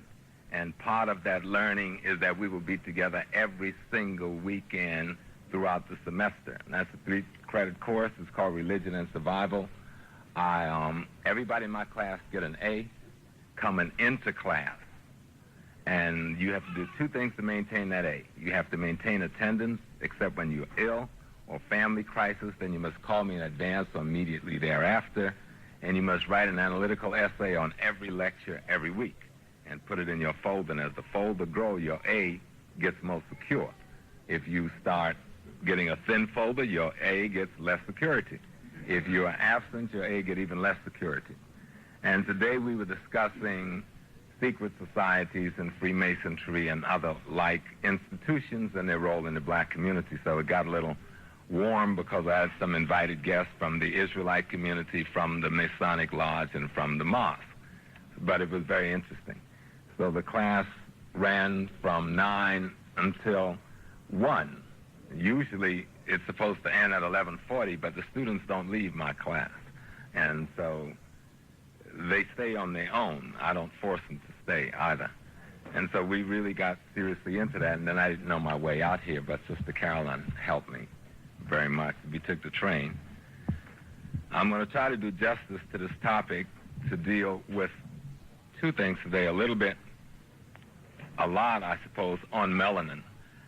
And part of that learning is that we will be together every single weekend throughout the semester. And that's a 3-credit course. It's called Religion and Survival. Everybody in my class get an A coming into class. And you have to do 2 things to maintain that A. You have to maintain attendance, except when you're ill or family crisis, then you must call me in advance or immediately thereafter. And you must write an analytical essay on every lecture every week and put it in your folder. And as the folder grows, your A gets more secure. If you start getting a thin folder, your A gets less security. If you are absent, your A gets even less security. And today we were discussing secret societies and Freemasonry and other like institutions and their role in the black community. So it got a little warm because I had some invited guests from the Israelite community, from the Masonic Lodge, and from the mosque. But it was very interesting. So the class ran from 9 until 1. Usually it's supposed to end at 11:40, but the students don't leave my class. And so they stay on their own. I don't force them to stay either. And so we really got seriously into that, and then I didn't know my way out here, but Sister Caroline helped me very much. We took the train. I'm going to try to do justice to this topic, to deal with two things today, a lot, I suppose, on melanin.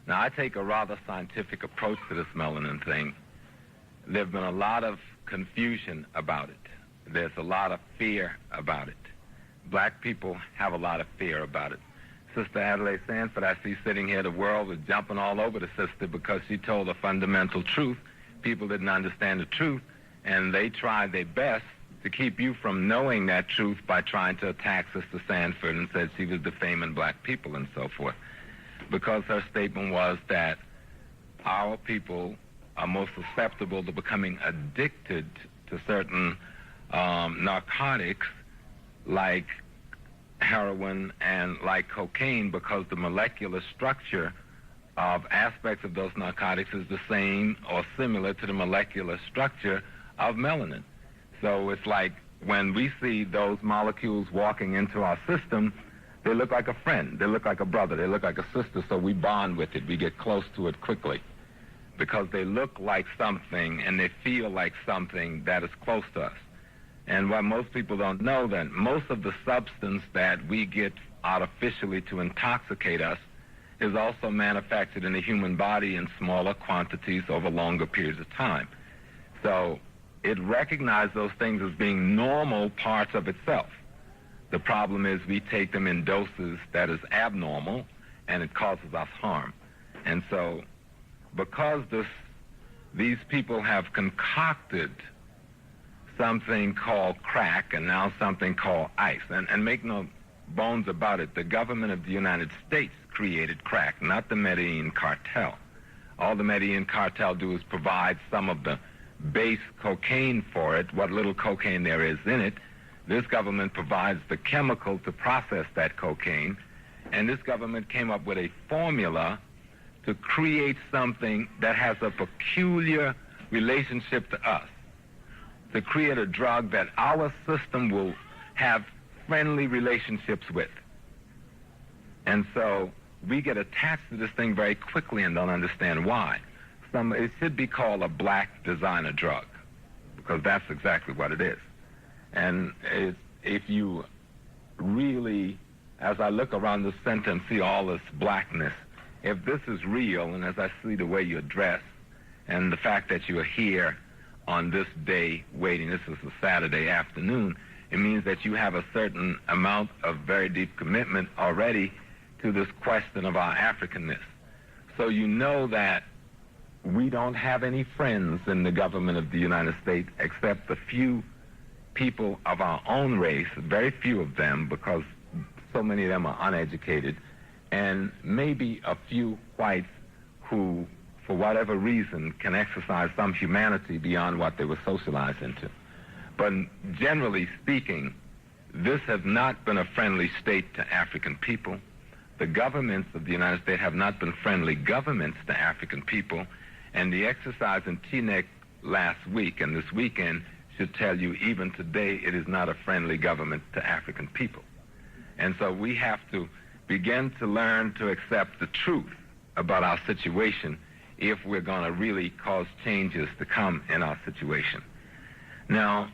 Now, I take a rather scientific approach to this melanin thing. There have been a lot of confusion about it. There's a lot of fear about it. Black people have a lot of fear about it. Sister Adelaide Sanford, I see sitting here, the world was jumping all over the sister because she told a fundamental truth. People didn't understand the truth, and they tried their best to keep you from knowing that truth by trying to attack Sister Sanford and said she was defaming black people and so forth. Because her statement was that our people are most susceptible to becoming addicted to certain narcotics like heroin and like cocaine, because the molecular structure of aspects of those narcotics is the same or similar to the molecular structure of melanin. So it's like when we see those molecules walking into our system, they look like a friend, they look like a brother, they look like a sister, so we bond with it, we get close to it quickly, because they look like something and they feel like something that is close to us. And what most people don't know, then, most of the substance that we get artificially to intoxicate us is also manufactured in the human body in smaller quantities over longer periods of time. So it recognizes those things as being normal parts of itself. The problem is we take them in doses that is abnormal, and it causes us harm. And so because these people have concocted something called crack and now something called ice, and make no bones about it, the government of the United States created crack, not the Medellin cartel. All the Medellin cartel do is provide some of the base cocaine for it, what little cocaine there is in it. This government provides the chemical to process that cocaine, and this government came up with a formula to create something that has a peculiar relationship to us, to create a drug that our system will have friendly relationships with. And so we get attached to this thing very quickly and don't understand why. It should be called a black designer drug, because that's exactly what it is. And if you really, as I look around the center and see all this blackness, if this is real, and as I see the way you dress, and the fact that you are here on this day waiting, this is a Saturday afternoon, it means that you have a certain amount of very deep commitment already to this question of our Africanness. So you know that we don't have any friends in the government of the United States except a few people of our own race, very few of them, because so many of them are uneducated, and maybe a few whites who, for whatever reason, can exercise some humanity beyond what they were socialized into. But generally speaking, this has not been a friendly state to African people. The governments of the United States have not been friendly governments to African people, and the exercise in Teaneck last week and this weekend should tell you even today it is not a friendly government to African people. And so we have to begin to learn to accept the truth about our situation if we're going to really cause changes to come in our situation. Now,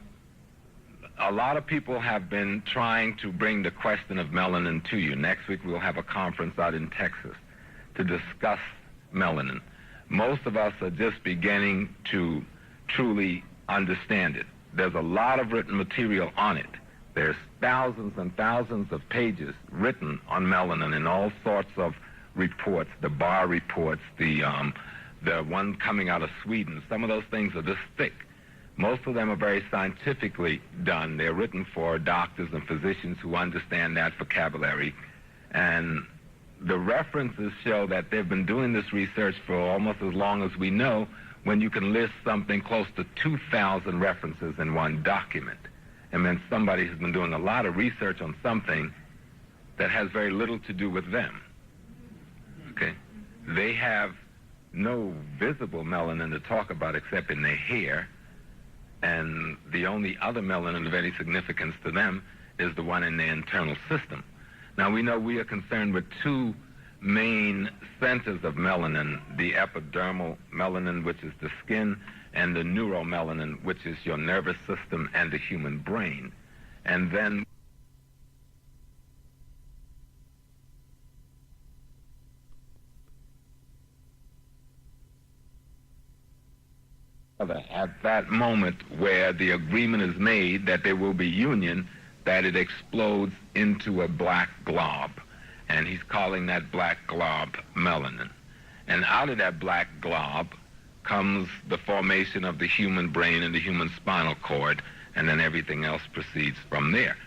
a lot of people have been trying to bring the question of melanin to you. Next week we'll have a conference out in Texas to discuss melanin. Most of us are just beginning to truly understand it. There's a lot of written material on it. There's thousands and thousands of pages written on melanin in all sorts of reports, the Barr reports, the one coming out of Sweden. Some of those things are this thick. Most of them are very scientifically done. They're written for doctors and physicians who understand that vocabulary. And the references show that they've been doing this research for almost as long as we know, when you can list something close to 2,000 references in one document. And then somebody has been doing a lot of research on something that has very little to do with them. Okay? They have no visible melanin to talk about except in their hair, and the only other melanin of any significance to them is the one in their internal system. Now, we know we are concerned with two main centers of melanin, the epidermal melanin, which is the skin, and the neuromelanin, which is your nervous system and the human brain. And then at that moment where the agreement is made that there will be union, that it explodes into a black glob. And he's calling that black glob melanin. And out of that black glob comes the formation of the human brain and the human spinal cord, and then everything else proceeds from there.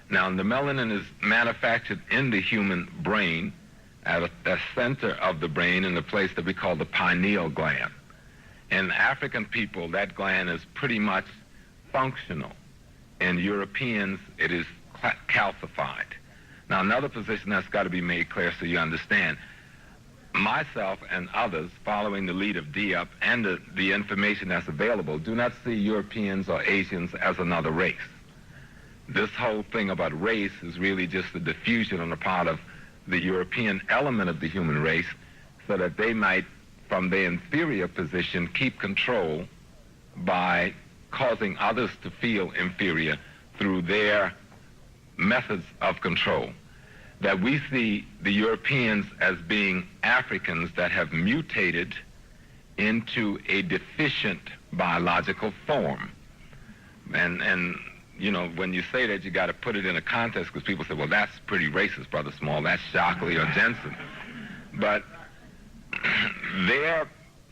Now, the melanin is manufactured in the human brain at the center of the brain in the place that we call the pineal gland. In African people, that gland is pretty much functional. In Europeans, it is calcified. Now, another position that's got to be made clear so you understand. Myself and others, following the lead of Diop and the information that's available, do not see Europeans or Asians as another race. This whole thing about race is really just a diffusion on the part of the European element of the human race so that they might, from their inferior position, keep control by causing others to feel inferior through their methods of control. That we see the Europeans as being Africans that have mutated into a deficient biological form. And you know, when you say that, you got to put it in a context, because people say, well, that's pretty racist, Brother Small. That's Shockley or Jensen. But their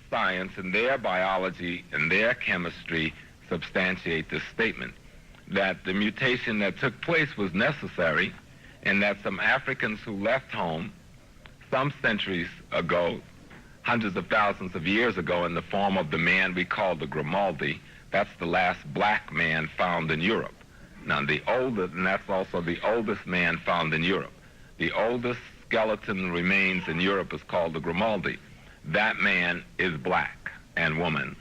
science and their biology and their chemistry substantiate this statement, that the mutation that took place was necessary, and that some Africans who left home some centuries ago, hundreds of thousands of years ago, in the form of the man we call the Grimaldi, that's the last black man found in Europe. Now, and that's also the oldest man found in Europe. The oldest skeleton remains in Europe is called the Grimaldi. That man is black and woman.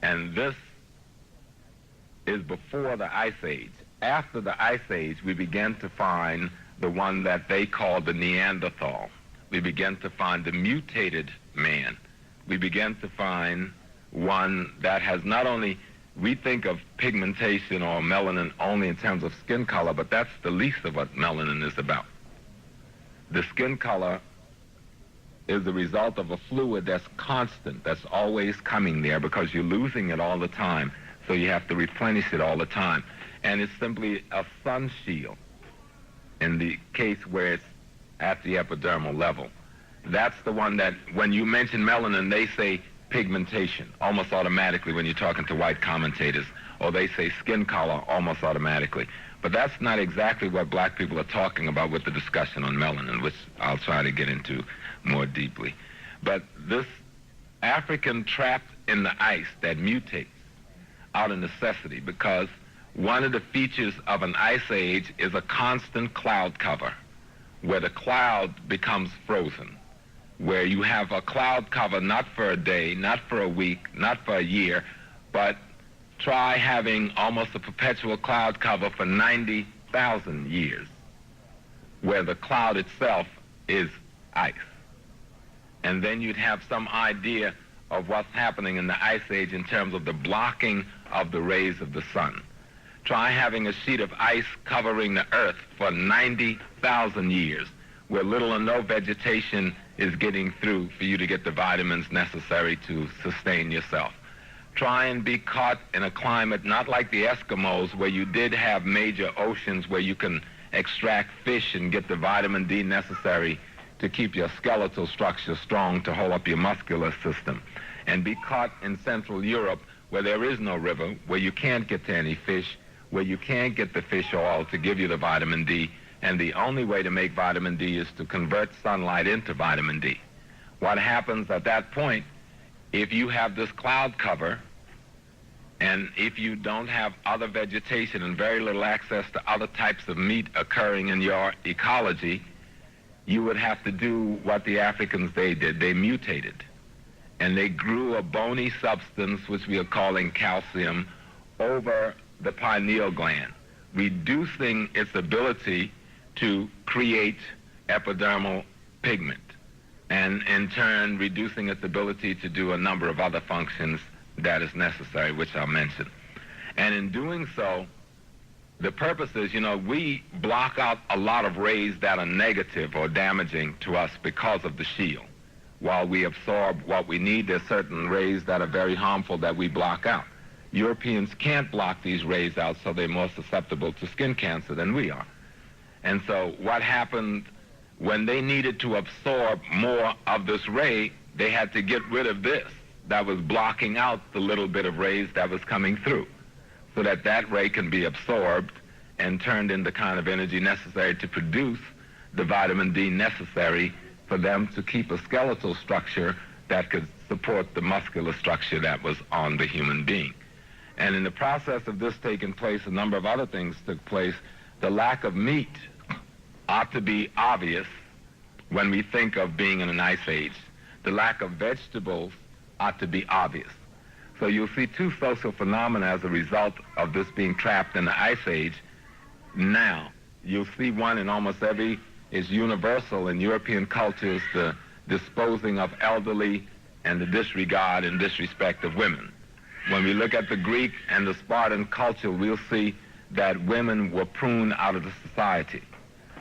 And this is before the Ice Age. After the Ice Age, we began to find the one that they call the Neanderthal. We began to find the mutated man. We began to find one that has not only, we think of pigmentation or melanin only in terms of skin color, but that's the least of what melanin is about. The skin color is the result of a fluid that's constant, that's always coming there because you're losing it all the time, so you have to replenish it all the time. And it's simply a sun shield in the case where it's at the epidermal level. That's the one that, when you mention melanin, they say pigmentation almost automatically when you're talking to white commentators, or they say skin color almost automatically. But that's not exactly what black people are talking about with the discussion on melanin, which I'll try to get into more deeply. But this African trapped in the ice that mutates out of necessity, because one of the features of an ice age is a constant cloud cover, where the cloud becomes frozen, where you have a cloud cover not for a day, not for a week, not for a year, but try having almost a perpetual cloud cover for 90,000 years, where the cloud itself is ice. And then you'd have some idea of what's happening in the ice age in terms of the blocking of the rays of the sun. Try having a sheet of ice covering the earth for 90,000 years, where little or no vegetation is getting through for you to get the vitamins necessary to sustain yourself. Try and be caught in a climate not like the Eskimos, where you did have major oceans where you can extract fish and get the vitamin D necessary to keep your skeletal structure strong to hold up your muscular system. And be caught in Central Europe, where there is no river, where you can't get to any fish, where you can't get the fish oil to give you the vitamin D, and the only way to make vitamin D is to convert sunlight into vitamin D. What happens at that point, if you have this cloud cover, and if you don't have other vegetation and very little access to other types of meat occurring in your ecology, you would have to do what the Africans they did. They mutated. And they grew a bony substance, which we are calling calcium, over the pineal gland, reducing its ability to create epidermal pigment, and in turn reducing its ability to do a number of other functions that is necessary, which I'll mention. And in doing so, the purpose is, we block out a lot of rays that are negative or damaging to us because of the shield. While we absorb what we need, there's certain rays that are very harmful that we block out. Europeans can't block these rays out, so they're more susceptible to skin cancer than we are. And so what happened when they needed to absorb more of this ray, they had to get rid of this that was blocking out the little bit of rays that was coming through, so that that ray can be absorbed and turned into the kind of energy necessary to produce the vitamin D necessary for them to keep a skeletal structure that could support the muscular structure that was on the human being. And in the process of this taking place, a number of other things took place. The lack of meat ought to be obvious when we think of being in an ice age. The lack of vegetables ought to be obvious. So you'll see two social phenomena as a result of this being trapped in the ice age. Now, you'll see one in almost every, is universal in European cultures, the disposing of elderly and the disregard and disrespect of women. When we look at the Greek and the Spartan culture, we'll see that women were pruned out of the society,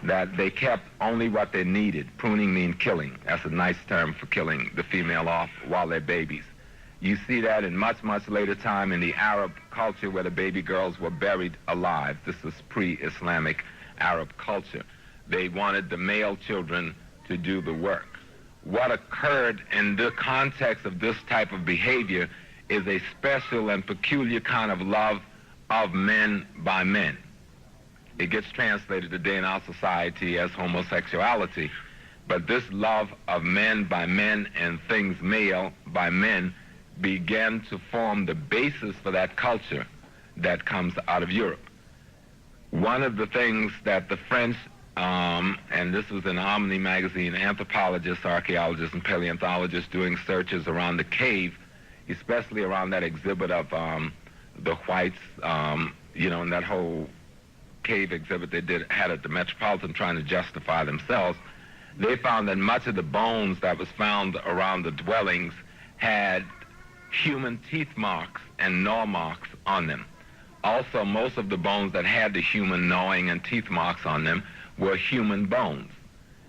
that they kept only what they needed. Pruning means killing. That's a nice term for killing the female off while they're babies. You see that in much, much later time in the Arab culture where the baby girls were buried alive. This is pre-Islamic Arab culture. They wanted the male children to do the work. What occurred in the context of this type of behavior is a special and peculiar kind of love of men by men. It gets translated today in our society as homosexuality, but this love of men by men and things male by men began to form the basis for that culture that comes out of Europe. One of the things that the French, and this was in Omni magazine, anthropologists, archaeologists, and paleontologists doing searches around the cave, especially around that exhibit of the whites, in that whole cave exhibit they had at the Metropolitan trying to justify themselves. They found that much of the bones that was found around the dwellings had human teeth marks and gnaw marks on them. Also, most of the bones that had the human gnawing and teeth marks on them were human bones.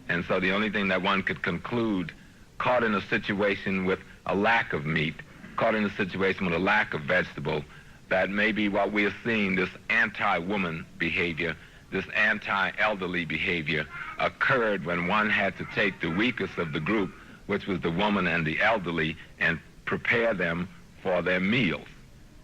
And so the only thing that one could conclude, caught in a situation with a lack of meat, caught in a situation with a lack of vegetable, that maybe what we are seeing, this anti-woman behavior, this anti-elderly behavior, occurred when one had to take the weakest of the group, which was the woman and the elderly, and prepare them for their meals.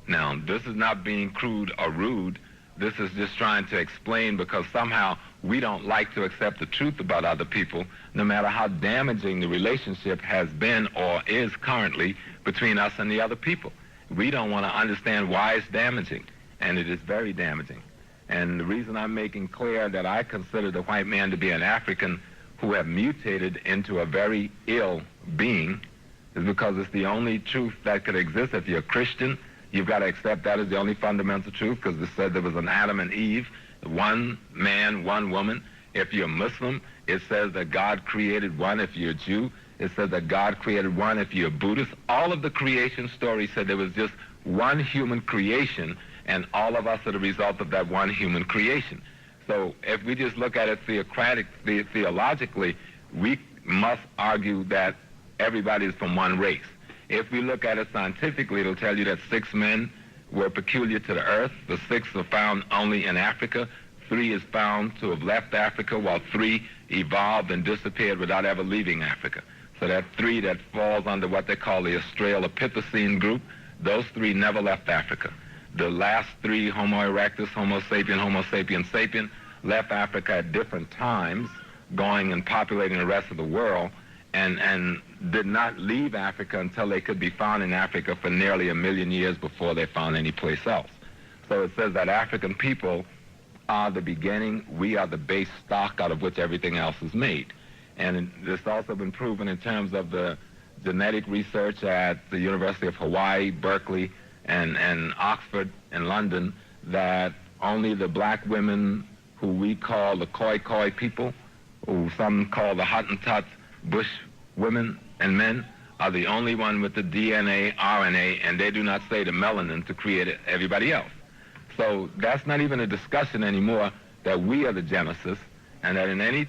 Now, this is not being crude or rude. This is just trying to explain, because somehow we don't like to accept the truth about other people, no matter how damaging the relationship has been or is currently between us and the other people. We don't want to understand why it's damaging, and it is very damaging. And the reason I'm making clear that I consider the white man to be an African who have mutated into a very ill being is because it's the only truth that could exist. If you're a Christian, you've got to accept that as the only fundamental truth, because it said there was an Adam and Eve, one man, one woman. If you're a Muslim, it says that God created one. If you're a Jew, it says that God created one. If you're a Buddhist, all of the creation stories said there was just one human creation, and all of us are the result of that one human creation. So if we just look at it theologically, we must argue that everybody is from one race. If we look at it scientifically, it'll tell you that 6 men were peculiar to the earth. The 6 are found only in Africa. 3 is found to have left Africa, while 3 evolved and disappeared without ever leaving Africa. So that 3 that falls under what they call the Australopithecine group, those three never left Africa. The last three, Homo erectus, Homo sapien, sapien, left Africa at different times, going and populating the rest of the world, and did not leave Africa until they could be found in Africa for nearly 1 million years before they found any place else. So it says that African people are the beginning, we are the base stock out of which everything else is made. And it's also been proven in terms of the genetic research at the University of Hawaii, Berkeley, and Oxford and London, that only the black women who we call the Khoi people, who some call the Hottentot bush women and men, are the only one with the DNA, RNA, and they do not say the melanin to create everybody else. So that's not even a discussion anymore, that we are the Genesis, and that in any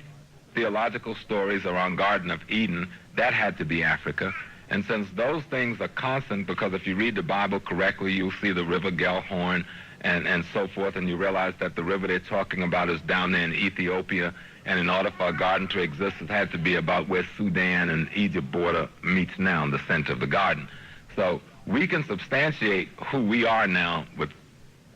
theological stories around Garden of Eden, that had to be Africa. And since those things are constant, because if you read the Bible correctly, you'll see the river Gellhorn and so forth, and you realize that the river they're talking about is down there in Ethiopia, and in order for a garden to exist, it had to be about where Sudan and Egypt border meets now, in the center of the garden. So we can substantiate who we are now with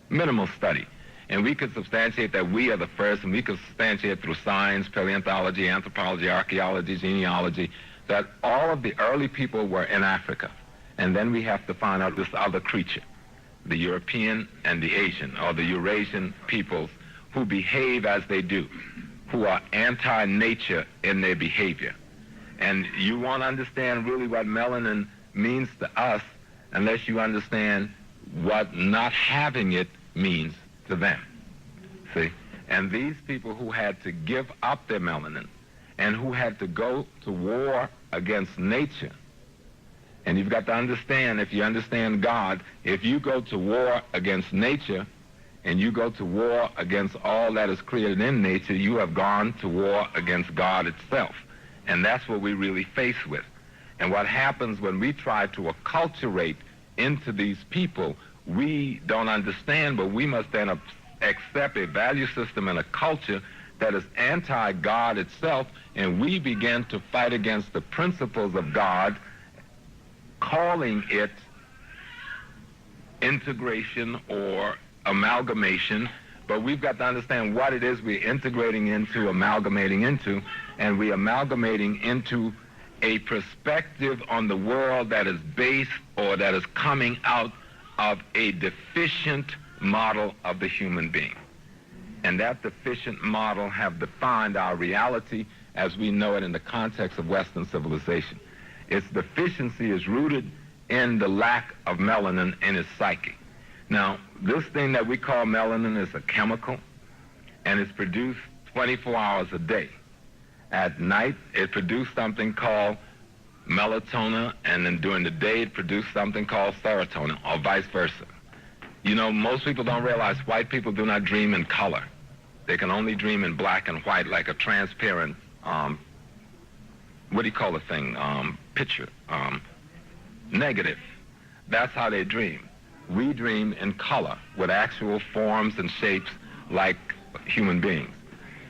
minimal study. And we could substantiate that we are the first, and we could substantiate through science, paleontology, anthropology, archaeology, genealogy, that all of the early people were in Africa. And then we have to find out this other creature, the European and the Asian, or the Eurasian peoples who behave as they do, who are anti-nature in their behavior. And you won't understand really what melanin means to us unless you understand what not having it means to them. See? And these people who had to give up their melanin and who had to go to war against nature, and you've got to understand, if you understand God, if you go to war against nature and you go to war against all that is created in nature, you have gone to war against God itself. And that's what we really face with. And what happens when we try to acculturate into these people, we don't understand, but we must then accept a value system and a culture that is anti-God itself, and we begin to fight against the principles of God, calling it integration or amalgamation. But we've got to understand what it is we're integrating into, amalgamating into, and we're amalgamating into a perspective on the world that is based, or that is coming out of a deficient model of the human being. And that deficient model have defined our reality as we know it in the context of Western civilization. Its deficiency is rooted in the lack of melanin in its psyche. Now, this thing that we call melanin is a chemical, and it's produced 24 hours a day. At night, it produced something called melatonin, and then during the day, it produced something called serotonin, or vice versa. You know, most people don't realize white people do not dream in color. They can only dream in black and white, like a transparent, what do you call the thing, picture, negative. That's how they dream. We dream in color, with actual forms and shapes like human beings.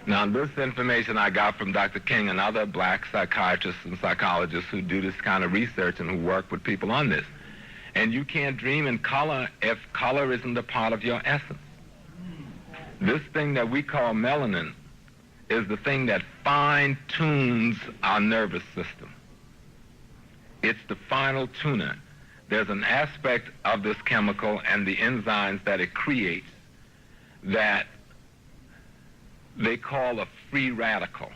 Now, this information I got from Dr. King and other black psychiatrists and psychologists who do this kind of research and who work with people on this. And you can't dream in color if color isn't a part of your essence. This thing that we call melanin is the thing that fine-tunes our nervous system. It's the final tuner. There's an aspect of this chemical and the enzymes that it creates that they call a free radical.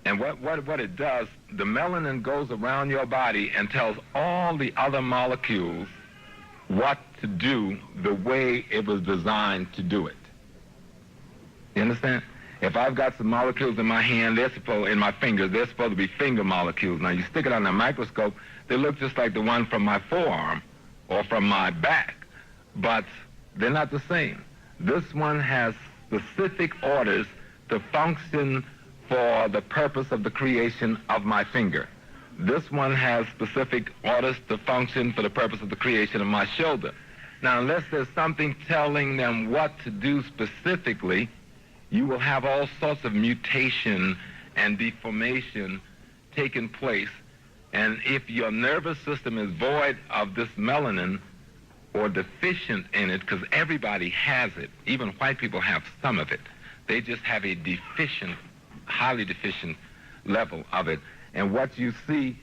And what it does, the melanin goes around your body and tells all the other molecules what to do the way it was designed to do it. You understand? If I've got some molecules in my hand, in my fingers, they're supposed to be finger molecules. Now, you stick it on a microscope, they look just like the one from my forearm or from my back, but they're not the same. This one has specific orders to function for the purpose of the creation of my finger. This one has specific orders to function for the purpose of the creation of my shoulder. Now, unless there's something telling them what to do specifically, you will have all sorts of mutation and deformation taking place And if your nervous system is void of this melanin or deficient in it, because everybody has it, even white people have some of it, they just have a deficient, highly deficient level of it. And what you see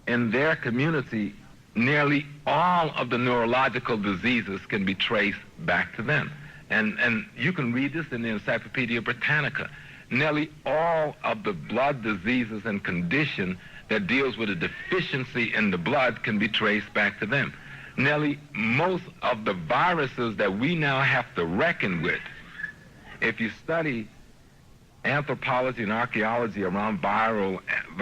in their community, nearly all of the neurological diseases can be traced back to them. And you can read this in the Encyclopedia Britannica. Nearly all of the blood diseases and condition that deals with a deficiency in the blood can be traced back to them. Nearly most of the viruses that we now have to reckon with, if you study anthropology and archaeology around viral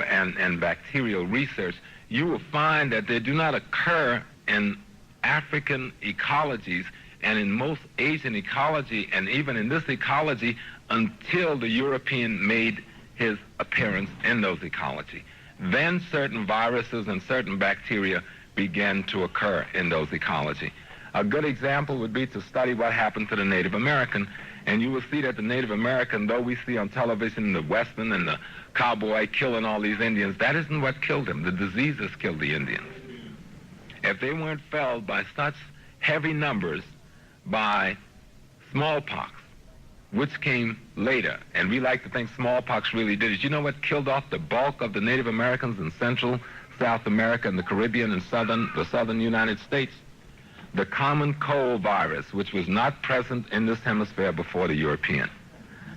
and bacterial research, you will find that they do not occur in African ecologies and in most Asian ecology and even in this ecology until the European made his appearance in those ecology. Then certain viruses and certain bacteria began to occur in those ecology. A good example would be to study what happened to the Native American, and you will see that the Native American, though we see on television the Western and the cowboy killing all these Indians, that isn't what killed them. The diseases killed the Indians. If they weren't felled by such heavy numbers by smallpox, which came later, and we like to think smallpox really did it. You know what killed off the bulk of the Native Americans in Central, South America, and the Caribbean and the southern United States? The common cold virus, which was not present in this hemisphere before the European.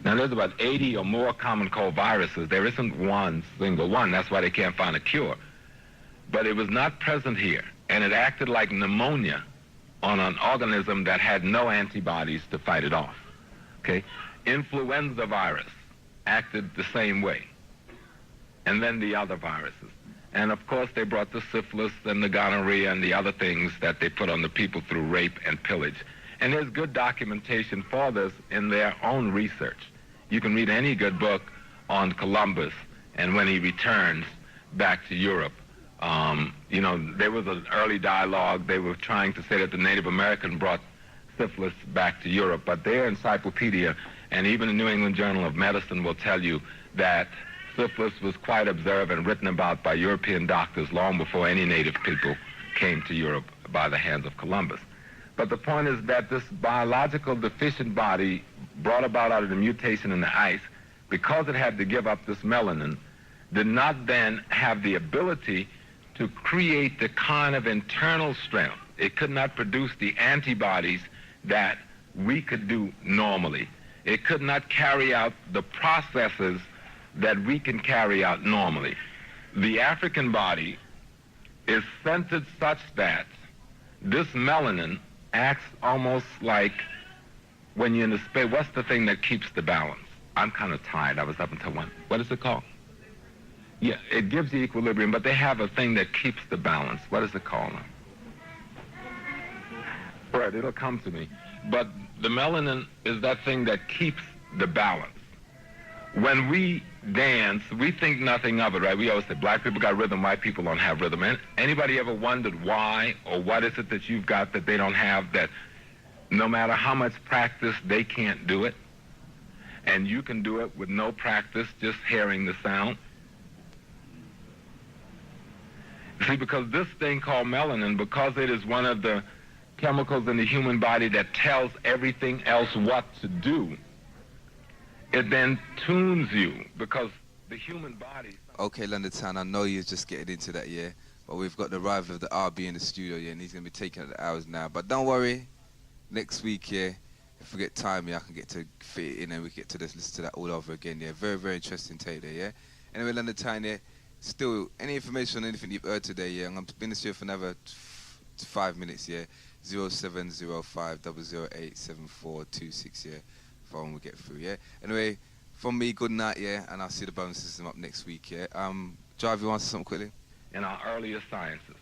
Now, there's about 80 or more common cold viruses. There isn't one single one. That's why they can't find a cure. But it was not present here, and it acted like pneumonia on an organism that had no antibodies to fight it off. Okay? Influenza virus acted the same way. And then the other viruses. And of course they brought the syphilis and the gonorrhea and the other things that they put on the people through rape and pillage. And there's good documentation for this in their own research. You can read any good book on Columbus and when he returns back to Europe. You know, there was an early dialogue. They were trying to say that the Native American brought syphilis back to Europe, but their encyclopedia and even the New England Journal of Medicine will tell you that syphilis was quite observed and written about by European doctors long before any native people came to Europe by the hands of Columbus. But the point is that this biological deficient body brought about out of the mutation in the ice, because it had to give up this melanin, did not then have the ability to create the kind of internal strength. It could not produce the antibodies that we could do normally. It could not carry out the processes that we can carry out normally. The African body is centered such that this melanin acts almost like when you're in the space. What's the thing that keeps the balance? I'm kind of tired. I was up until 1. What is it called? Yeah, it gives the equilibrium, but they have a thing that keeps the balance. What is it called? Right, it'll come to me. But the melanin is that thing that keeps the balance. When we dance, we think nothing of it, right? We always say black people got rhythm, white people don't have rhythm. Anybody ever wondered why, or what is it that you've got that they don't have, that no matter how much practice, they can't do it? And you can do it with no practice, just hearing the sound? See, because this thing called melanin, because it is one of the chemicals in the human body that tells everything else what to do, it then tunes you, because the human body... Okay, London Town, I know you're just getting into that, yeah, but we've got the arrival of the RB in the studio, yeah, and he's going to be taking up the hours now. But don't worry, next week, yeah, if we get time, yeah, I can get to fit it in and we get to listen to that all over again, yeah. Very, very interesting tape there, yeah. Anyway, London Town, yeah, still, any information on anything you've heard today, yeah, I'm going to be in the studio for another 5 minutes, yeah. 0705 008 7426, yeah. Phone will get through, yeah. Anyway, from me, good night, yeah, and I'll see the bonus system up next week, yeah. Drive, you want to say something quickly? In our earlier sciences,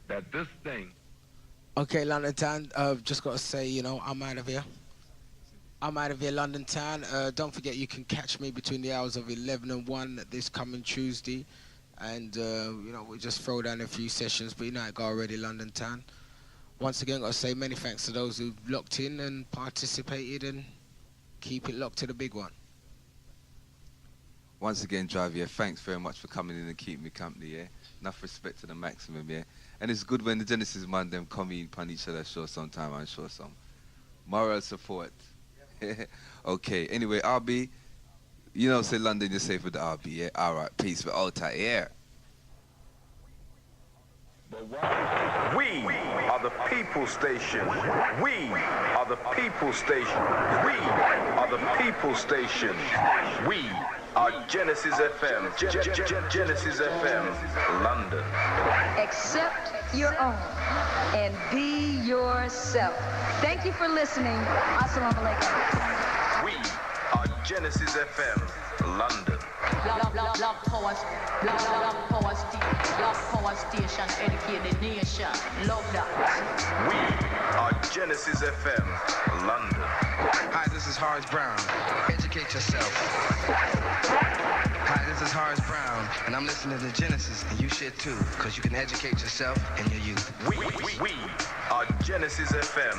that this thing... Okay, London Town, just got to say, you know, I'm out of here. I'm out of here, London Town. Don't forget, you can catch me between the hours of 11 and 1 this coming Tuesday. And, you know, we'll just throw down a few sessions, but you know it got already, London Town. Once again, got to say many thanks to those who locked in and participated, and keep it locked to the big one. Once again, Drive, yeah, thanks very much for coming in and keeping me company, yeah. Enough respect to the maximum, yeah. And it's good when the Genesis man them come in upon each other show sometime and show some moral support. Okay, anyway, RB, you know, say London, you're safe with the RB, yeah? All right, peace, we're all tight, yeah. We are the people station. We are the people station. We are the people station. We are Genesis FM. Genesis FM, London. Accept your own and be yourself. Thank you for listening. Assalamu alaikum. We are Genesis FM, London. Black power station, educate the nation. Love that. We are Genesis FM, London. Hi, this is Horace Brown. Educate yourself. Hi, this is Horace Brown, and I'm listening to Genesis, and you should too, because you can educate yourself and your youth. We are Genesis FM,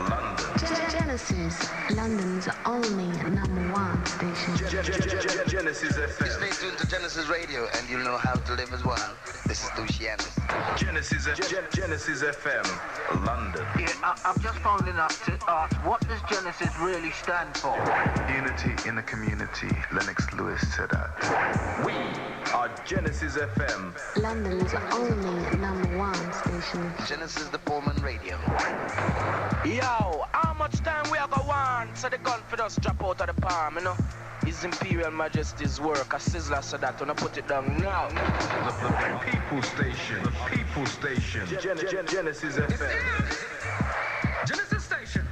London. Genesis, London's only #1 station. Genesis FM. Stay tuned to Genesis Radio, and you'll know how to live as one. This is Lucianus. Genesis FM, London. Yeah, I'm just phoning up to ask, what does Genesis really stand for? Unity in the community. Lennox Lewis said that. We are Genesis FM. London's only #1 station. Genesis the Pullman Radio. Yo, how much time we are going on so the gun for us drop out of the palm, you know? His Imperial Majesty's work, a sizzler so that when I put it down now. The people station. People station. Genesis FM. Genesis Station.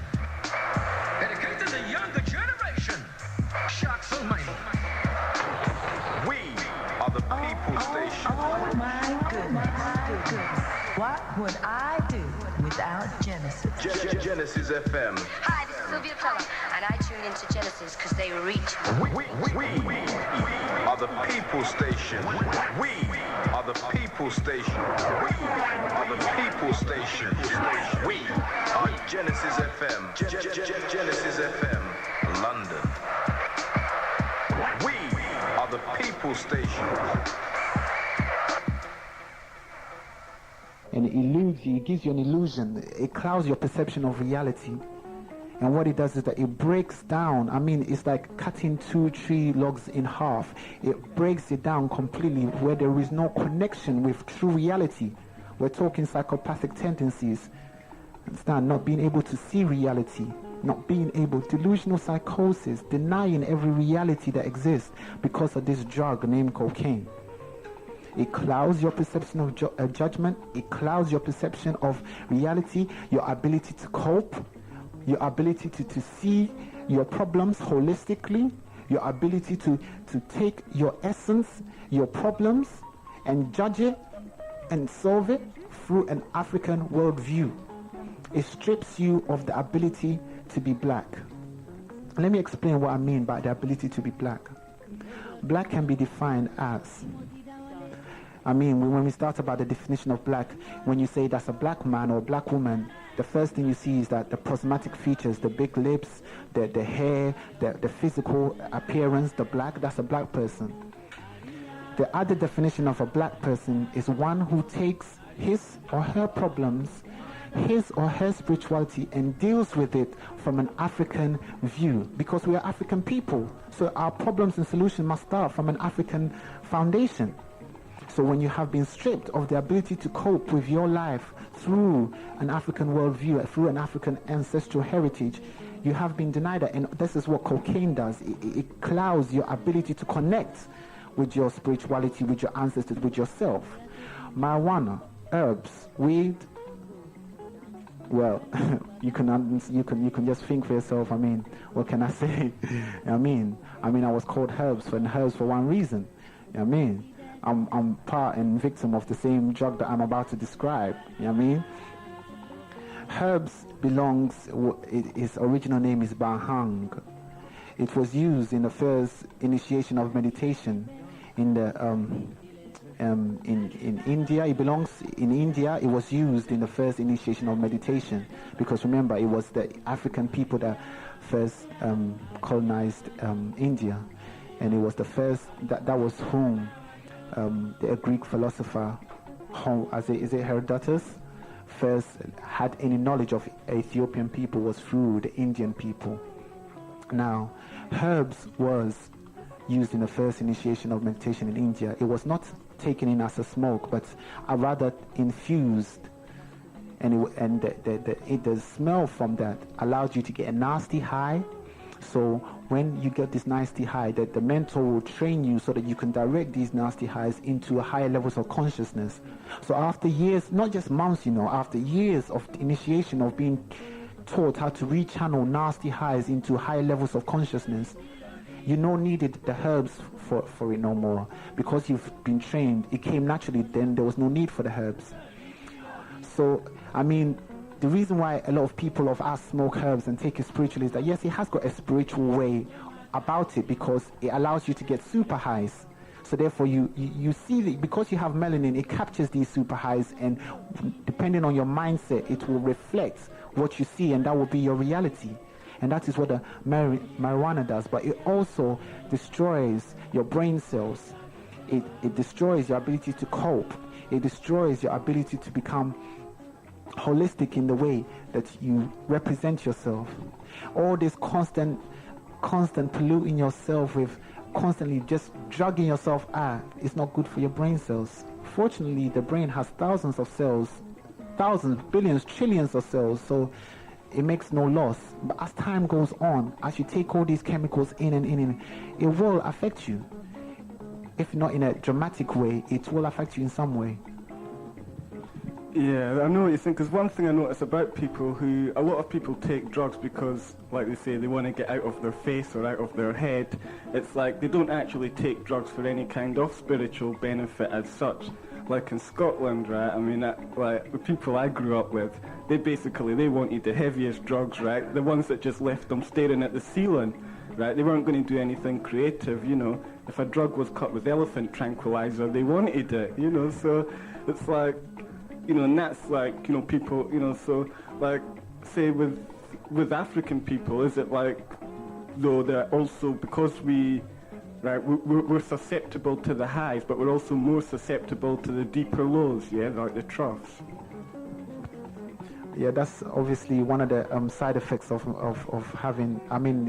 Dedicated to the younger generation. Shocks on my We are the people station. Oh my goodness. What would I do without Genesis? Genesis FM. Hi, this is Sylvia Plummer, and I tune into Genesis because they reach. We are the people station. We are the people station. We are the people station. We are Genesis FM. Genesis FM, London. We are the people station. And it eludes you, it gives you an illusion, it clouds your perception of reality. And what it does is that it breaks down, it's like cutting 2 tree logs in half. It breaks it down completely where there is no connection with true reality. We're talking psychopathic tendencies. Understand? Not being able to see reality, not being able, delusional psychosis, denying every reality that exists because of this drug named cocaine. It clouds your perception of judgment. It clouds your perception of reality, your ability to cope, your ability to see your problems holistically, your ability to take your essence, your problems, and judge it and solve it through an African worldview. It strips you of the ability to be black. Let me explain what I mean by the ability to be black. Black can be defined as, when we start about the definition of black, when you say that's a black man or a black woman, the first thing you see is that the prosmatic features, the big lips, the hair, the physical appearance, the black, that's a black person. The other definition of a black person is one who takes his or her problems, his or her spirituality, and deals with it from an African view, because we are African people. So our problems and solutions must start from an African foundation. So when you have been stripped of the ability to cope with your life through an African worldview, through an African ancestral heritage, you have been denied that. And this is what cocaine does. It clouds your ability to connect with your spirituality, with your ancestors, with yourself. Marijuana, herbs, weed, well, you can just think for yourself. What can I say? I was called herbs for one reason. I'm part and victim of the same drug that I'm about to describe. Herbs its original name is Bahang. It was used in the first initiation of meditation in India. It belongs in India. It was used in the first initiation of meditation, because remember, it was the African people that first colonized India. and it was the first that was whom the Greek philosopher, is it Herodotus, first had any knowledge of Ethiopian people was through the Indian people. Now, herbs was used in the first initiation of meditation in India. It was not taken in as a smoke, but rather infused, and the smell from that allowed you to get a nasty high. So when you get this nasty high, that the mentor will train you so that you can direct these nasty highs into higher levels of consciousness. So after years, not just months, after years of initiation of being taught how to rechannel nasty highs into higher levels of consciousness, you no needed the herbs for it no more. Because you've been trained, it came naturally, then there was no need for the herbs. So, the reason why a lot of people of us smoke herbs and take it spiritually is that, yes, it has got a spiritual way about it, because it allows you to get super highs. So therefore, you see that because you have melanin, it captures these super highs, and depending on your mindset, it will reflect what you see, and that will be your reality. And that is what the marijuana does. But it also destroys your brain cells. It destroys your ability to cope. It destroys your ability to become holistic in the way that you represent yourself. All this constant polluting yourself with, constantly just drugging yourself is not good for your brain cells. Fortunately, the brain has thousands of cells, thousands, billions, trillions of cells, so it makes no loss. But as time goes on, as you take all these chemicals in, it will affect you. If not in a dramatic way, it will affect you in some way. Yeah, I know what you're saying, because one thing I notice about people a lot of people take drugs because, like they say, they want to get out of their face or out of their head. It's like they don't actually take drugs for any kind of spiritual benefit as such. Like in Scotland, right, like the people I grew up with, they wanted the heaviest drugs, right, the ones that just left them staring at the ceiling, right, they weren't going to do anything creative, If a drug was cut with elephant tranquilizer, they wanted it, so it's like, and that's like, people, so like, say with African people, is it like, though they're also, because we're susceptible to the highs, but we're also more susceptible to the deeper lows, like the troughs. Yeah, that's obviously one of the side effects of having,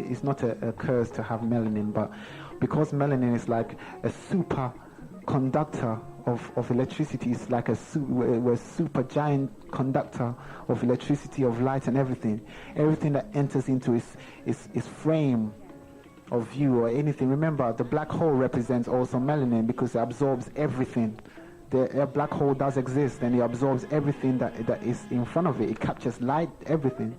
it's not a curse to have melanin, but because melanin is like a super conductor of electricity, it's like a super giant conductor of electricity, of light and everything that enters into its frame of view or anything. Remember, the black hole represents also melanin because it absorbs everything. The black hole does exist, and it absorbs everything that is in front of it. It captures light, everything.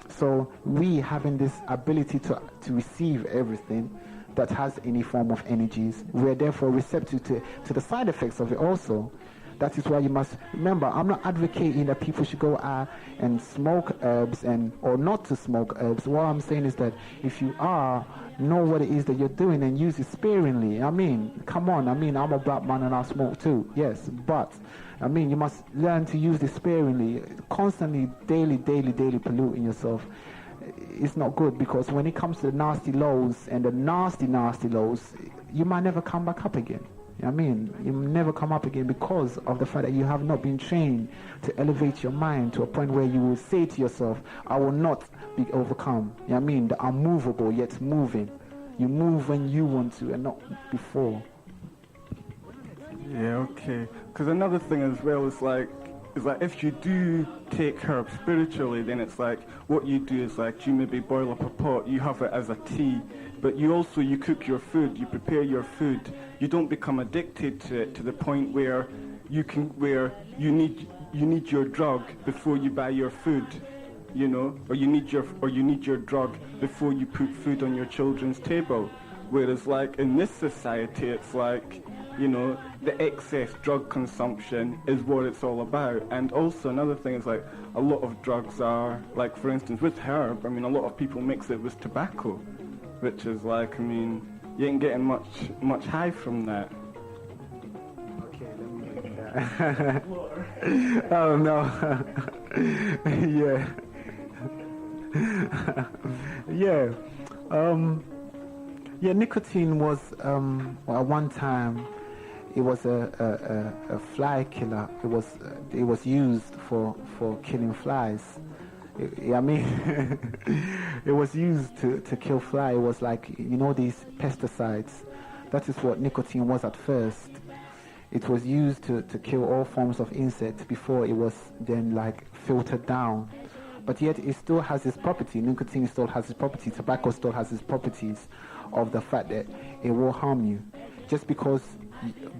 So we having this ability to receive everything that has any form of energies, we're therefore receptive to the side effects of it also. That is why you must remember, I'm not advocating that people should go out and smoke herbs or not to smoke herbs. What I'm saying is that if you know what it is that you're doing and use it sparingly. Come on, I'm a black man and I smoke too, yes, but you must learn to use it sparingly. Constantly, daily polluting yourself is not good, because when it comes to the nasty lows and the nasty lows, you might never come back up again. You never come up again because of the fact that you have not been trained to elevate your mind to a point where you will say to yourself, I will not be overcome. The unmovable yet moving. You move when you want to and not before. Yeah, okay. Because another thing as well is like if you do take herbs spiritually, then it's like what you do is like you maybe boil up a pot, you have it as a tea, but you cook your food, you prepare your food. You don't become addicted to it to the point where you need your drug before you buy your food, or you need your drug before you put food on your children's table. Whereas like in this society, it's like, the excess drug consumption is what it's all about. And also another thing is like a lot of drugs are, like for instance with herb, a lot of people mix it with tobacco, which is like, you ain't getting much high from that. Okay, let me get that. Oh no. Yeah. Yeah. Yeah, nicotine was, well, at one time, it was a fly killer. It was used for killing flies. I mean, it was used to kill fly. It was like, you know, these pesticides. That is what nicotine was at first. It was used to kill all forms of insects before it was then like filtered down. But yet it still has its property. Nicotine still has its property. Tobacco still has its properties of the fact that it will harm you. Just because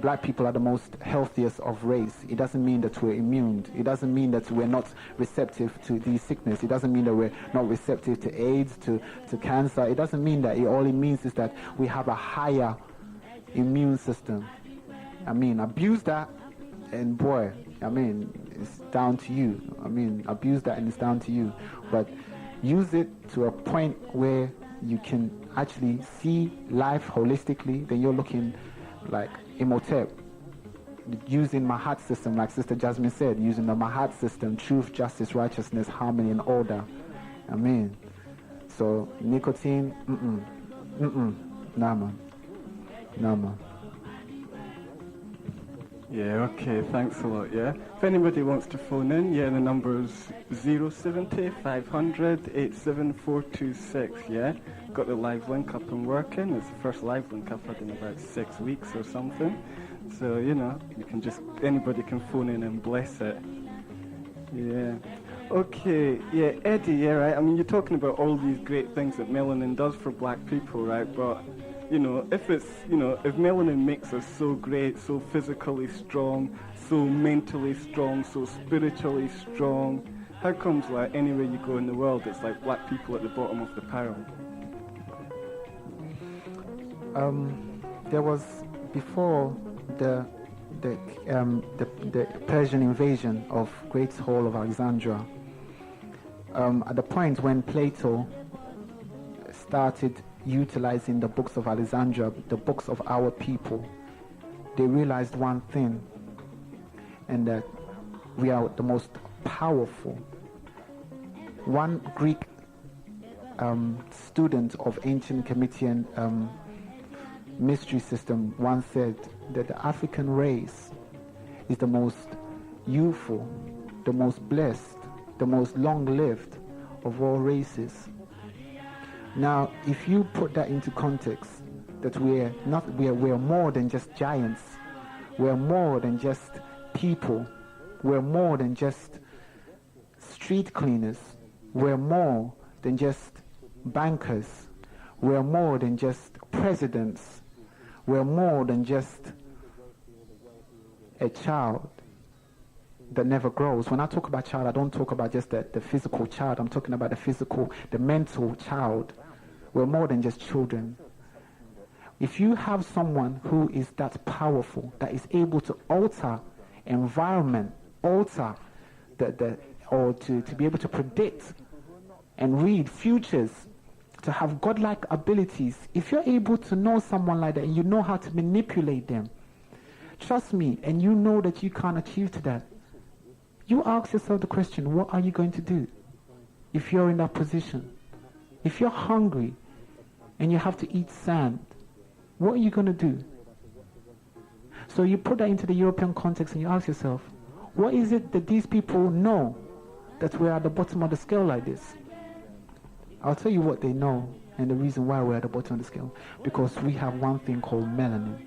black people are the most healthiest of race, it doesn't mean that we're immune. It doesn't mean that we're not receptive to these sickness. It doesn't mean that we're not receptive to AIDS, to cancer. It doesn't mean that. All it means is that we have a higher immune system. I mean, abuse that, and boy, I mean, it's down to you. I mean, abuse that and it's down to you. But use it to a point where you can actually see life holistically. Then you're looking like Imhotep, using Mahat system, like Sister Jasmine said, using the Mahat system, truth, justice, righteousness, harmony, and order. I mean, so nicotine, nah man. Yeah, okay, thanks a lot, yeah. If anybody wants to phone in, yeah, the number is 070 500 87426, yeah. Got the live link up and working. It's the first live link I've had in about 6 weeks or something. So, you know, you can just, anybody can phone in and bless it. Yeah. Okay, yeah, Eddie, yeah, right. I mean, you're talking about all these great things that melanin does for black people, right? But, you know, if melanin makes us so great, so physically strong, so mentally strong, so spiritually strong, how comes, like, anywhere you go in the world, it's like black people at the bottom of the pile? There was, before the Persian invasion of Great Hall of Alexandria, at the point when Plato started utilizing the books of Alexandria, the books of our people, they realized one thing, and that we are the most powerful. One Greek student of ancient Kemetic mystery system once said that the African race is the most youthful, the most blessed, the most long-lived of all races. Now, if you put that into context, that we're more than just giants, we're more than just people, we're more than just street cleaners, we're more than just bankers, we're more than just presidents, we're more than just a child that never grows. When I talk about child, I don't talk about just the physical child. I'm talking about the mental child. We're more than just children. If you have someone who is that powerful, that is able to alter environment, or to be able to predict and read futures, to have godlike abilities, if you're able to know someone like that and you know how to manipulate them, trust me, and you know that you can't achieve to that, you ask yourself the question, what are you going to do if you're in that position? If you're hungry and you have to eat sand, what are you going to do? So you put that into the European context and you ask yourself, what is it that these people know that we're at the bottom of the scale like this? I'll tell you what they know and the reason why we're at the bottom of the scale. Because we have one thing called melanin.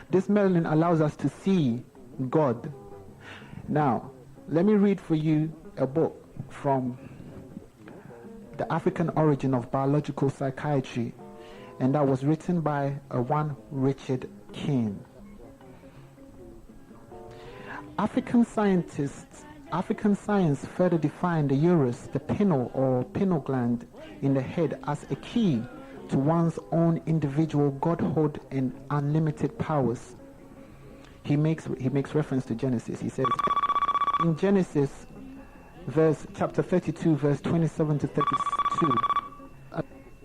This melanin allows us to see God. Now, let me read for you a book from The African Origin of Biological Psychiatry, and that was written by one Richard King. African science further defined the urus, the pineal or pineal gland in the head, as a key to one's own individual godhood and unlimited powers. He makes reference to Genesis. He says, in Genesis, chapter 32, verse 27 to 32,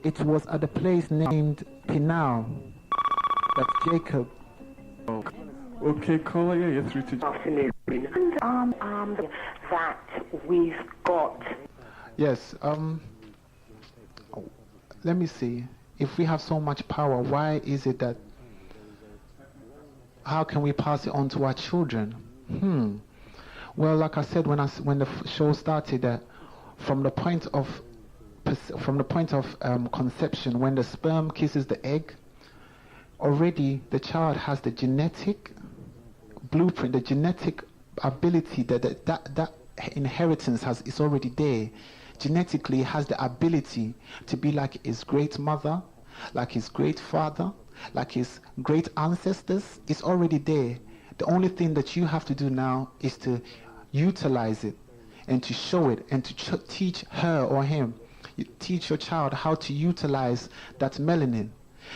it was at a place named Pinal that Jacob. Okay, caller, yeah, you're through to. Afternoon. That we've got. Yes. Let me see. if we have so much power, why is it that, how can we pass it on to our children? Well, like I said when the show started, that from the point of conception, when the sperm kisses the egg, already the child has the genetic blueprint, the genetic ability, that inheritance is already there. Genetically has the ability to be like his great mother, like his great father, like his great ancestors. It's already there. The only thing that you have to do now is to utilize it and to show it and to teach her or him. You teach your child how to utilize that melanin.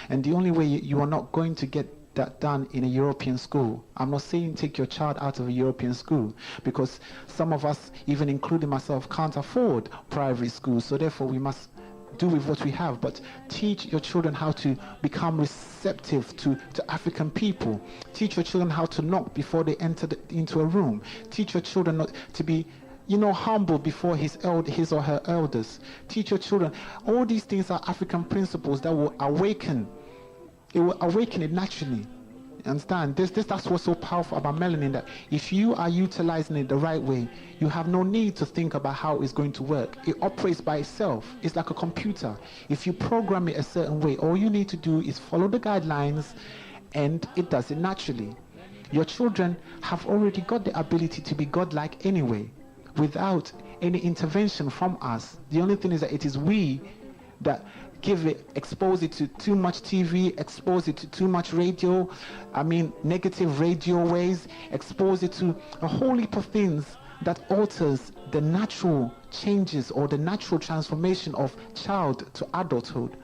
And the only way you are not going to get that done in a European school. I'm not saying take your child out of a European school, because some of us, even including myself, can't afford private schools, so therefore we must do with what we have. But teach your children how to become receptive to African people. Teach your children how to knock before they enter into a room. Teach your children not to be, humble before his or her elders. Teach your children. All these things are African principles that will awaken. It will awaken it naturally. You understand? That's what's so powerful about melanin, that if you are utilizing it the right way, you have no need to think about how it's going to work. It operates by itself. It's like a computer. If you program it a certain way, all you need to do is follow the guidelines, and it does it naturally. Your children have already got the ability to be godlike anyway, without any intervention from us. The only thing is that it is we that expose it to too much TV, expose it to too much radio, negative radio waves, expose it to a whole heap of things that alters the natural changes or the natural transformation of child to adulthood.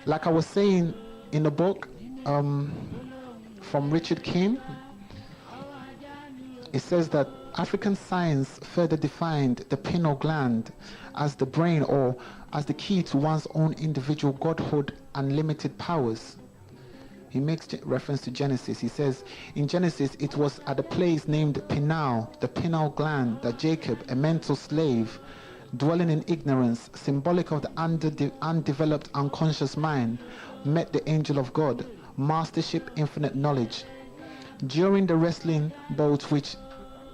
Like I was saying in the book from Richard King, it says that African science further defined the pineal gland as the brain, or as the key to one's own individual godhood and limited powers. He makes reference to Genesis. He says, in Genesis, it was at a place named Pinal, the pineal gland, that Jacob, a mental slave, dwelling in ignorance, symbolic of the undeveloped unconscious mind, met the angel of God, mastership, infinite knowledge. During the wrestling bout which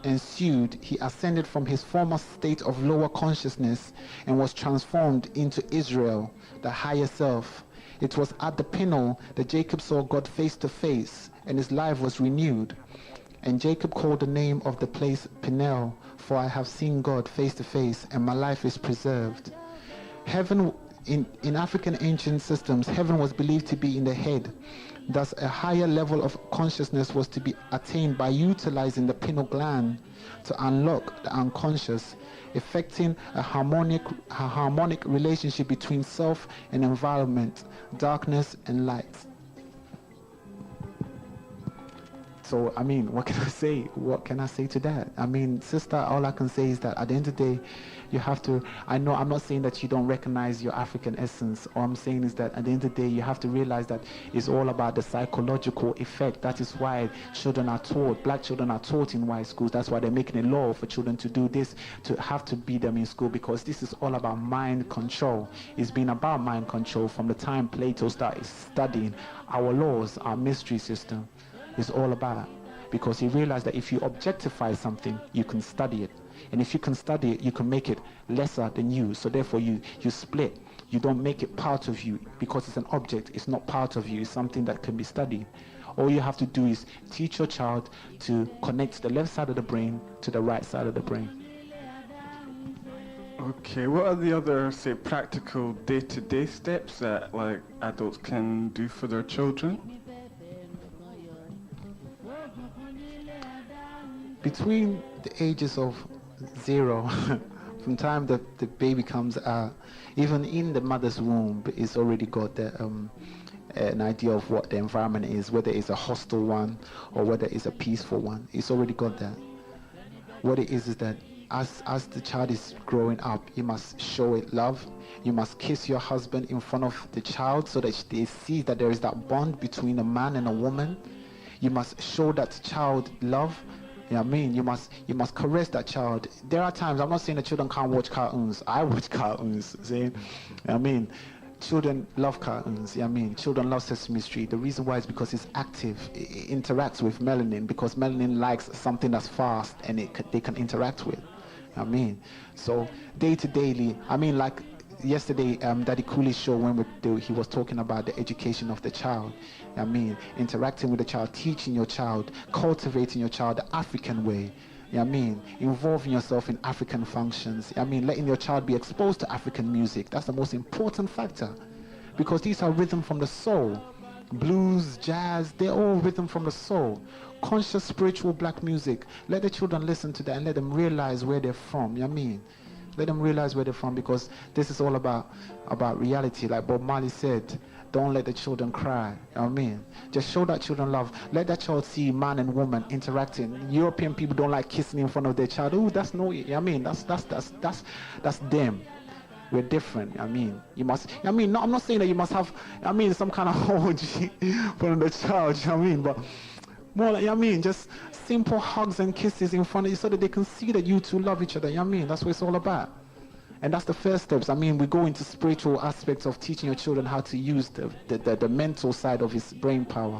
ensued, he ascended from his former state of lower consciousness and was transformed into Israel, the higher self. It was at the pinnacle that Jacob saw God face to face, and his life was renewed. And Jacob called the name of the place Peniel, for I have seen God face to face, and my life is preserved. Heaven, in African ancient systems, heaven was believed to be in the head. Thus, a higher level of consciousness was to be attained by utilizing the pineal gland to unlock the unconscious, effecting a harmonic relationship between self and environment, darkness and light. So, what can I say? What can I say to that? Sister, all I can say is that at the end of the day, you have to, I'm not saying that you don't recognize your African essence. All I'm saying is that at the end of the day, you have to realize that it's all about the psychological effect. That is why children are taught, black children are taught in white schools. That's why they're making a law for children to do this, to have to be them in school, because this is all about mind control. It's been about mind control from the time Plato started studying our laws, our mystery system. Is all about, because he realized that if you objectify something, you can study it, and if you can study it, you can make it lesser than you. So therefore you split. You don't make it part of you, because it's an object. It's not part of you. It's something that can be studied. All you have to do is teach your child to connect the left side of the brain to the right side of the brain. Okay, what are the other, say, practical day-to-day steps that adults can do for their children? Between the ages of 0, from time that the baby comes out, even in the mother's womb, it's already got an idea of what the environment is, whether it's a hostile one or whether it's a peaceful one. It's already got that. What it is that as the child is growing up, you must show it love. You must kiss your husband in front of the child so that they see that there is that bond between a man and a woman. You must show that child love. You know what I mean? You must caress that child. There are times, I'm not saying that children can't watch cartoons. I watch cartoons, see? You know what I mean? Children love cartoons, you know what I mean? Children love Sesame Street. The reason why is because it's active. It interacts with melanin, because melanin likes something that's fast and they can interact with. You know what I mean? So day to daily, I mean, like yesterday, Daddy Cooley's show, when he was talking about the education of the child. I mean, interacting with the child, teaching your child, cultivating your child the African way. You know what I mean? Involving yourself in African functions. I mean, letting your child be exposed to African music. That's the most important factor. Because these are rhythm from the soul. Blues, jazz, they're all rhythm from the soul. Conscious, spiritual black music. Let the children listen to that and let them realize where they're from. You know what I mean? Let them realize where they're from, because this is all about reality. Like Bob Marley said, don't let the children cry. You know what I mean? Just show that children love. Let that child see man and woman interacting. European people don't like kissing in front of their child. Oh, that's no, you know what I mean? That's them. We're different. You know what I mean? You must, you know what I mean? No, I'm not saying that you must have, you know what I mean, some kind of orgy in front of the child, you know what I mean? But more like, you know what I mean, just simple hugs and kisses in front of you so that they can see that you two love each other. You know what I mean? That's what it's all about. And that's the first steps. I mean, we go into spiritual aspects of teaching your children how to use the mental side of his brain power.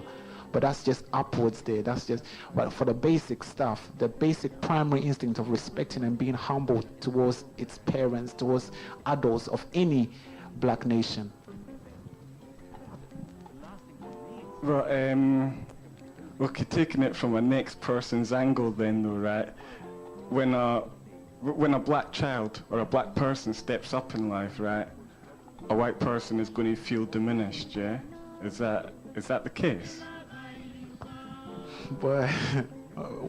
But that's just upwards there. That's just, but for the basic stuff, the basic primary instinct of respecting and being humble towards its parents, towards adults of any black nation. Well, okay, taking it from a next person's angle then though, right? When a black child or a black person steps up in life, right, a white person is going to feel diminished, yeah? Is that the case? But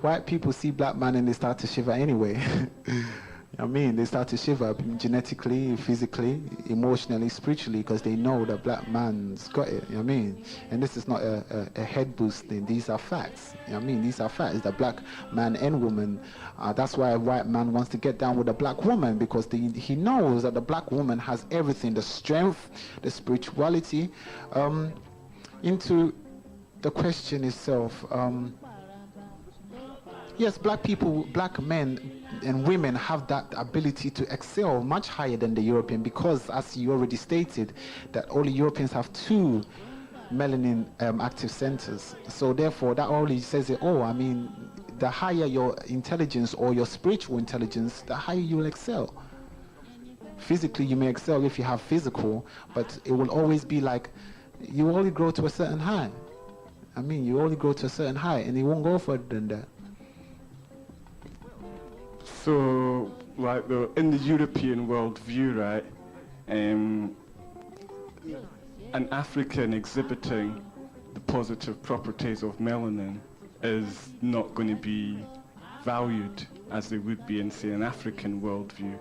white people see black man and they start to shiver anyway. I mean, they start to shiver genetically, physically, emotionally, spiritually, because they know that black man's got it, you know what I mean? And this is not a head boost thing. These are facts, you know what I mean? These are facts. The black man and woman, that's why a white man wants to get down with a black woman, because he knows that the black woman has everything, the strength, the spirituality. Into the question itself, yes, black people, black men and women have that ability to excel much higher than the European, because, as you already stated, that all the Europeans have 2 melanin active centers. So therefore, that only says it all. I mean, the higher your intelligence or your spiritual intelligence, the higher you will excel. Physically, you may excel if you have physical, but it will always be like you only grow to a certain height. I mean, you only grow to a certain height, and you won't go further than that. So, like in the European worldview, right, an African exhibiting the positive properties of melanin is not going to be valued as they would be in, say, an African worldview.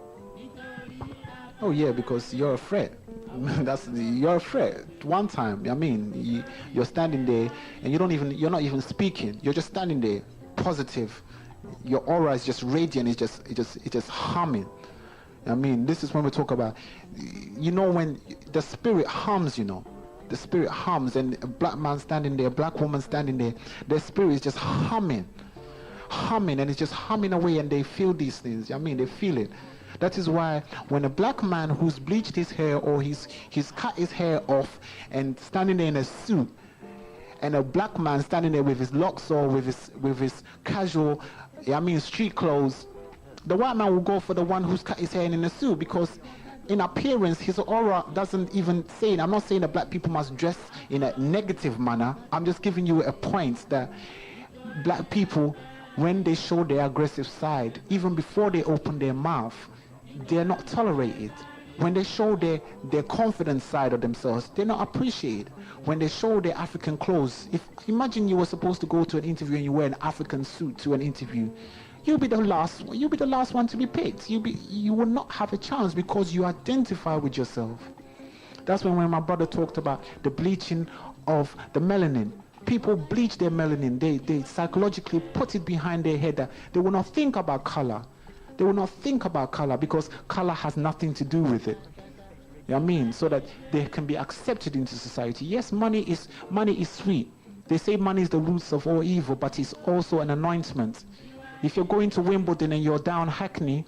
Oh yeah, because you're a threat. You're a threat. One time, I mean, you're standing there and you're not even speaking. You're just standing there, positive. Your aura is just radiant. It's just humming. I mean, this is when we talk about, you know, when the spirit hums, you know, the spirit hums, and a black man standing there, a black woman standing there, their spirit is just humming, and it's just humming away, and they feel these things. I mean, they feel it. That is why when a black man who's bleached his hair or he's cut his hair off and standing there in a suit, and a black man standing there with his locks or with his casual, I mean, street clothes, the white man will go for the one who's cut his hair in a suit, because in appearance his aura doesn't even say it. I'm not saying that black people must dress in a negative manner. I'm just giving you a point that black people, when they show their aggressive side, even before they open their mouth, they're not tolerated. When they show their confident side of themselves, they're not appreciated. When they show their African clothes, imagine you were supposed to go to an interview and you wear an African suit to an interview, you'll be the last one to be picked. You will not have a chance, because you identify with yourself. That's when my brother talked about the bleaching of the melanin. People bleach their melanin. They psychologically put it behind their head that they will not think about color. They will not think about color, because color has nothing to do with it. You know what I mean? So that they can be accepted into society. Yes, money is sweet. They say money is the roots of all evil, but it's also an anointment. If you're going to Wimbledon and you're down Hackney,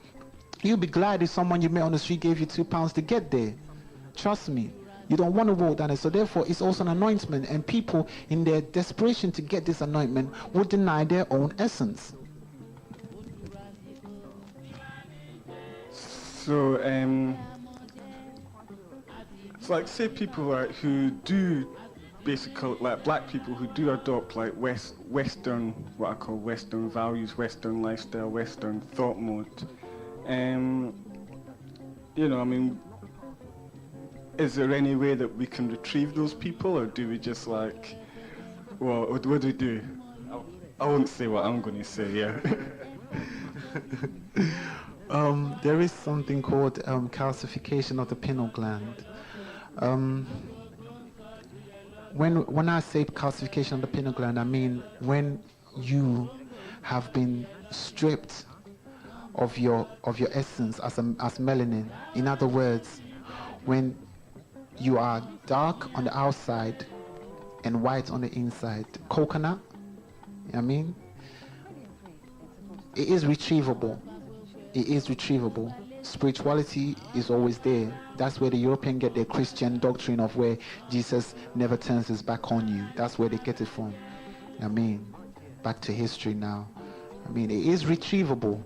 you'll be glad if someone you met on the street gave you £2 to get there. Trust me. You don't want to walk down it. So therefore, it's also an anointment. And people, in their desperation to get this anointment, would deny their own essence. So, it's like, say people who do basically, like black people who do adopt like Western, what I call Western values, Western lifestyle, Western thought mode. You know, I mean, is there any way that we can retrieve those people, or do we just like, well, what do we do? I won't say what I'm going to say, yeah. There is something called calcification of the pineal gland. When I say calcification of the pineal gland, I mean when you have been stripped of your essence as melanin. In other words, when you are dark on the outside and white on the inside. Coconut, I mean, it is retrievable. It is retrievable. Spirituality is always there. That's where the Europeans get their Christian doctrine of where Jesus never turns his back on you. That's where they get it from. I mean, back to history now. I mean, it is retrievable.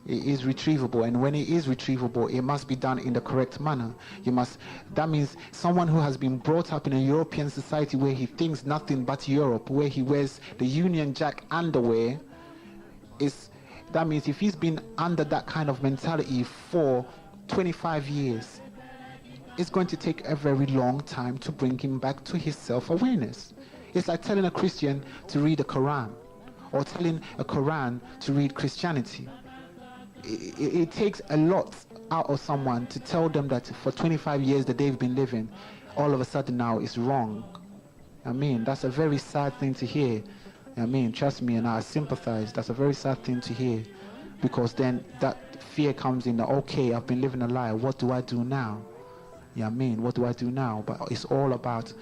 It is retrievable, and when it is retrievable, it must be done in the correct manner. That means someone who has been brought up in a European society where he thinks nothing but Europe, where he wears the Union Jack underwear, that means if he's been under that kind of mentality for 25 years, it's going to take a very long time to bring him back to his self-awareness. It's like telling a Christian to read the Quran, or telling a Quran to read Christianity. It takes a lot out of someone to tell them that for 25 years that they've been living, all of a sudden now it's wrong. I mean, that's a very sad thing to hear. I mean, trust me, and I sympathize. That's a very sad thing to hear, because then that fear comes in. Okay, I've been living a lie. What do I do now? Yeah, I mean, what do I do now? But it's all about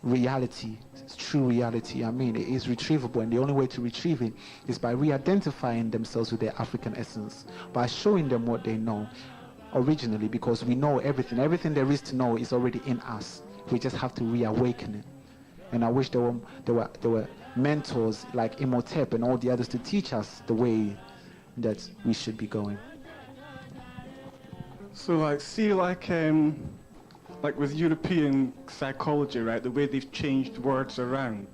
reality. It's true reality. I mean, it is retrievable, and the only way to retrieve it is by re-identifying themselves with their African essence, by showing them what they know originally, because we know everything. Everything there is to know is already in us. We just have to reawaken it. And I wish there were mentors like Imhotep and all the others to teach us the way that we should be going. So like with European psychology, right, the way they've changed words around,